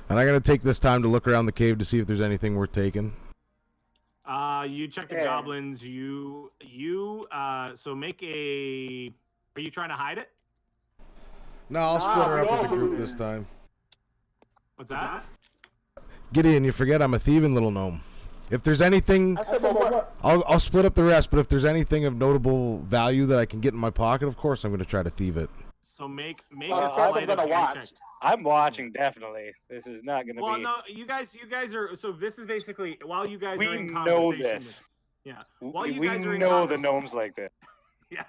And I'm gonna take this time to look around the cave to see if there's anything worth taking. You check the Yeah. goblins. So make a. Are you trying to hide it? No, I'll Nah, split her up we with the all group do. this time. What's that? Gideon, you forget I'm a thieving little gnome. If there's anything, I said, but what? I'll split up the rest. But if there's anything of notable value that I can get in my pocket, of course I'm going to try to thieve it. So make Well, a it says I'm sleight of gonna hand watch. check. I'm watching definitely. This is not going to Well, be. no, you guys are. So this is basically while you guys We are in know conversation. this. Yeah. While We you guys are in know the convers- gnomes like that. Yeah.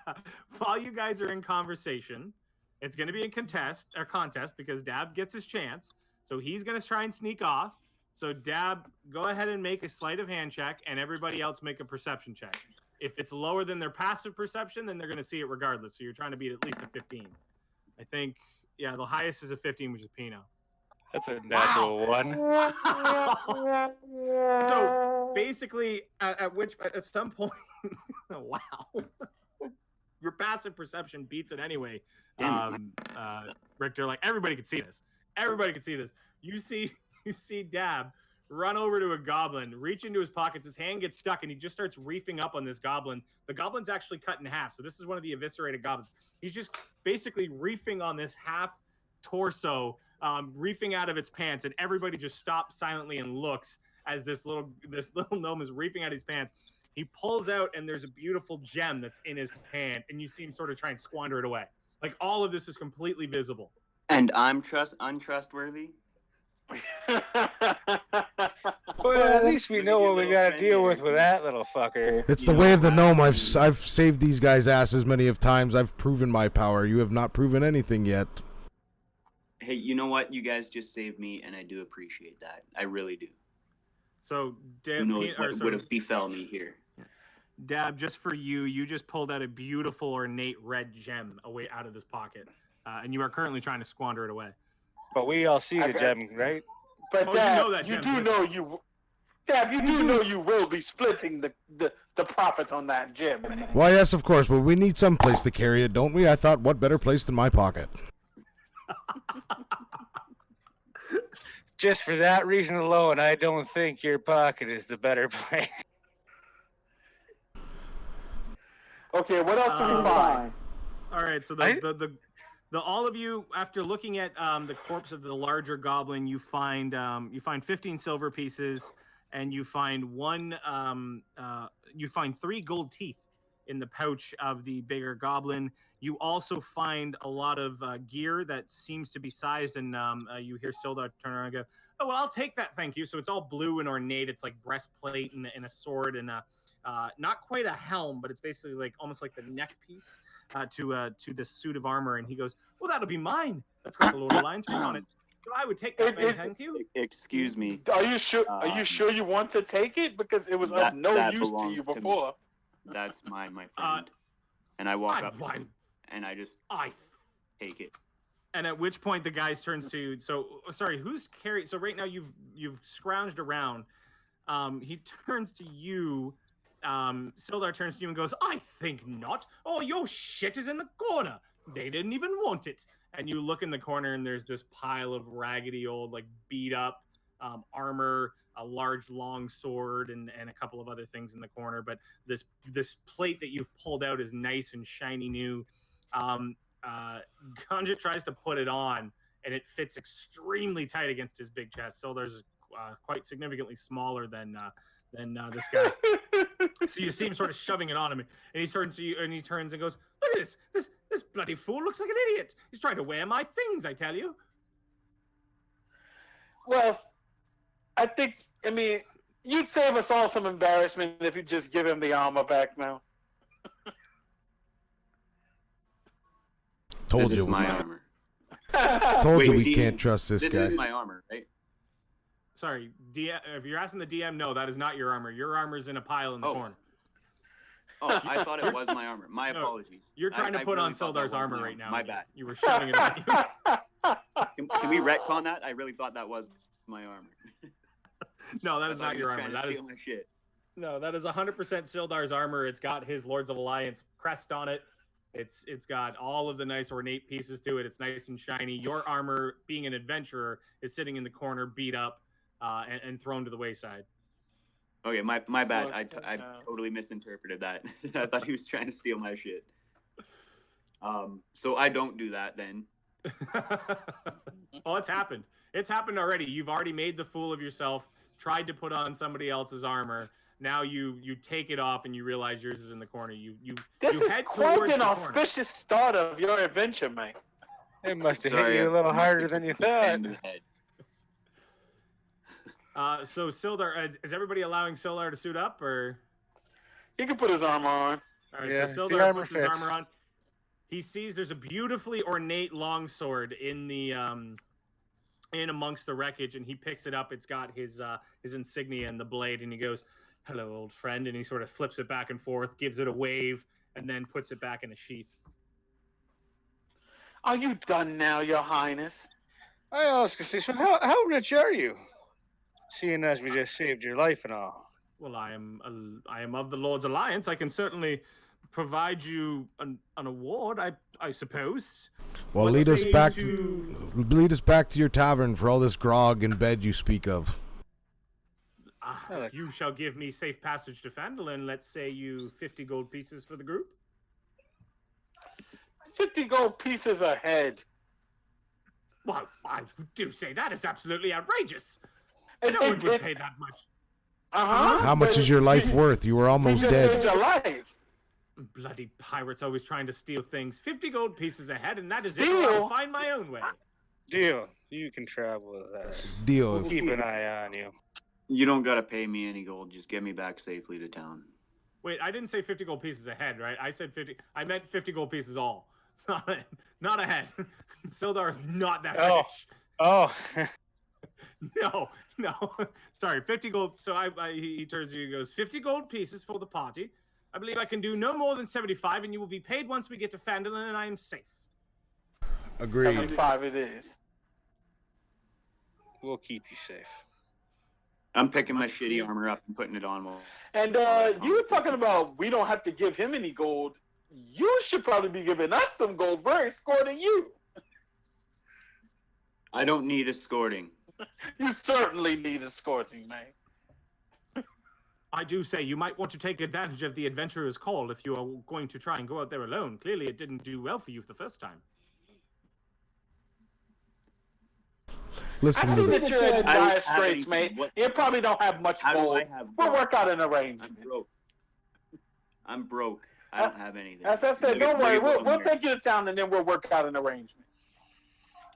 While you guys are in conversation, it's going to be a contest because Dab gets his chance. So he's going to try and sneak off. So Dab, go ahead and make a sleight of hand check, and everybody else make a perception check. If it's lower than their passive perception, then they're going to see it regardless. So you're trying to beat at least a 15. I think, yeah, the highest is a 15, which is Pino. That's a natural one. So basically, at some point, wow, your passive perception beats it anyway. Richter, like everybody could see this. Everybody could see this. You see Dab run over to a goblin, reach into his pockets, his hand gets stuck, and he just starts reefing up on this goblin. The goblin's actually cut in half, so this is one of the eviscerated goblins. He's just basically reefing on this half torso, reefing out of its pants, and everybody just stops silently and looks as this little gnome is reefing out his pants. He pulls out, and there's a beautiful gem that's in his hand, and you see him sort of try and squander it away. Like all of this is completely visible. And I'm untrustworthy. But at least we know what we got to deal with that little fucker. It's the way of the gnome. I've saved these guys' asses many of times. I've proven my power. You have not proven anything yet. Hey, you know what? You guys just saved me, and I do appreciate that. I really do. So, Who knows what would have befell me here? Dab, just for you, you just pulled out a beautiful ornate red gem away out of this pocket, and you are currently trying to squander it away. But we all see the gem, right? But Oh, Dab, you know that you gem's do with know you. Dab, you do know you will be splitting the profits on that gem, man. Why, yes, of course, but we need some place to carry it, don't we? I thought, what better place than my pocket? Just for that reason alone, I don't think your pocket is the better place. Okay, what else do we find? All right, so the all of you, after looking at the corpse of the larger goblin, you find 15 silver pieces, and you find you find 3 gold teeth in the pouch of the bigger goblin. You also find a lot of gear that seems to be sized, and you hear Sildar turn around and go, "Oh, well, I'll take that, thank you." So it's all blue and ornate. It's like breastplate and a sword and not quite a helm, but it's basically like almost like the neck piece to this suit of armor. And he goes, "Well, that'll be mine. That's got the Lord of Lions print on it. So I would take that, thank you." Excuse me. Are you sure? Are you sure you want to take it? Because it was of no that use to belongs you to me. before. That's mine, my friend. And I walk up Why? and I just I. take it. And at which point the guy turns to you. So sorry, who's carrying? So right now you've scrounged around. He turns to you. Sildar turns to you and goes, "I think not. Oh, your shit is in the corner. They didn't even want it." And you look in the corner, and there's this pile of raggedy old, like beat up armor, a large long sword, and a couple of other things in the corner. But this plate that you've pulled out is nice and shiny new. Ganja tries to put it on, and it fits extremely tight against his big chest. Sildar's quite significantly smaller than this guy. So you see him sort of shoving it on him, and he turns to you, and he turns and goes, "Look at this! This bloody fool looks like an idiot. He's trying to wear my things, I tell you." Well, I mean, you'd save us all some embarrassment if you just give him the armor back now. Told This you. is my armor. Told Wait, you we DM, can't trust this This guy. is my armor, right? Sorry, DM, if you're asking the DM, no, that is not your armor. Your armor's in a pile in the corner. Oh, I thought it was my armor. My No, apologies. You're trying to I put really on thought that Sildar's was armor right now. My bad. You were shoving it on you. Can we retcon that? I really thought that was my armor. No, that I is thought not he your was armor. trying to That is steal my shit. No, that is 100% Sildar's armor. It's got his Lords of Alliance crest on it. It's got all of the nice ornate pieces to it. It's nice and shiny. Your armor, being an adventurer, is sitting in the corner, beat up, and thrown to the wayside. Okay, my bad. I Okay, totally misinterpreted that. I thought he was trying to steal my shit. So I don't do that then. Well, it's happened. It's happened already. You've already made the fool of yourself. tried to put on somebody else's armor. Now you take it off and you realize yours is in the corner. This you is head quite towards an the corner. auspicious start of your adventure, man. It must have hit Sorry, you a little I must harder have than you hit thought. in the head. So Sildar, is everybody allowing Sildar to suit up, or? He can put his armor on. All right, Yeah, so if the Sildar armor puts his fits. armor on. He sees there's a beautifully ornate longsword in the in amongst the wreckage, and he picks it up. It's got his insignia and the blade, and he goes, "Hello, old friend," and he sort of flips it back and forth, gives it a wave, and then puts it back in a sheath. Are you done now, Your Highness? I ask, so how rich are you? Seeing as we just saved your life and all. Well, I am of the Lord's Alliance. I can certainly provide you an award, I suppose. Well, What lead us say back to- lead us back to your tavern for all this grog and bed you speak of. If you shall give me safe passage to Phandelver, let's say you 50 gold pieces for the group. 50 gold pieces a head. Well, I do say that is absolutely outrageous. And- No one and- would and- pay that much. Uh-huh. How much is your life worth? You were almost You just dead. saved your life. Bloody pirates always trying to steal things. 50 gold pieces a head, and that is it. Steal? I'll find my own way. Deal. You can travel with us. Deal. We'll keep an eye on you. You don't gotta pay me any gold. Just get me back safely to town. Wait, I didn't say 50 gold pieces a head, right? I said 50. I meant 50 gold pieces all. Not a head. Sildar is not that Oh. rich. Oh, No. Sorry, 50 gold. So he turns to you and goes, 50 gold pieces for the party. I believe I can do no more than 75, and you will be paid once we get to Phandelver, and I am safe. Agreed. 75 it is. we'll keep you safe. I'm picking my shitty armor up and putting it on. And you were talking about we don't have to give him any gold. You should probably be giving us some gold. We're escorting you. I don't need escorting. You certainly need escorting, man. I do say you might want to take advantage of the adventurer's call if you are going to try and go out there alone. Clearly, it didn't do well for you the first time. Listen I to see the, that you're in I don't dire have straits, anything. mate. What- You probably don't have much How do gold. I have We'll gold? work out an arrangement. I'm broke. I'm broke. I don't have anything. As I said, Look don't at- worry. look at We'll what I'm take you to town and then we'll work out an arrangement.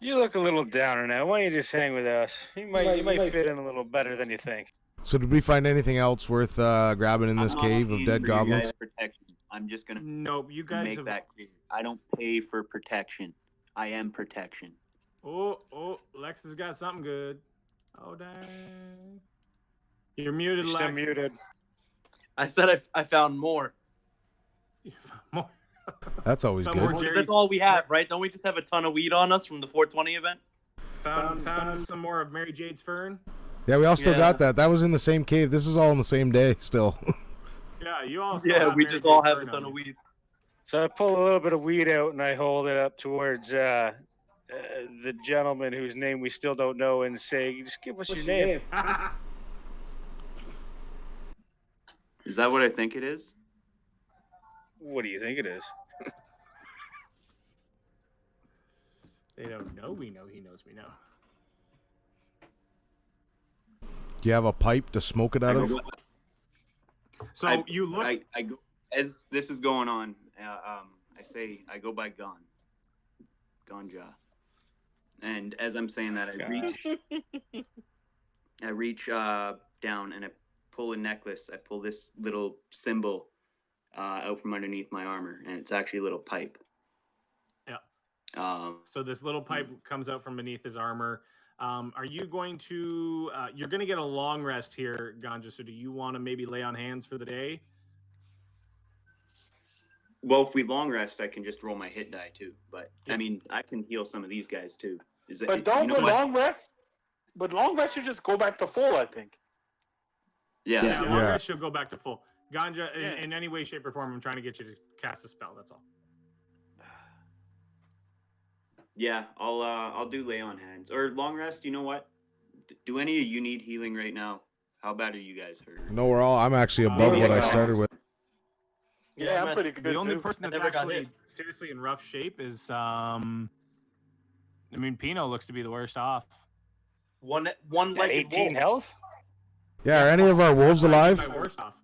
You look a little downer now. Why don't you just hang with us? You might fit in a little better than you think. so did we find anything else worth grabbing in this I'm not cave of paying dead for your goblins? guys' protection. I'm just gonna No, you guys make have. that clear. I don't pay for protection. I am protection. Oh, Lex has got something good. Oh, dang. You're muted, You're Lex. still muted. I said I found more. More. That's always Some good. more Because Jerry- that's all we have, right? Don't we just have a ton of weed on us from the 420 event? Found some more of Mary Jade's fern. Yeah, we all still Yeah. got that. That was in the same cave. This is all on the same day still. Yeah, you all. still Yeah, have we Mary just all Jade's have a fern ton on of you. weed. So I pull a little bit of weed out and I hold it up towards the gentleman whose name we still don't know and say, just give us your name. Is that what I think it is? What do you think it is? They don't know. We know. He knows. We know. Do you have a pipe to smoke it out of? So you look. I go, as this is going on. I say I go by ganja, and as I'm saying that, I reach down and I pull a necklace. I pull this little symbol out from underneath my armor, and it's actually a little pipe. Yeah. So this little pipe comes out from beneath his armor. Are you going to? You're going to get a long rest here, Ganja. So do you want to maybe lay on hands for the day? Well, if we long rest, I can just roll my hit die too. But I mean, I can heal some of these guys too. Is that, But don't you know for what? long rest. But long rest, you just go back to full, I think. Yeah. Yeah. Long Yeah. rest, you'll go back to full. Ganja, in any way, shape, or form, I'm trying to get you to cast a spell. That's all. Yeah, I'll do lay on hands or long rest. You know what? Do any of you need healing right now? How bad are you guys hurt? No, we're all. I'm actually above Maybe what I it's- started with. Yeah, I'm pretty good The only too. person I that's never got actually hit. seriously in rough shape is I mean, Pino looks to be the worst off. One At legged 18 wolf. health? Yeah, are any of our wolves alive? My war stuff.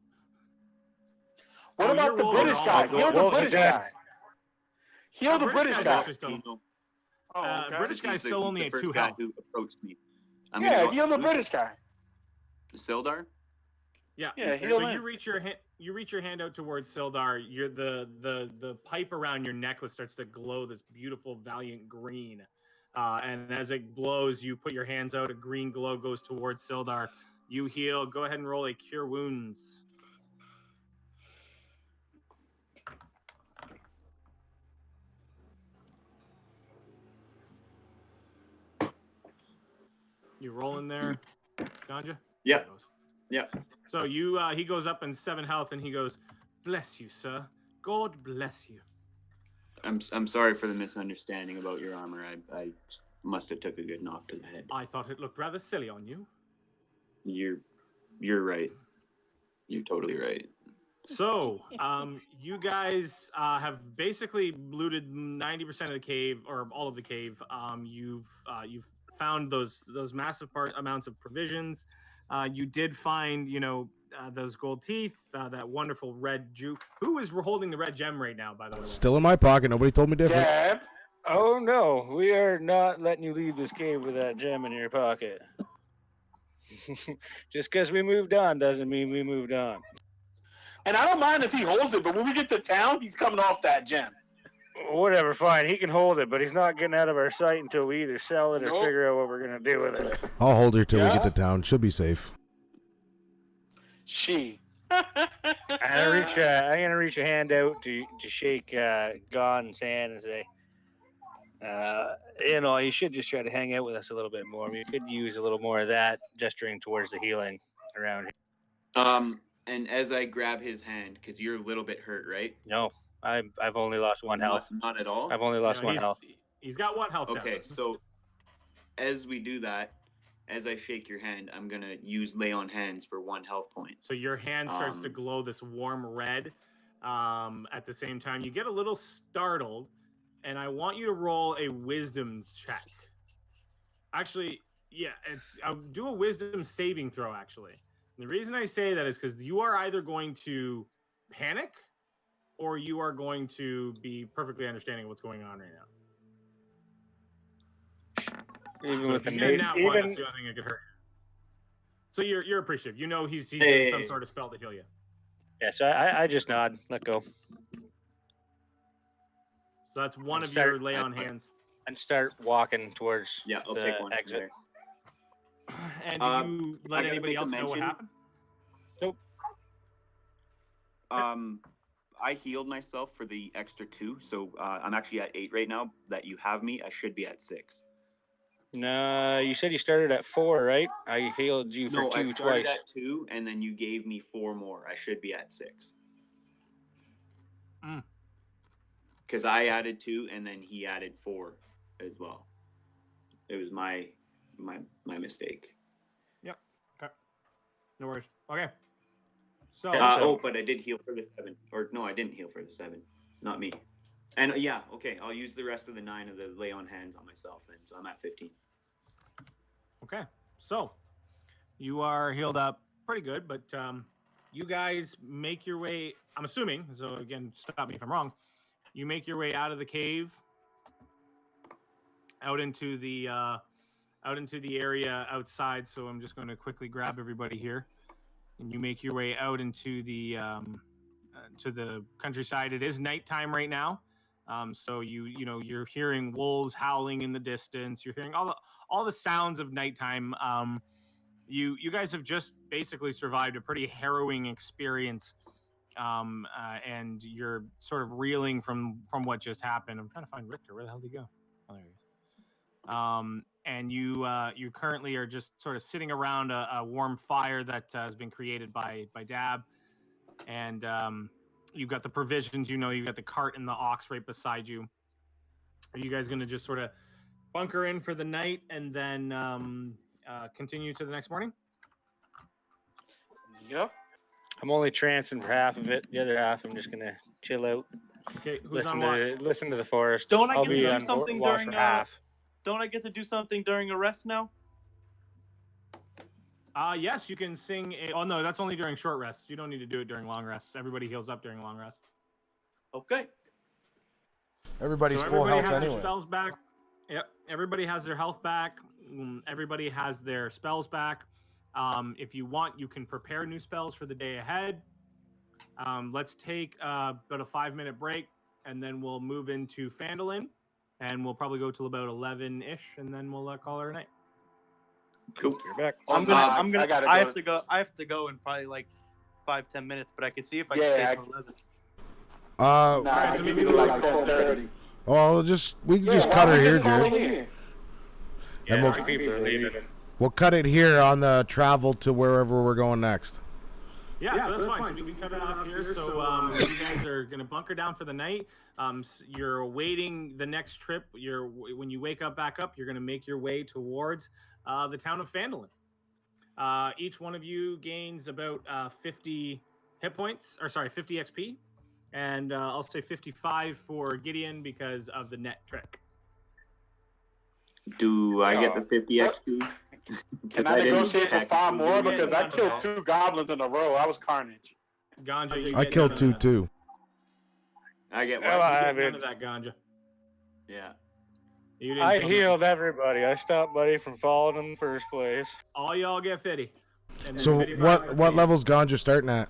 What Oh, about you're the rolling British all guy? of Heal the Wolves are British dead. guy. Heal the British guy's guy. actually still. Oh, okay. British guy's still only the at first 2 guy health. who approached me. Yeah, heal the British guy. Sildar? Yeah. Yeah, heal So him. you reach your hand out towards Sildar. You're the pipe around your necklace starts to glow this beautiful valiant green. And as it glows, you put your hands out. A green glow goes towards Sildar. You heal. Go ahead and roll a cure wounds. You roll in there, Ganja? Yeah. There it goes. Yeah. So he goes up in 7 health and he goes, "Bless you, sir. God bless you." I'm sorry for the misunderstanding about your armor. I must have took a good knock to the head. I thought it looked rather silly on you. You're right. You're totally right. So, you guys have basically looted 90% of the cave, or all of the cave. You've found those massive amounts of provisions. You did find, those gold teeth, that wonderful red Jew. Who is holding the red gem right now, by the way? Still in my pocket. Nobody told me different. Dab. Oh no, we are not letting you leave this cave with that gem in your pocket. Just because we moved on doesn't mean we moved on. And I don't mind if he holds it, but when we get to town, he's coming off that gem. Whatever, fine. He can hold it, but he's not getting out of our sight until we either sell it or Nope. figure out what we're gonna do with it. I'll hold her till we Yeah. get to town. She'll be safe. She. I'm gonna reach a hand out to shake Gon's hand and say, you should just try to hang out with us a little bit more. We could use a little more of that, gesturing towards the healing around here. And as I grab his hand, because you're a little bit hurt, right? No, I've only lost 1 health. Not at all. I've only lost 1 health. He's got 1 health. Okay, down. so as we do that, as I shake your hand, I'm gonna use lay on hands for 1 health point. So your hand starts to glow this warm red. At the same time, you get a little startled, and I want you to roll a wisdom check. Actually, yeah, I'll do a wisdom saving throw. Actually, the reason I say that is because you are either going to panic, or you are going to be perfectly understanding what's going on right now. Even So with the if you get a nat one, that's even the only thing that could hurt you. So you're appreciative. You know he's doing Hey. some sort of spell to heal you. yeah. So I just nod, let go, So that's one of Start- your lay on hands. and start walking towards Yeah, I'll the pick one. from exit. there. And Um, do you I let gotta anybody make a else know what mention. happened? I healed myself for the extra 2, so I'm actually at 8 right now. That you have me, I should be at 6. No, you said you started at 4, right? I healed you for No, I 2 started twice. at 2, and then you gave me 4 more. I should be at 6. Mm. Because I added 2, and then he added 4 as well. It was my mistake. No worries. Okay. So But I did heal for the 7. Or no, I didn't heal for the 7. Not me. And yeah, okay, I'll use the rest of the 9 of the lay on hands on myself then. So I'm at 15. okay. So you are healed up pretty good, but you guys make your way. I'm assuming. So again, stop me if I'm wrong. You make your way out of the cave, out into the area outside. So I'm just going to quickly grab everybody here, and you make your way out into the to the countryside. It is nighttime right now, so you're hearing wolves howling in the distance. You're hearing all the sounds of nighttime. You guys have just basically survived a pretty harrowing experience, and you're sort of reeling from what just happened. I'm trying to find Richter. Where the hell did he go? Oh, there he is. And you currently are just sort of sitting around a warm fire that has been created by Dab, and you've got the provisions. You've got the cart and the ox right beside you. Are you guys going to just sort of bunker in for the night and then continue to the next morning? Yep. I'm only trancing for half of it. The other half, I'm just gonna chill out, Okay, who's on watch? listen to the forest. Don't I I'll get to be do on something watch during, for half. Don't I get to do something during a rest now? Yes, you can sing. Oh no, that's only during short rests. You don't need to do it during long rests. Everybody heals up during long rests. Okay. Everybody's So full everybody health has their anyway. spells back. Yep. Everybody has their health back. Everybody has their spells back. If you want, you can prepare new spells for the day ahead. Let's take about a 5-minute break, and then we'll move into Phandelver, and we'll probably go till about 11-ish, and then we'll call her a night. Cool. You're back. I'm gonna. I gotta I go. have to go. I have to go in probably like 5-10 minutes, but I can see if I Yeah, can stay till 11. Nah, Alright, I so can maybe do we'll like 10:30. Well, we can just cut her here, Jared. Yeah, we'll- people are leaving. We'll cut it here on the travel to wherever we're going next. Yeah, so that's fine. So we can cut it off here. So you guys are gonna bunker down for the night. You're awaiting the next trip. When you wake up back up, you're gonna make your way towards the town of Phandelver. Each one of you gains about 50 hit points, or sorry, 50 XP, and I'll say 55 for Gideon because of the net trick. Do I get the 50 what? XP? Can I negotiate for 5 more? Because I killed 2 goblins in a row. I was carnage. Ganja, you I get killed none of 2 that. too. I get Well, one. You I get none mean, of that ganja. Yeah. You didn't I kill healed everybody. I stopped Buddy from falling in the first place. all y'all get 50. And then So 55 what XP. level's Ganja starting at?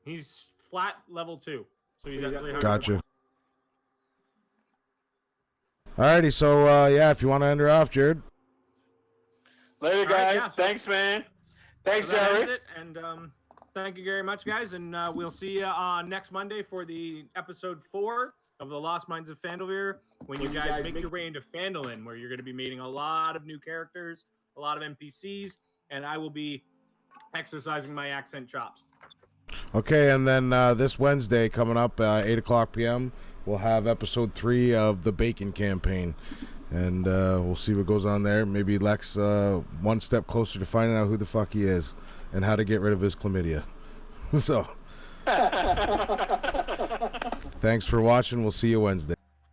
He's flat level 2. So he's at 300. Gotcha. points. Alrighty, so yeah, if you want to end her off, Jared. Later, All right, guys. yeah, so- Thanks, man. Thanks, So that ends Jerry. it, and thank you very much, guys. And we'll see you next Monday for the episode 4 of the Lost Mines of Phandelver, when you guys make your way into Phandelver, where you're going to be meeting a lot of new characters, a lot of NPCs, and I will be exercising my accent chops. Okay, and then this Wednesday coming up, 8 o'clock p.m., we'll have episode 3 of the Bacon Campaign. And we'll see what goes on there. Maybe Lex one step closer to finding out who the fuck he is and how to get rid of his chlamydia. So, thanks for watching. We'll see you Wednesday.